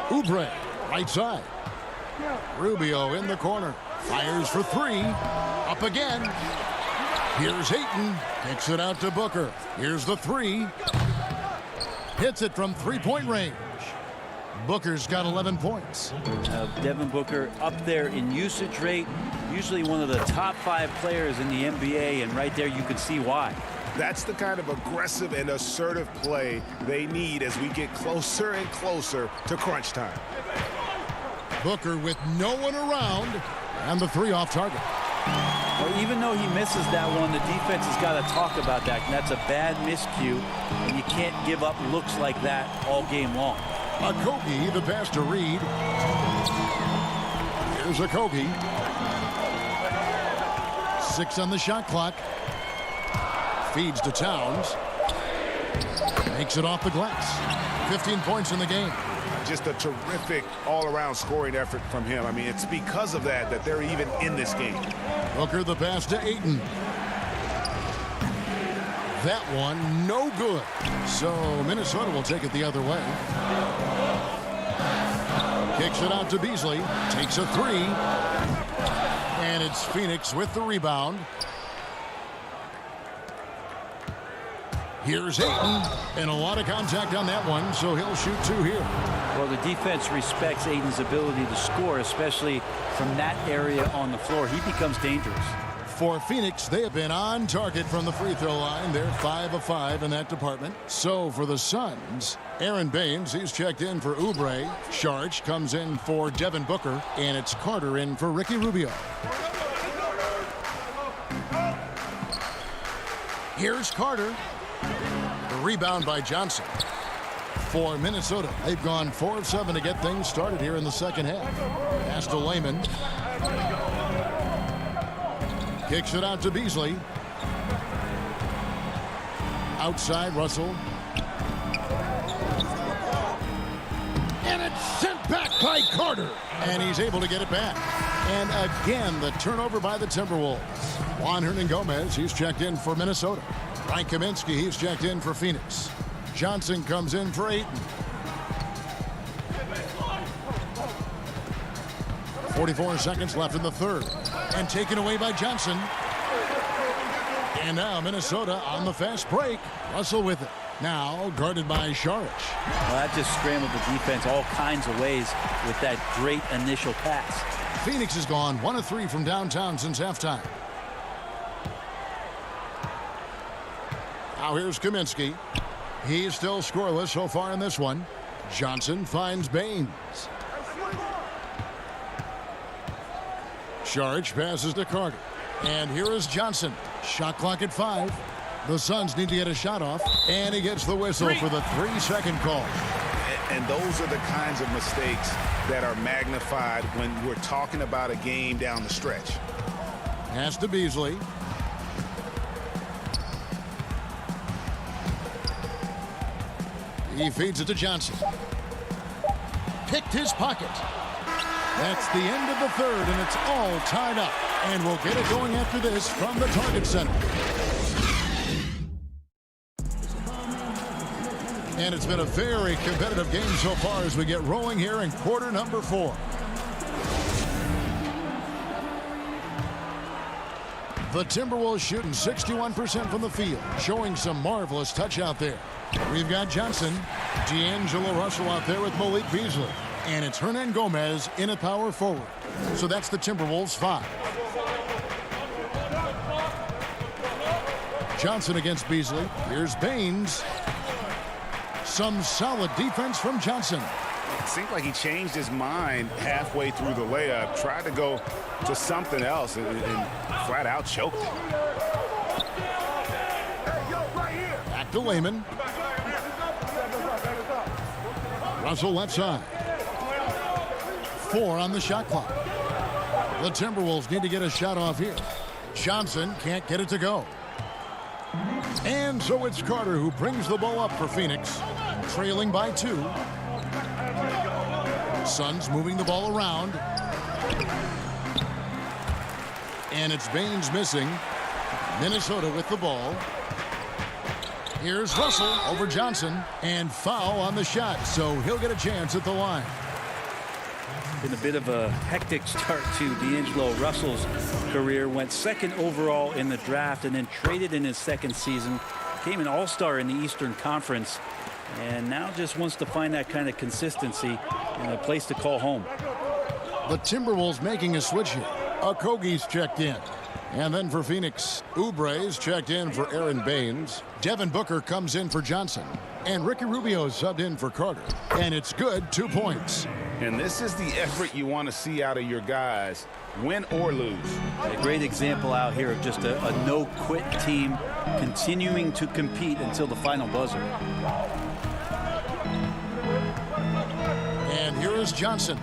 Oubre, right side. Rubio in the corner. Fires for 3. Up again. Here's Ayton. Kicks it out to Booker. Here's the 3. Hits it from 3-point range. Booker's got 11 points. Devin Booker up there in usage rate. Usually one of the top 5 players in the NBA, and right there you can see why. That's the kind of aggressive and assertive play they need as we get closer and closer to crunch time. Booker with no one around, and the 3 off target. Well, even though he misses that one, the defense has got to talk about that. And that's a bad miscue, and you can't give up looks like that all game long. Okogie, the pass to Reed. Here's Okogie. 6 on the shot clock. Feeds to Towns. Makes it off the glass. 15 points in the game. Just a terrific all-around scoring effort from him. I mean, it's because of that that they're even in this game. Booker the pass to Ayton. That one no good. So Minnesota will take it the other way. Kicks it out to Beasley. Takes a 3. And it's Phoenix with the rebound. Here's Ayton, and a lot of contact on that one, so he'll shoot 2 here. Well, the defense respects Ayton's ability to score, especially from that area on the floor. He becomes dangerous. For Phoenix, they have been on target from the free throw line. They're 5 of 5 in that department. So for the Suns, Aaron Baines, he's checked in for Oubre. Sharch comes in for Devin Booker, and it's Carter in for Ricky Rubio. Here's Carter. The rebound by Johnson. For Minnesota, they've gone 4 of 7 to get things started here in the second half. Pass to Layman. Kicks it out to Beasley. Outside, Russell. And it's sent back by Carter. And he's able to get it back. And again, the turnover by the Timberwolves. Juan Hernan-Gomez, he's checked in for Minnesota. Frank Kaminsky, he's checked in for Phoenix. Johnson comes in for Ayton. 44 seconds left in the third. And taken away by Johnson. And now Minnesota on the fast break. Russell with it. Now guarded by Saric. Well, that just scrambled the defense all kinds of ways with that great initial pass. Phoenix has gone 1 of 3 from downtown since halftime. Now here's Kaminsky. He's still scoreless so far in this one. Johnson finds Baines. Saric passes to Carter. And here is Johnson. Shot clock at 5. The Suns need to get a shot off. And he gets the whistle for the 3-second call. And those are the kinds of mistakes that are magnified when we're talking about a game down the stretch. Pass to Beasley. He feeds it to Johnson. Picked his pocket. That's the end of the third, and it's all tied up. And we'll get it going after this from the Target Center. And it's been a very competitive game so far as we get rolling here in quarter number 4. The Timberwolves shooting 61% from the field, showing some marvelous touch out there. We've got Johnson, D'Angelo Russell out there with Malik Beasley. And it's Hernan Gomez in at power forward. So that's the Timberwolves 5. Johnson against Beasley. Here's Baines. Some solid defense from Johnson. It seemed like he changed his mind halfway through the layup, tried to go to something else, and flat out choked it. Back to Layman. Russell left side. 4 on the shot clock. The Timberwolves need to get a shot off here. Johnson can't get it to go. And so it's Carter who brings the ball up for Phoenix, trailing by 2. Suns moving the ball around. And it's Baines missing. Minnesota with the ball. Here's Russell over Johnson, and foul on the shot, so he'll get a chance at the line. Been a bit of a hectic start to D'Angelo Russell's career. Went second overall in the draft and then traded in his second season. Became an all-star in the Eastern Conference. And now just wants to find that kind of consistency and a place to call home. The Timberwolves making a switch here. Okogie's checked in. And then for Phoenix, Oubre's checked in for Aaron Baines. Devin Booker comes in for Johnson. And Ricky Rubio subbed in for Carter. And it's good, 2 points. And this is the effort you want to see out of your guys, win or lose. A great example out here of just a no-quit team continuing to compete until the final buzzer. And here is Johnson.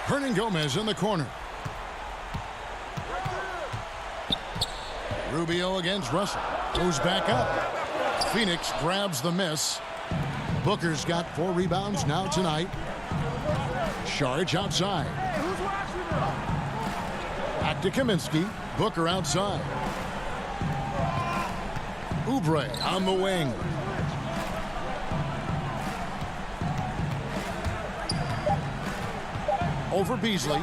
Hernan Gomez in the corner. Rubio against Russell. Goes back up. Phoenix grabs the miss. Booker's got 4 rebounds now tonight. Saric outside. Back to Kaminsky. Booker outside. Oubre on the wing. Over Beasley.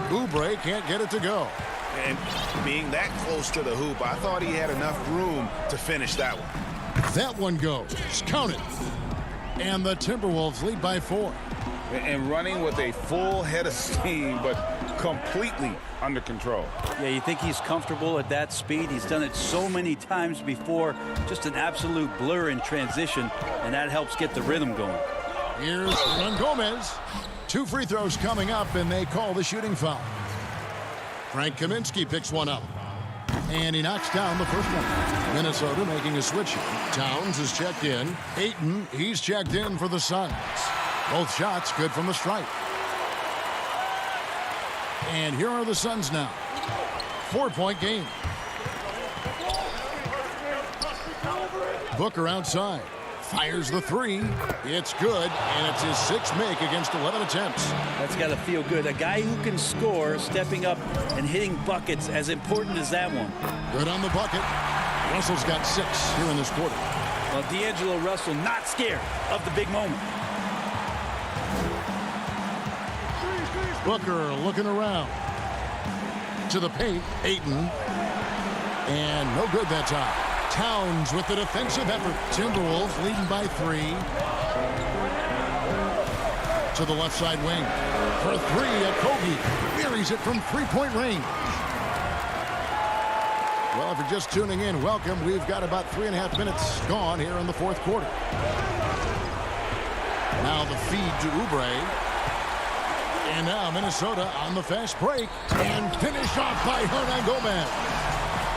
Oubre can't get it to go. And being that close to the hoop, I thought he had enough room to finish that one. That one goes. Count it. And the Timberwolves lead by 4. And running with a full head of steam, but completely under control. Yeah, you think he's comfortable at that speed. He's done it so many times before. Just an absolute blur in transition, and that helps get the rhythm going. Here's Hernan Gomez. 2 free throws coming up, and they call the shooting foul. Frank Kaminsky picks one up. And he knocks down the first one. Minnesota making a switch. Towns is checked in. Ayton, he's checked in for the Suns. Both shots good from the stripe. And here are the Suns now. 4-point game. Booker outside. Fires the 3. It's good, and it's his 6th make against 11 attempts. That's got to feel good. A guy who can score, stepping up and hitting buckets, as important as that one. Good on the bucket. Russell's got 6 here in this quarter. Well, D'Angelo Russell not scared of the big moment. Booker looking around. To the paint, Ayton. And no good that time. Towns with the defensive effort. Timberwolves leading by 3. To the left side wing. For 3, Okogie buries it from 3-point range. Well, if you're just tuning in, welcome. We've got about 3.5 minutes gone here in the 4th quarter. Now the feed to Oubre. And now Minnesota on the fast break and finished off by Hernan Gomez.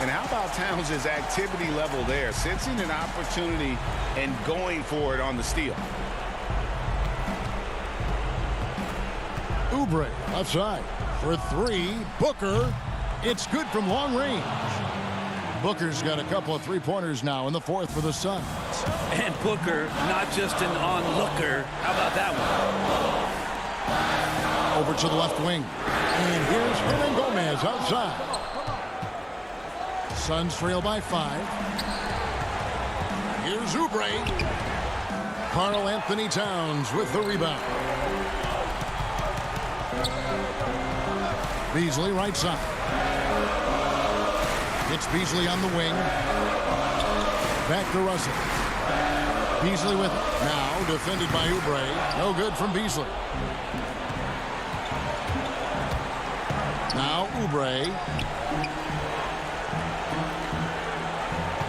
And how about Towns' activity level there, sensing an opportunity and going for it on the steal. Oubre outside for three. Booker, it's good from long range. Booker's got a couple of three-pointers now in the fourth for the Suns. And Booker, not just an onlooker. How about that one? Over to the left wing. And here's Hernan Gomez outside. Suns trail by 5. Here's Oubre. Karl Anthony Towns with the rebound. Beasley right side. It's Beasley on the wing. Back to Russell. Beasley with it. Now defended by Oubre. No good from Beasley. Now Oubre.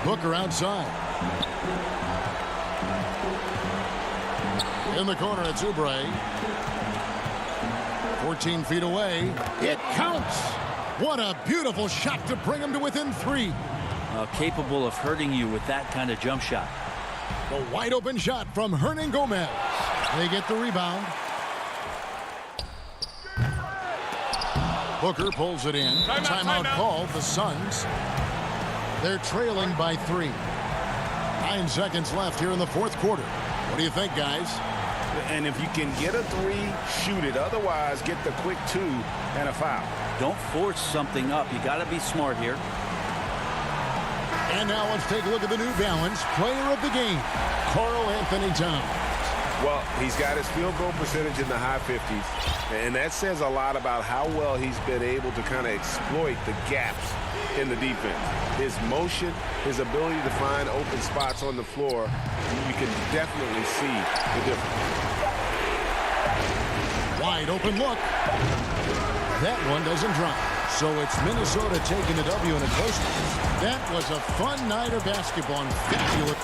Booker outside. In the corner, it's Oubre. 14 feet away. It counts. What a beautiful shot to bring him to within 3. Capable of hurting you with that kind of jump shot. The wide open shot from Hernan Gomez. They get the rebound. Booker pulls it in. Timeout called. The Suns. They're trailing by 3. 9 seconds left here in the fourth quarter. What do you think, guys? And if you can get a 3, shoot it. Otherwise, get the quick 2 and a foul. Don't force something up. You got to be smart here. And now let's take a look at the New Balance player of the game, Karl Anthony Towns. Well, he's got his field goal percentage in the high 50s, and that says a lot about how well he's been able to kind of exploit the gaps in the defense. His motion, his ability to find open spots on the floor, you can definitely see the difference. Wide open look. That one doesn't drop. So it's Minnesota taking a W in a close one. That was a fun night of basketball. And fabulous.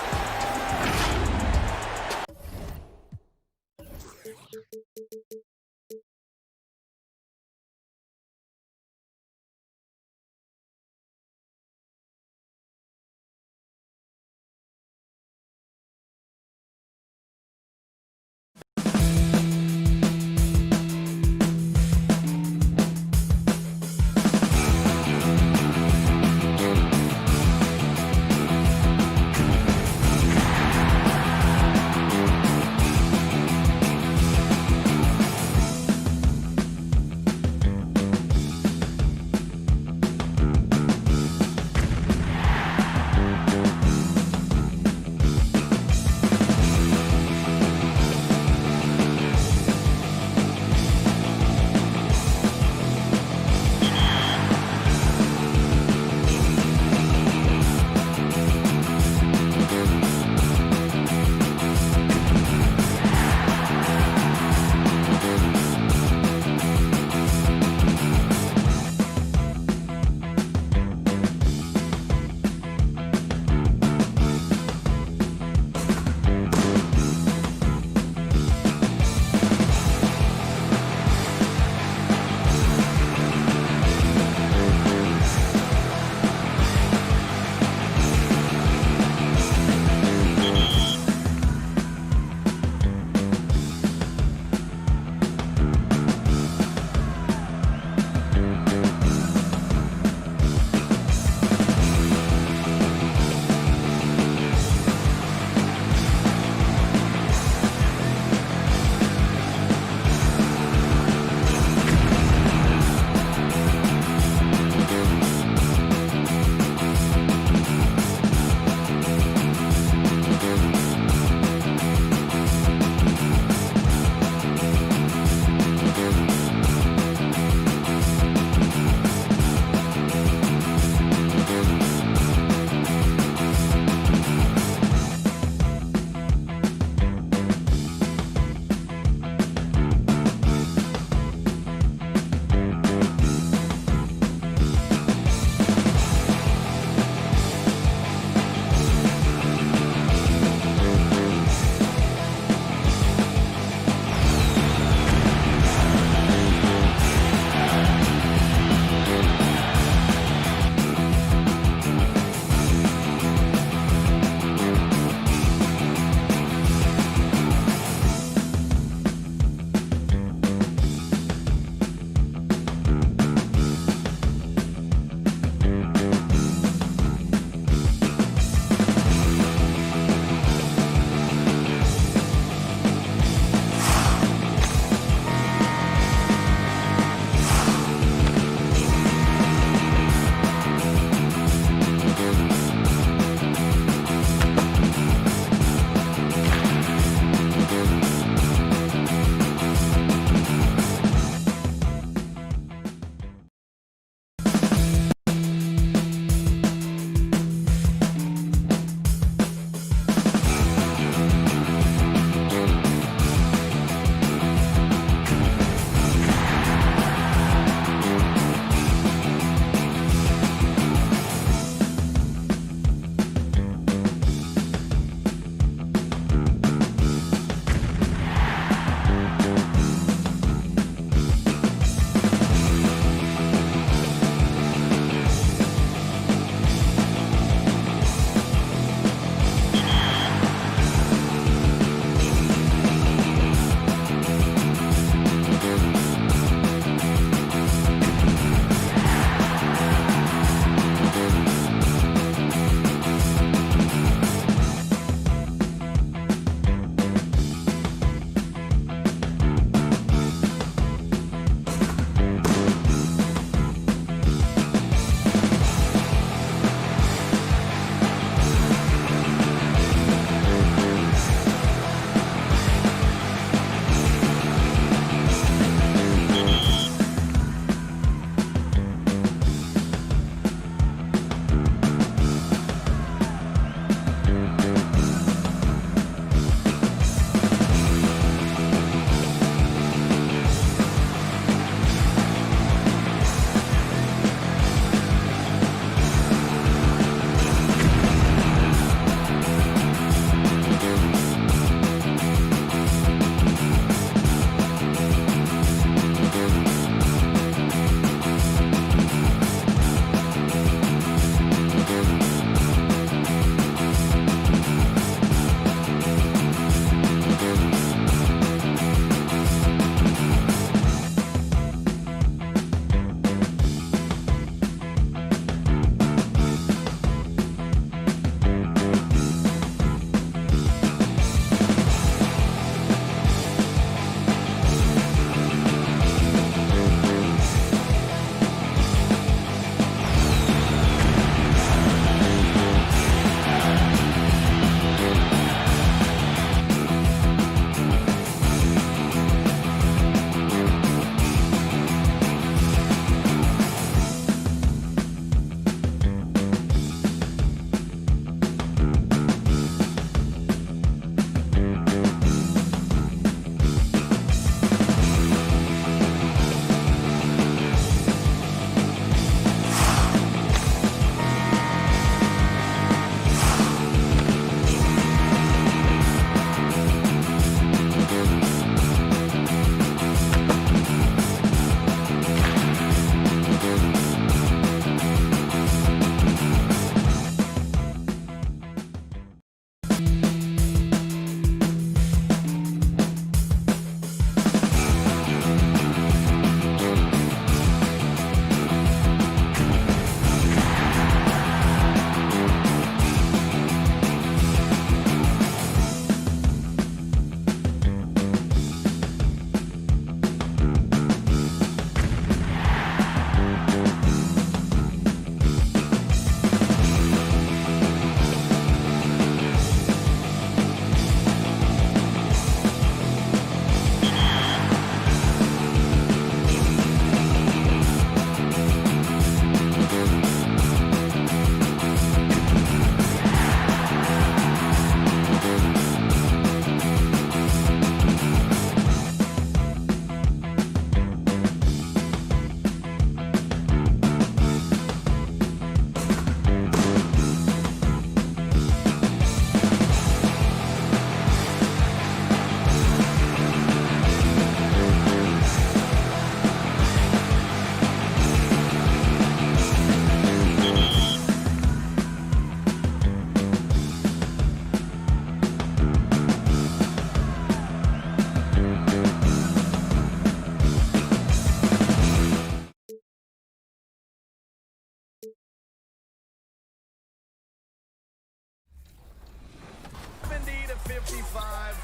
55.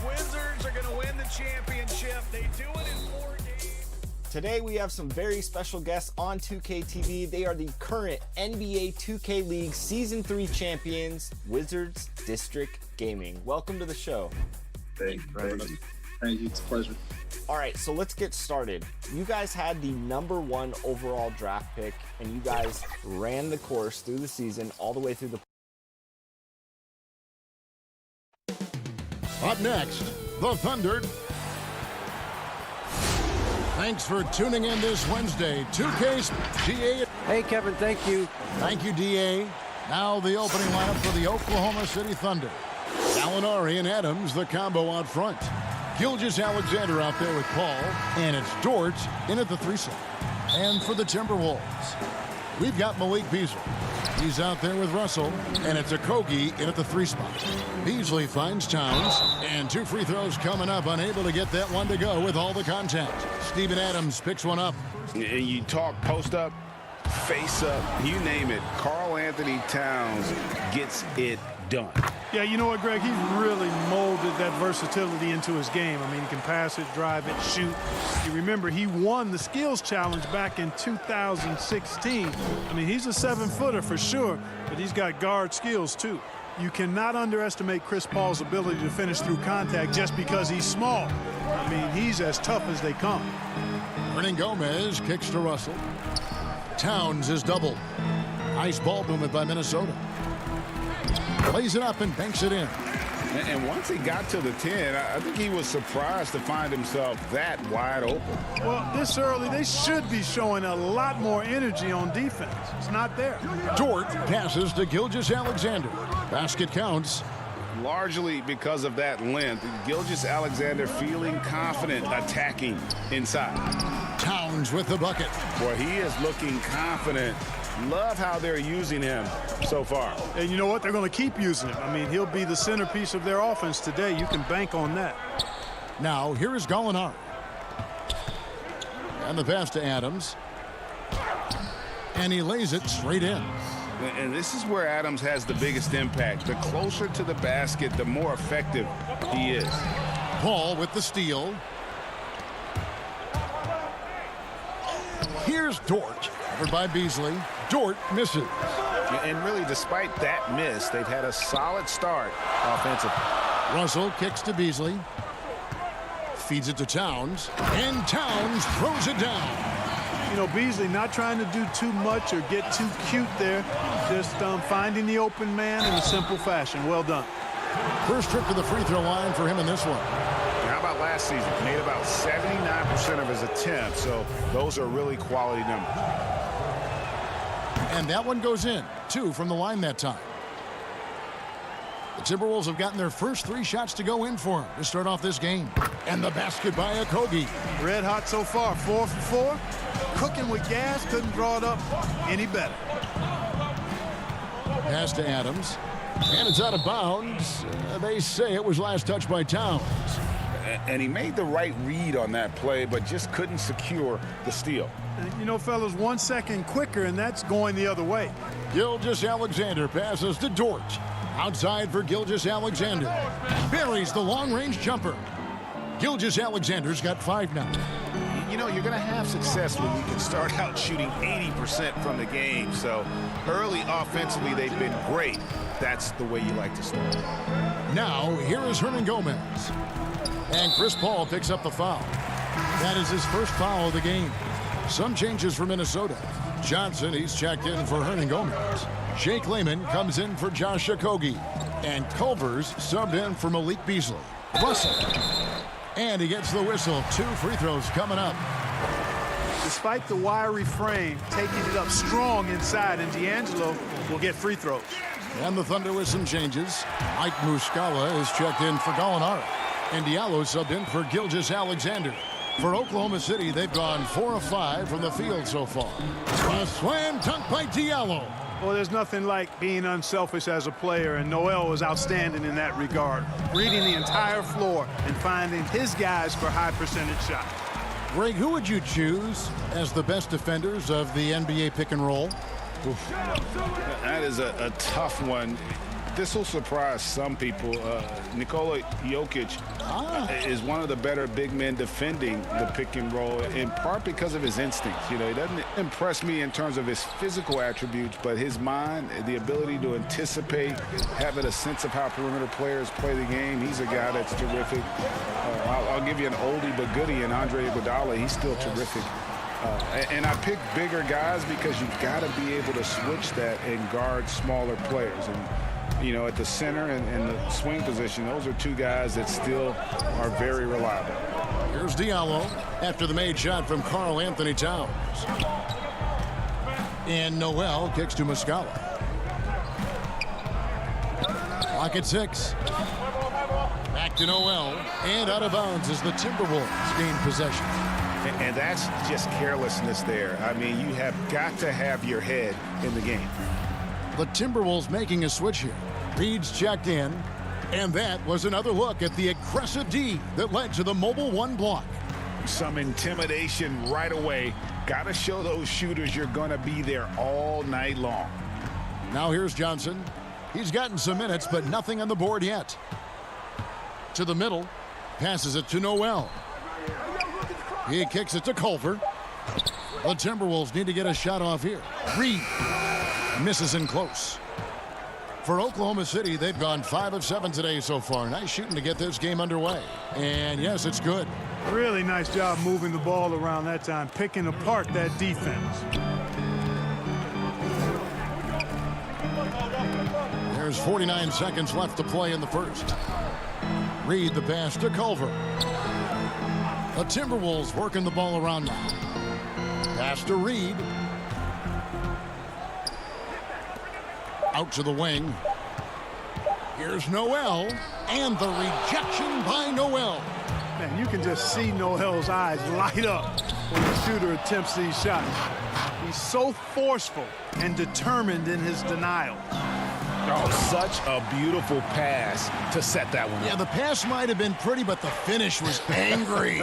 Wizards are going to win the championship. They do it in 4 games. Today we have some very special guests on 2K TV. They are the current NBA 2K League Season 3 champions, Wizards District Gaming. Welcome to the show. Thank you. It's a pleasure. All right, so let's get started. You guys had the #1 overall draft pick, and you guys ran the course through the season all the way through the... Up next, the Thunder. Thanks for tuning in this Wednesday. 2K's DA. Hey, Kevin, thank you. Thank you, DA. Now the opening lineup for the Oklahoma City Thunder. Gallinari and Adams, the combo out front. Gilgeous-Alexander out there with Paul. And it's Dort in at the 3 slot. And for the Timberwolves, we've got Malik Beasley. He's out there with Russell. And it's Okogie in at the 3 spot. Beasley finds Towns. And 2 free throws coming up. Unable to get that one to go with all the contact. Steven Adams picks one up. And you talk post up, face up, you name it. Karl Anthony Towns gets it done. Yeah, you know what, Greg? He's really molded that versatility into his game. I mean, he can pass it, drive it, shoot. You remember, he won the skills challenge back in 2016. I mean, he's a 7-footer for sure, but he's got guard skills, too. You cannot underestimate Chris Paul's ability to finish through contact just because he's small. I mean, he's as tough as they come. Hernan Gomez kicks to Russell. Towns is doubled. Nice ball movement by Minnesota. Plays it up and banks it in. And once he got to the 10, I think he was surprised to find himself that wide open. Well, this early, they should be showing a lot more energy on defense. It's not there. Dort passes to Gilgeous-Alexander. Basket counts. Largely because of that length, Gilgeous-Alexander feeling confident attacking inside. Towns with the bucket. Boy, he is looking confident. Love how they're using him so far. And you know what? They're going to keep using him. I mean, he'll be the centerpiece of their offense today. You can bank on that. Now, here is Gallinari. And the pass to Adams. And he lays it straight in. And this is where Adams has the biggest impact. The closer to the basket, the more effective he is. Paul with the steal. Here's Dort. Covered by Beasley. Dort misses. And really, despite that miss, they've had a solid start offensively. Russell kicks to Beasley. Feeds it to Towns. And Towns throws it down. You know, Beasley not trying to do too much or get too cute there. Just finding the open man in a simple fashion. Well done. First trip to the free throw line for him in this one. How about last season? Made about 79% of his attempts, so those are really quality numbers. And that one goes in. 2 from the line that time. The Timberwolves have gotten their first 3 shots to go in for him to start off this game. And the basket by Okogie. Red hot so far. 4 for 4. Cooking with gas. Couldn't draw it up any better. Pass to Adams. And it's out of bounds. They say it was last touched by Towns. And he made the right read on that play, but just couldn't secure the steal. You know, fellas, 1 second quicker, and that's going the other way. Gilgeous-Alexander passes to Dort. Outside for Gilgeous-Alexander. Buries the long-range jumper. Gilgeous-Alexander's got 5 now. You know, you're going to have success when you can start out shooting 80% from the game. So early offensively, they've been great. That's the way you like to start. Now, here is Hernan Gomez. And Chris Paul picks up the foul. That is his first foul of the game. Some changes for Minnesota. Johnson, he's checked in for Hernan Gomez. Jake Layman comes in for Josh Okogie. And Culver's subbed in for Malik Beasley. Russell. And he gets the whistle. 2 free throws coming up. Despite the wiry frame, taking it up strong inside, and D'Angelo will get free throws. And the Thunder with some changes. Mike Muscala is checked in for Gallinari. And Diallo subbed in for Gilgeous-Alexander. For Oklahoma City, they've gone 4 of 5 from the field so far. A slam dunk by Diallo. Well, there's nothing like being unselfish as a player, and Noel was outstanding in that regard. Reading the entire floor and finding his guys for high percentage shots. Greg, who would you choose as the best defenders of the NBA pick and roll? That is a tough one. This will surprise some people. Nikola Jokic is one of the better big men defending the pick and roll, in part because of his instincts. You know, he doesn't impress me in terms of his physical attributes, but his mind, the ability to anticipate, having a sense of how perimeter players play the game. He's a guy that's terrific. I'll give you an oldie but goodie in Andre Iguodala. He's still terrific. And I pick bigger guys because you've got to be able to switch that and guard smaller players. And you know, at the center and the swing position, those are two guys that still are very reliable. Here's Diallo after the made shot from Karl Anthony Towns. And Noel kicks to Muscala. Clock at 6. Back to Noel. And out of bounds as the Timberwolves gain possession. And that's just carelessness there. I mean, you have got to have your head in the game. The Timberwolves making a switch here. Reed's checked in, and that was another look at the aggressive D that led to the mobile 1 block. Some intimidation right away. Got to show those shooters you're going to be there all night long. Now here's Johnson. He's gotten some minutes, but nothing on the board yet. To the middle, passes it to Noel. He kicks it to Culver. The Timberwolves need to get a shot off here. Reed misses in close. For Oklahoma City, they've gone 5 of 7 today so far. Nice shooting to get this game underway. And yes, it's good. Really nice job moving the ball around that time, picking apart that defense. There's 49 seconds left to play in the first. Reed the pass to Culver. The Timberwolves working the ball around now. Pass to Reed. Out to the wing. Here's Noel. And the rejection by Noel. Man, you can just see Noel's eyes light up when the shooter attempts these shots. He's so forceful and determined in his denial. Oh, such a beautiful pass to set that one up. Yeah, the pass might have been pretty, but the finish was angry.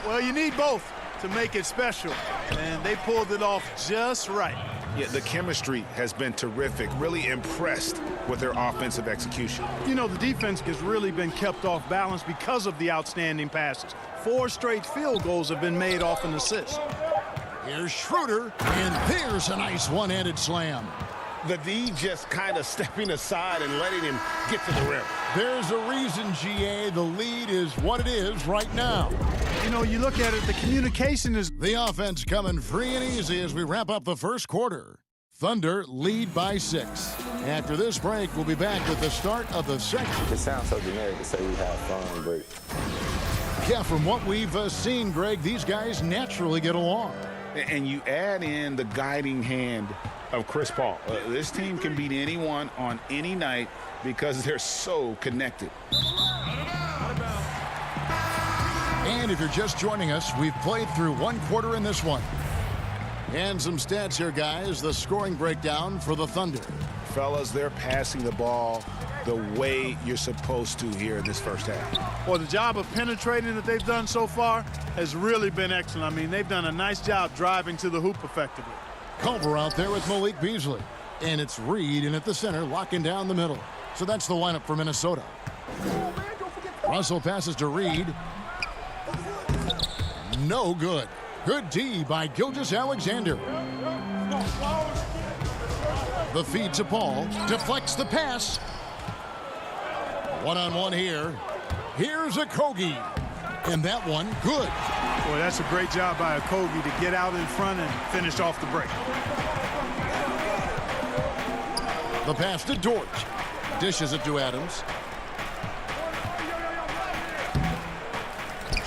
Well, you need both to make it special, and they pulled it off just right. Yeah, the chemistry has been terrific. Really impressed with their offensive execution. You know, the defense has really been kept off balance because of the outstanding passes. 4 straight field goals have been made off an assist. Here's Schroeder, and there's a nice one-handed slam. The D just kind of stepping aside and letting him get to the rim. There's a reason, GA. The lead is what it is right now. You know, you look at it, the communication is... The offense coming free and easy as we wrap up the first quarter. Thunder lead by 6. After this break, we'll be back with the start of the second. It sounds so generic to say we have fun, but... Yeah, from what we've seen, Greg, these guys naturally get along. And you add in the guiding hand of Chris Paul. This team can beat anyone on any night because they're so connected. And if you're just joining us, we've played through 1 quarter in this one. And some stats here, guys. The scoring breakdown for the Thunder. Fellas, they're passing the ball the way you're supposed to here in this first half. Well, the job of penetrating that they've done so far has really been excellent. I mean, they've done a nice job driving to the hoop effectively. Culver out there with Malik Beasley. And it's Reed in at the center, locking down the middle. So that's the lineup for Minnesota. Russell passes to Reed. No good. Good D by Gilgeous-Alexander. The feed to Paul. Deflects the pass. One-on-one here. Here's Okogie. And that one, good. Boy, that's a great job by Okogie to get out in front and finish off the break. The pass to Dort. Dishes it to Adams.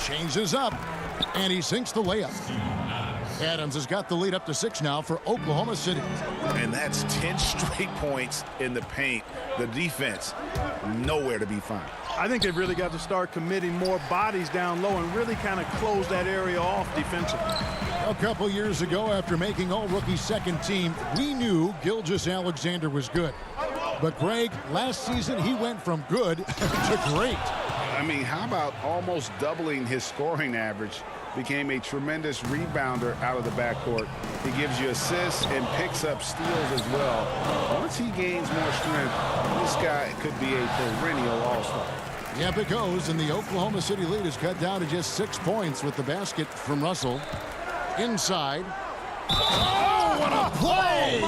Changes up. And he sinks the layup. Adams has got the lead up to 6 now for Oklahoma City. And that's 10 straight points in the paint. The defense, nowhere to be found. I think they've really got to start committing more bodies down low and really kind of close that area off defensively. A couple years ago, after making all-rookie second team, we knew Gilgeous-Alexander was good. But, Greg, last season he went from good to great. I mean, how about almost doubling his scoring average became a tremendous rebounder out of the backcourt. He gives you assists and picks up steals as well. Once he gains more strength, this guy could be a perennial all-star. Yep, it goes, and the Oklahoma City lead is cut down to just 6 points with the basket from Russell. Inside. Oh, what a play!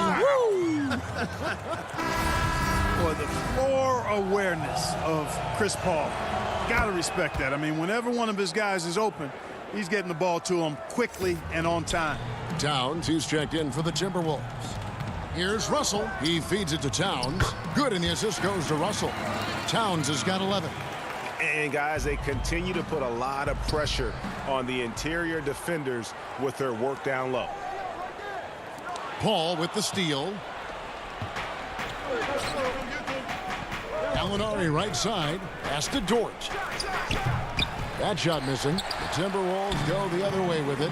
Boy, the floor awareness of Chris Paul. Got to respect that. I mean, whenever one of his guys is open, he's getting the ball to him quickly and on time. Towns, he's checked in for the Timberwolves. Here's Russell. He feeds it to Towns. Good, and the assist goes to Russell. Towns has got 11. And, guys, they continue to put a lot of pressure on the interior defenders with their work down low. Paul with the steal. Gallinari right side. Pass to Dort. That shot missing. The Timberwolves go the other way with it.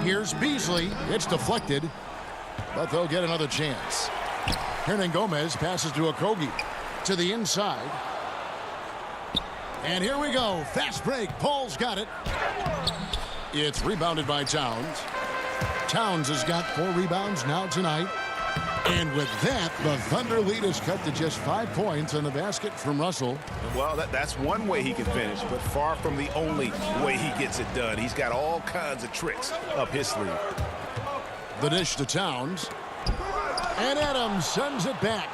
Here's Beasley. It's deflected, but they'll get another chance. Hernangomez passes to Okogie. To the inside. And here we go. Fast break. Paul's got it. It's rebounded by Towns. Towns has got 4 rebounds now tonight. And with that, the Thunder lead is cut to just 5 points on the basket from Russell. Well, that's one way he can finish, but far from the only way he gets it done. He's got all kinds of tricks up his sleeve. The dish to Towns. And Adams sends it back.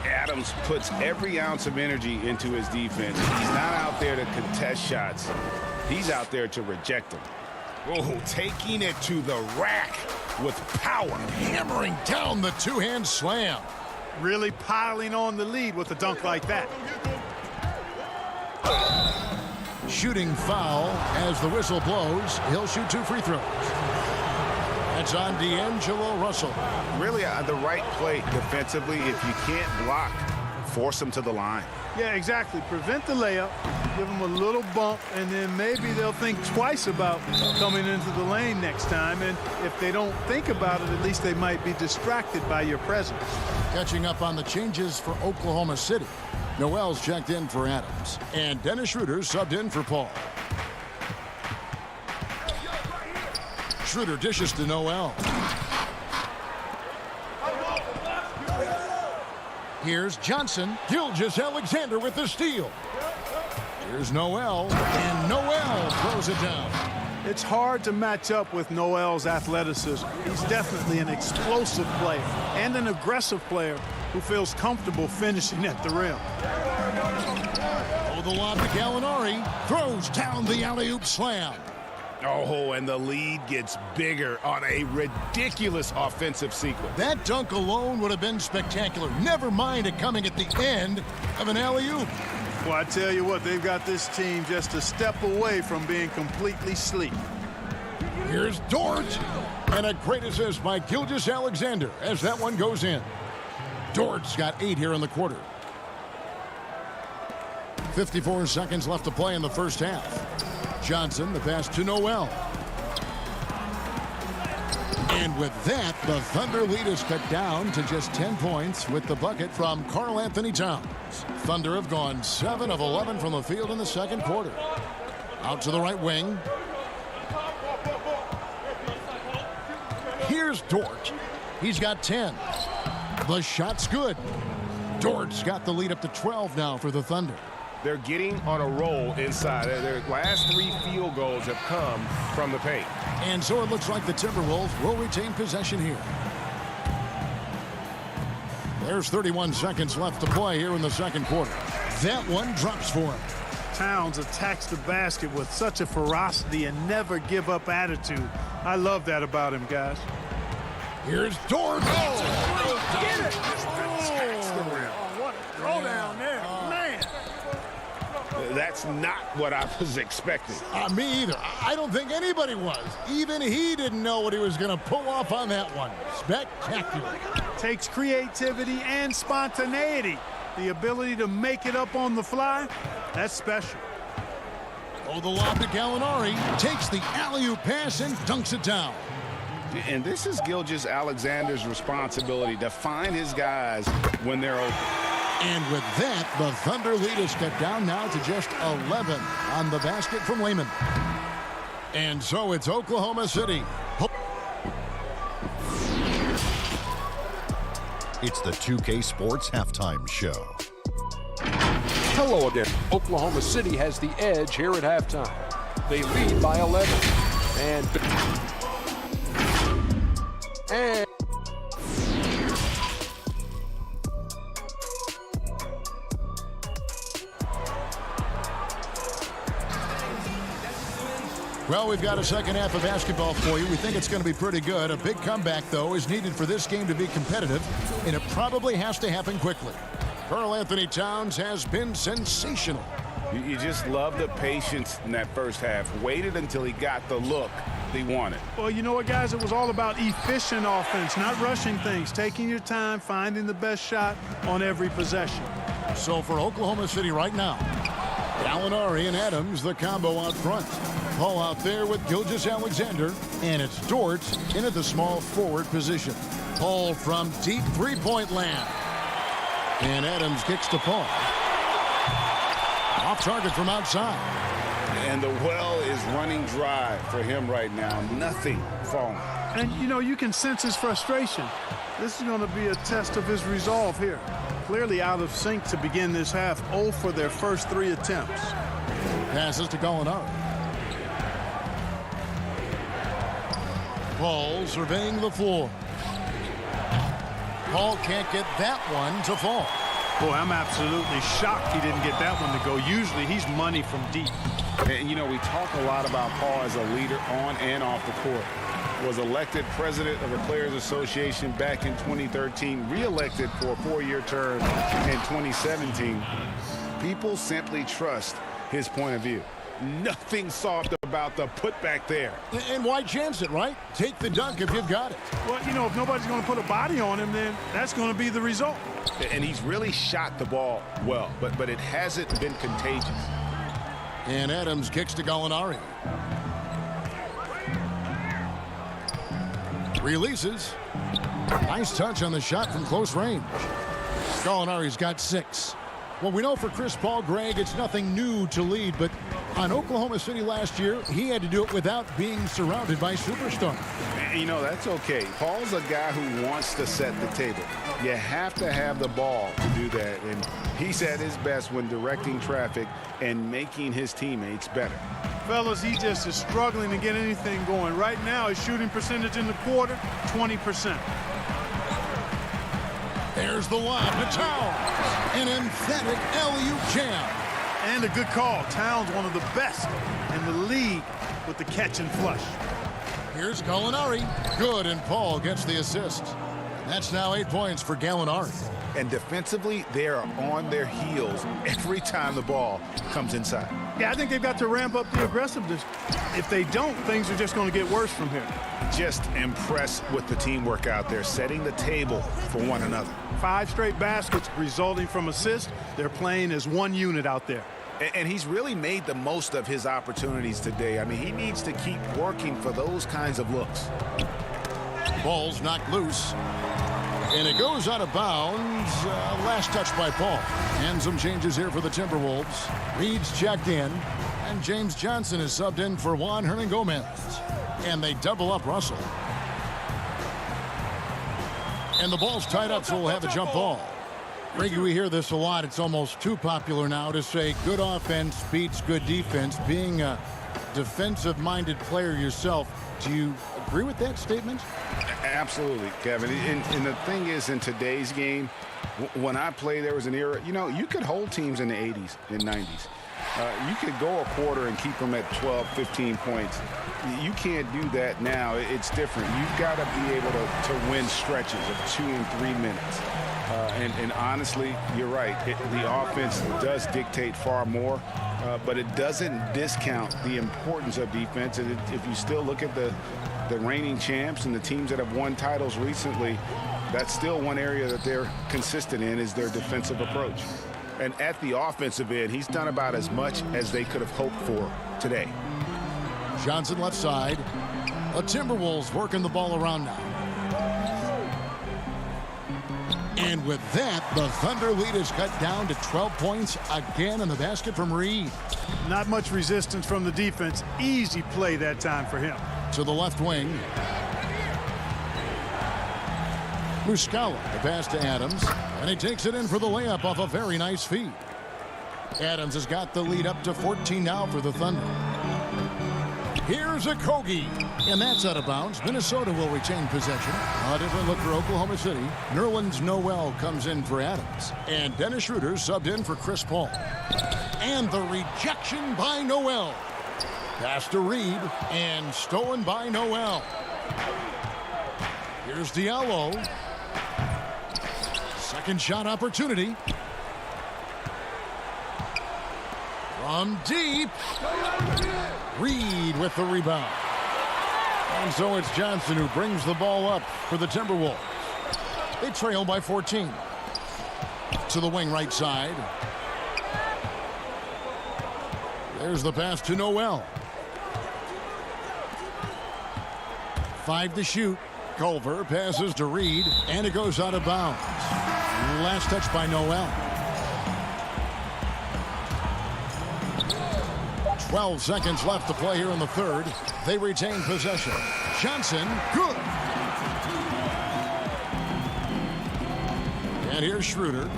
Adams puts every ounce of energy into his defense. He's not out there to contest shots. He's out there to reject them. Oh, taking it to the rack with power. Hammering down the two-hand slam. Really piling on the lead with a dunk like that. Shooting foul as the whistle blows. He'll shoot 2 free throws. That's on D'Angelo Russell. Really the right play defensively. If you can't block, force him to the line. Yeah, exactly. Prevent the layup, give them a little bump, and then maybe they'll think twice about coming into the lane next time. And if they don't think about it, at least they might be distracted by your presence. Catching up on the changes for Oklahoma City. Noel's checked in for Adams. And Dennis Schroeder subbed in for Paul. Schroeder dishes to Noel. Here's Johnson. Gilgeous-Alexander with the steal. Here's Noel, and Noel throws it down. It's hard to match up with Noel's athleticism. He's definitely an explosive player and an aggressive player who feels comfortable finishing at the rim. Oh, the lob to Gallinari. Throws down the alley-oop slam. Oh, and the lead gets bigger on a ridiculous offensive sequence. That dunk alone would have been spectacular. Never mind it coming at the end of an alley-oop. Well, I tell you what, they've got this team just a step away from being completely sleep. Here's Dort. And a great assist by Gilgeous-Alexander as that one goes in. Dort's got 8 here in the quarter. 54 seconds left to play in the first half. Johnson, the pass to Noel. And with that, the Thunder lead is cut down to just 10 points with the bucket from Karl Anthony Towns. Thunder have gone 7 of 11 from the field in the second quarter. Out to the right wing. Here's Dort. He's got 10. The shot's good. Dort's got the lead up to 12 now for the Thunder. They're getting on a roll inside. Their last 3 field goals have come from the paint. And so it looks like the Timberwolves will retain possession here. There's 31 seconds left to play here in the second quarter. That one drops for him. Towns attacks the basket with such a ferocity and never give up attitude. I love that about him, guys. Here's Dort. Oh, get it! What a throwdown there, man. That's not what I was expecting. Me either. I don't think anybody was. Even he didn't know what he was going to pull off on that one. Spectacular. Takes creativity and spontaneity. The ability to make it up on the fly, that's special. Oh, the lob to Gallinari. Takes the alley-oop pass and dunks it down. And this is Gilgeous-Alexander's responsibility to find his guys when they're open. And with that, the Thunder lead is cut down now to just 11 on the basket from Lehman. And so it's Oklahoma City. It's the 2K Sports Halftime Show. Hello again. Oklahoma City has the edge here at halftime. They lead by 11. And well, we've got a second half of basketball for you. We think it's going to be pretty good. A big comeback, though, is needed for this game to be competitive, and it probably has to happen quickly. Karl Anthony Towns has been sensational. You just love the patience in that first half. Waited until he got the look he wanted. Well, you know what, guys? It was all about efficient offense, not rushing things, taking your time, finding the best shot on every possession. So for Oklahoma City right now, Gallinari and Adams, the combo out front. Paul out there with Gilgeous-Alexander, and it's Dort in at the small forward position. Paul from deep three-point land. And Adams kicks to Paul. Off target from outside. And the well is running dry for him right now. Nothing falling. And, you know, you can sense his frustration. This is going to be a test of his resolve here. Clearly out of sync to begin this half. 0 for their first 3 attempts. Passes to Gallinari. Paul surveying the floor. Paul can't get that one to fall. Boy, I'm absolutely shocked he didn't get that one to go. Usually he's money from deep. And, you know, we talk a lot about Paul as a leader on and off the court. Was elected president of the Players Association back in 2013, re-elected for a 4-year term in 2017. People simply trust his point of view. Nothing soft about the putback there. And why chance it, right? Take the dunk if you've got it. Well, you know, if nobody's going to put a body on him, then that's going to be the result. And he's really shot the ball well, but it hasn't been contagious. And Adams kicks to Gallinari. Releases. Nice touch on the shot from close range. Gallinari's got 6. Well, we know for Chris Paul, Greg, it's nothing new to lead, but on Oklahoma City last year, he had to do it without being surrounded by superstars. You know, that's okay. Paul's a guy who wants to set the table. You have to have the ball to do that, and he's at his best when directing traffic and making his teammates better. Fellas, he just is struggling to get anything going. Right now, his shooting percentage in the quarter, 20%. There's the lob to Towns. An emphatic alley-oop jam. And a good call. Towns, one of the best in the league with the catch and flush. Here's Gallinari. Good, and Paul gets the assist. That's now 8 points for Gallinari. And defensively, they are on their heels every time the ball comes inside. Yeah, I think they've got to ramp up the aggressiveness. If they don't, things are just going to get worse from here. Just impressed with the teamwork out there, setting the table for one another. 5 straight baskets resulting from assists. They're playing as one unit out there. And he's really made the most of his opportunities today. I mean, he needs to keep working for those kinds of looks. Ball's knocked loose. And it goes out of bounds. Last touch by Paul. And some changes here for the Timberwolves. Reed's checked in. And James Johnson is subbed in for Juan Hernangomez. And they double up Russell. And the ball's tied up, so we'll have a jump ball. Reggie, we hear this a lot. It's almost too popular now to say good offense beats good defense. Being a defensive-minded player yourself, do you agree with that statement? Absolutely, Kevin. And the thing is, in today's game, when I played, there was an era, you know, you could hold teams in the 80s and 90s. You could go a quarter and keep them at 12, 15 points. You can't do that now. It's different. You've got to be able to win stretches of 2 and 3 minutes. And honestly, you're right. The offense does dictate far more, but it doesn't discount the importance of defense. And if you still look at the reigning champs and the teams that have won titles recently, that's still one area that they're consistent in is their defensive approach. And at the offensive end, he's done about as much as they could have hoped for today. Johnson left side. The Timberwolves working the ball around now. And with that, the Thunder lead is cut down to 12 points again in the basket from Reed. Not much resistance from the defense. Easy play that time for him. To the left wing. Muscala, the pass to Adams, and he takes it in for the layup off a very nice feed. Adams has got the lead up to 14 now for the Thunder. Here's a Kogi, and that's out of bounds. Minnesota will retain possession. A different look for Oklahoma City. Nerlens Noel comes in for Adams, and Dennis Schroeder subbed in for Chris Paul. And the rejection by Noel. Pass to Reed, and stolen by Noel. Here's Diallo. Second shot opportunity. From deep. Reed with the rebound. And so it's Johnson who brings the ball up for the Timberwolves. They trail by 14. To the wing right side. There's the pass to Noel. 5 to shoot. Culver passes to Reed, and it goes out of bounds. Last touch by Noel. 12 seconds left to play here in the third. They retain possession. Johnson, good. And here's Schroeder.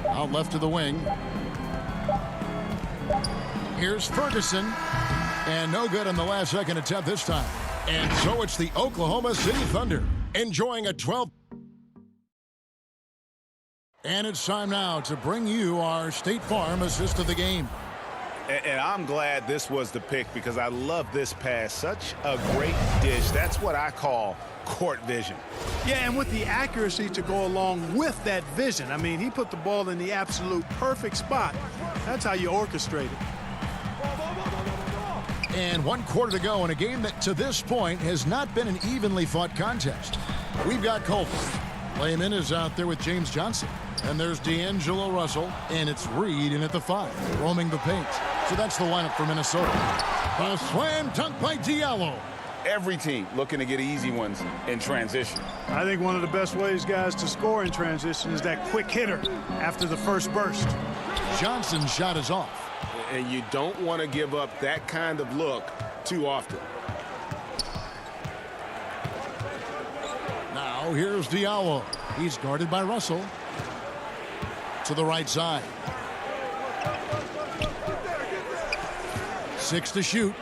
Out left to the wing. Here's Ferguson. And no good on the last second attempt this time. And so it's the Oklahoma City Thunder enjoying a 12. And it's time now to bring you our State Farm assist of the game. And I'm glad this was the pick because I love this pass. Such a great dish. That's what I call court vision. Yeah, and with the accuracy to go along with that vision. I mean, he put the ball in the absolute perfect spot. That's how you orchestrate it. And 1 quarter to go in a game that to this point has not been an evenly fought contest. We've got Culver. Layman is out there with James Johnson. And there's D'Angelo Russell. And it's Reed in at the 5, roaming the paint. So that's the lineup for Minnesota. A slam dunk by Diallo. Every team looking to get easy ones in transition. I think one of the best ways, guys, to score in transition is that quick hitter after the first burst. Johnson's shot is off. And you don't want to give up that kind of look too often. Now here's Diallo. He's guarded by Russell. To the right side. 6 to shoot.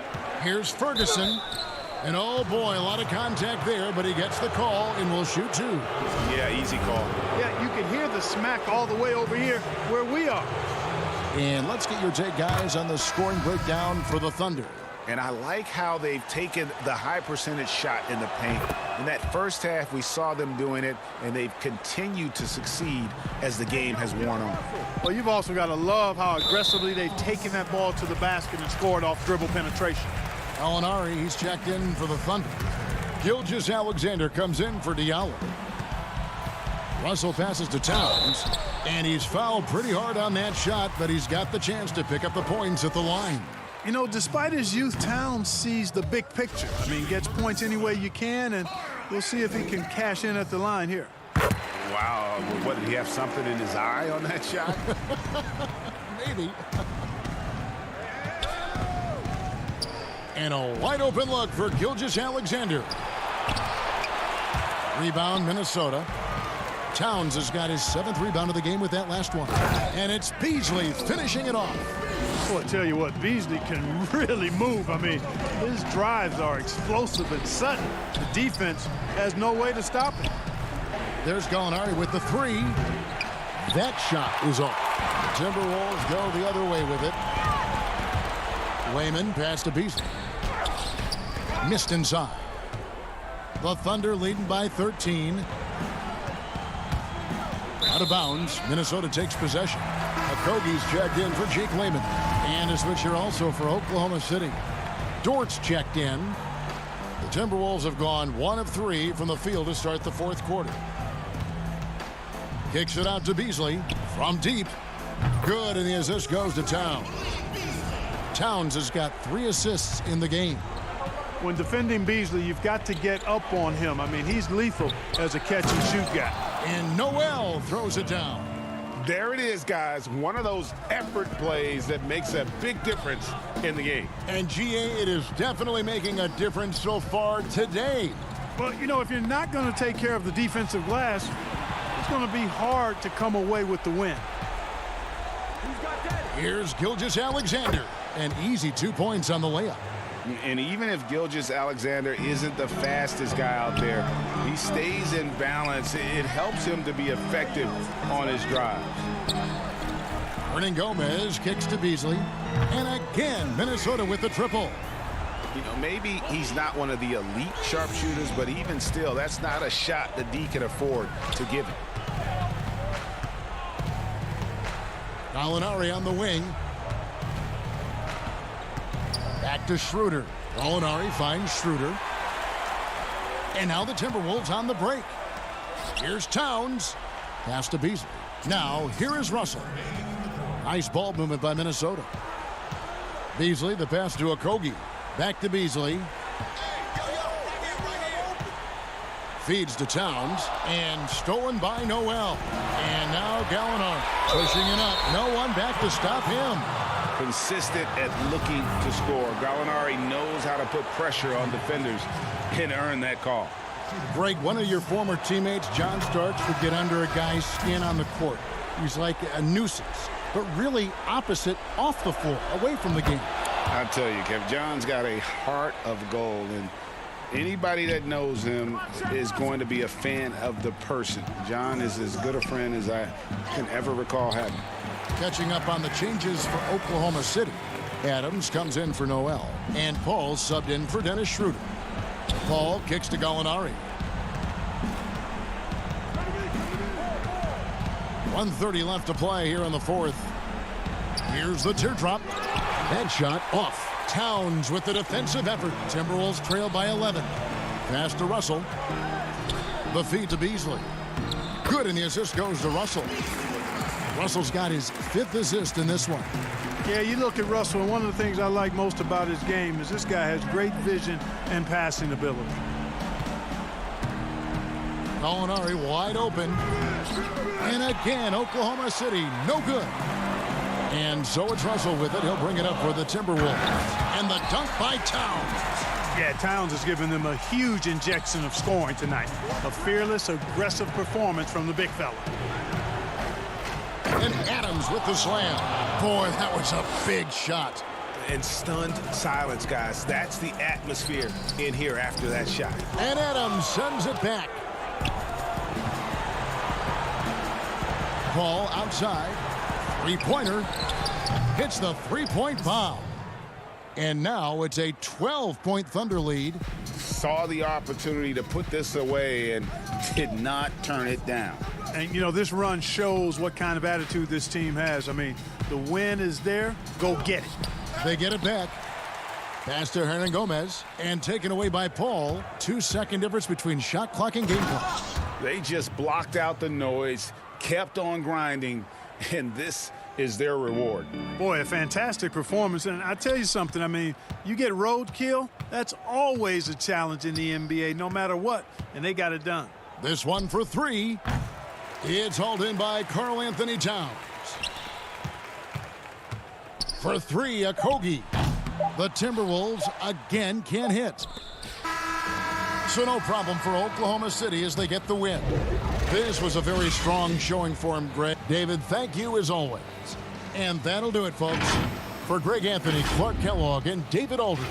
Here's Ferguson. And oh boy, a lot of contact there, but he gets the call and will shoot 2. Yeah, easy call. Yeah, you can hear the smack all the way over here where we are. And let's get your take, guys, on the scoring breakdown for the Thunder. And I like how they've taken the high percentage shot in the paint. In that first half, we saw them doing it, and they've continued to succeed as the game has worn on. Well, you've also got to love how aggressively they've taken that ball to the basket and scored off dribble penetration. Alinari, he's checked in for the Thunder. Gilgeous-Alexander comes in for Diallo. Russell passes to Towns, and he's fouled pretty hard on that shot, but he's got the chance to pick up the points at the line. You know, despite his youth, Towns sees the big picture. I mean, gets points any way you can, and we'll see if he can cash in at the line here. Wow, what, did he have something in his eye on that shot? Maybe. And a wide open look for Gilgeous-Alexander. Rebound, Minnesota. Towns has got his 7th rebound of the game with that last one. And it's Beasley finishing it off. Well, I tell you what, Beasley can really move. I mean, his drives are explosive and sudden. The defense has no way to stop him. There's Gallinari with the 3. That shot is off. Timberwolves go the other way with it. Layman pass to Beasley. Missed inside. The Thunder leading by 13. Out of bounds. Minnesota takes possession. Okogie's checked in for Jake Layman. And a switch here also for Oklahoma City. Dort's checked in. The Timberwolves have gone 1 of 3 from the field to start the 4th quarter. Kicks it out to Beasley from deep. Good, and the assist goes to Towns. Towns has got 3 assists in the game. when defending Beasley, you've got to get up on him. I mean, he's lethal as a catch-and-shoot guy. And Noel throws it down. There it is, guys. One of those effort plays that makes a big difference in the game. And, GA, it is definitely making a difference so far today. Well, you know, if you're not going to take care of the defensive glass, it's going to be hard to come away with the win. Here's Gilgeous-Alexander. An easy 2 points on the layup. And even if Gilgeous-Alexander isn't the fastest guy out there, he stays in balance. It helps him to be effective on his drives. Hernan Gomez kicks to Beasley. And again, Minnesota with the triple. You know, maybe he's not one of the elite sharpshooters, but even still, that's not a shot the D can afford to give him. Gallinari on the wing. Back to Schroeder. Gallinari finds Schroeder. And now the Timberwolves on the break. Here's Towns. Pass to Beasley. Now, here is Russell. Nice ball movement by Minnesota. Beasley, the pass to Okogie. Back to Beasley. Feeds to Towns. And stolen by Noel. And now Gallinari pushing it up. No one back to stop him. Consistent at looking to score. Gallinari knows how to put pressure on defenders and earn that call. Greg, one of your former teammates, John Starks, would get under a guy's skin on the court. He's like a nuisance, but really opposite off the floor, away from the game. I tell you, Kev, John's got a heart of gold, and anybody that knows him is going to be a fan of the person. John is as good a friend as I can ever recall having. Catching up on the changes for Oklahoma City. Adams comes in for Noel, and Paul subbed in for Dennis Schroeder. Paul kicks to Gallinari. 1:30 left to play here in the fourth. Here's the teardrop. Headshot off. Towns with the defensive effort. Timberwolves trail by 11. Pass to Russell. The feed to Beasley. Good, and the assist goes to Russell. Russell's got his 5th assist in this one. Yeah, you look at Russell, and one of the things I like most about his game is this guy has great vision and passing ability. Gallinari wide open. And again, Oklahoma City, no good. And so it's Russell with it. He'll bring it up for the Timberwolves. And the dunk by Towns. Yeah, Towns has given them a huge injection of scoring tonight. A fearless, aggressive performance from the big fella. And Adams with the slam. Boy, that was a big shot. And stunned silence, guys. That's the atmosphere in here after that shot. And Adams sends it back. Ball outside. Three-pointer. Hits the three-point bomb. And now it's a 12-point Thunder lead. Saw the opportunity to put this away and did not turn it down. And, you know, this run shows what kind of attitude this team has. I mean, the win is there. Go get it. They get it back. Pass to Hernan Gomez. And taken away by Paul. 2-second difference between shot clock and game clock. They just blocked out the noise, kept on grinding, and this is their reward. Boy, a fantastic performance. And I tell you something, I mean, you get roadkill, that's always a challenge in the NBA, no matter what. And they got it done. This one for three. It's hauled in by Karl Anthony Towns. For three, Okogie. The Timberwolves again can't hit. So no problem for Oklahoma City as they get the win. This was a very strong showing for him, Greg. David, thank you as always. And that'll do it, folks. For Greg Anthony, Clark Kellogg, and David Aldridge,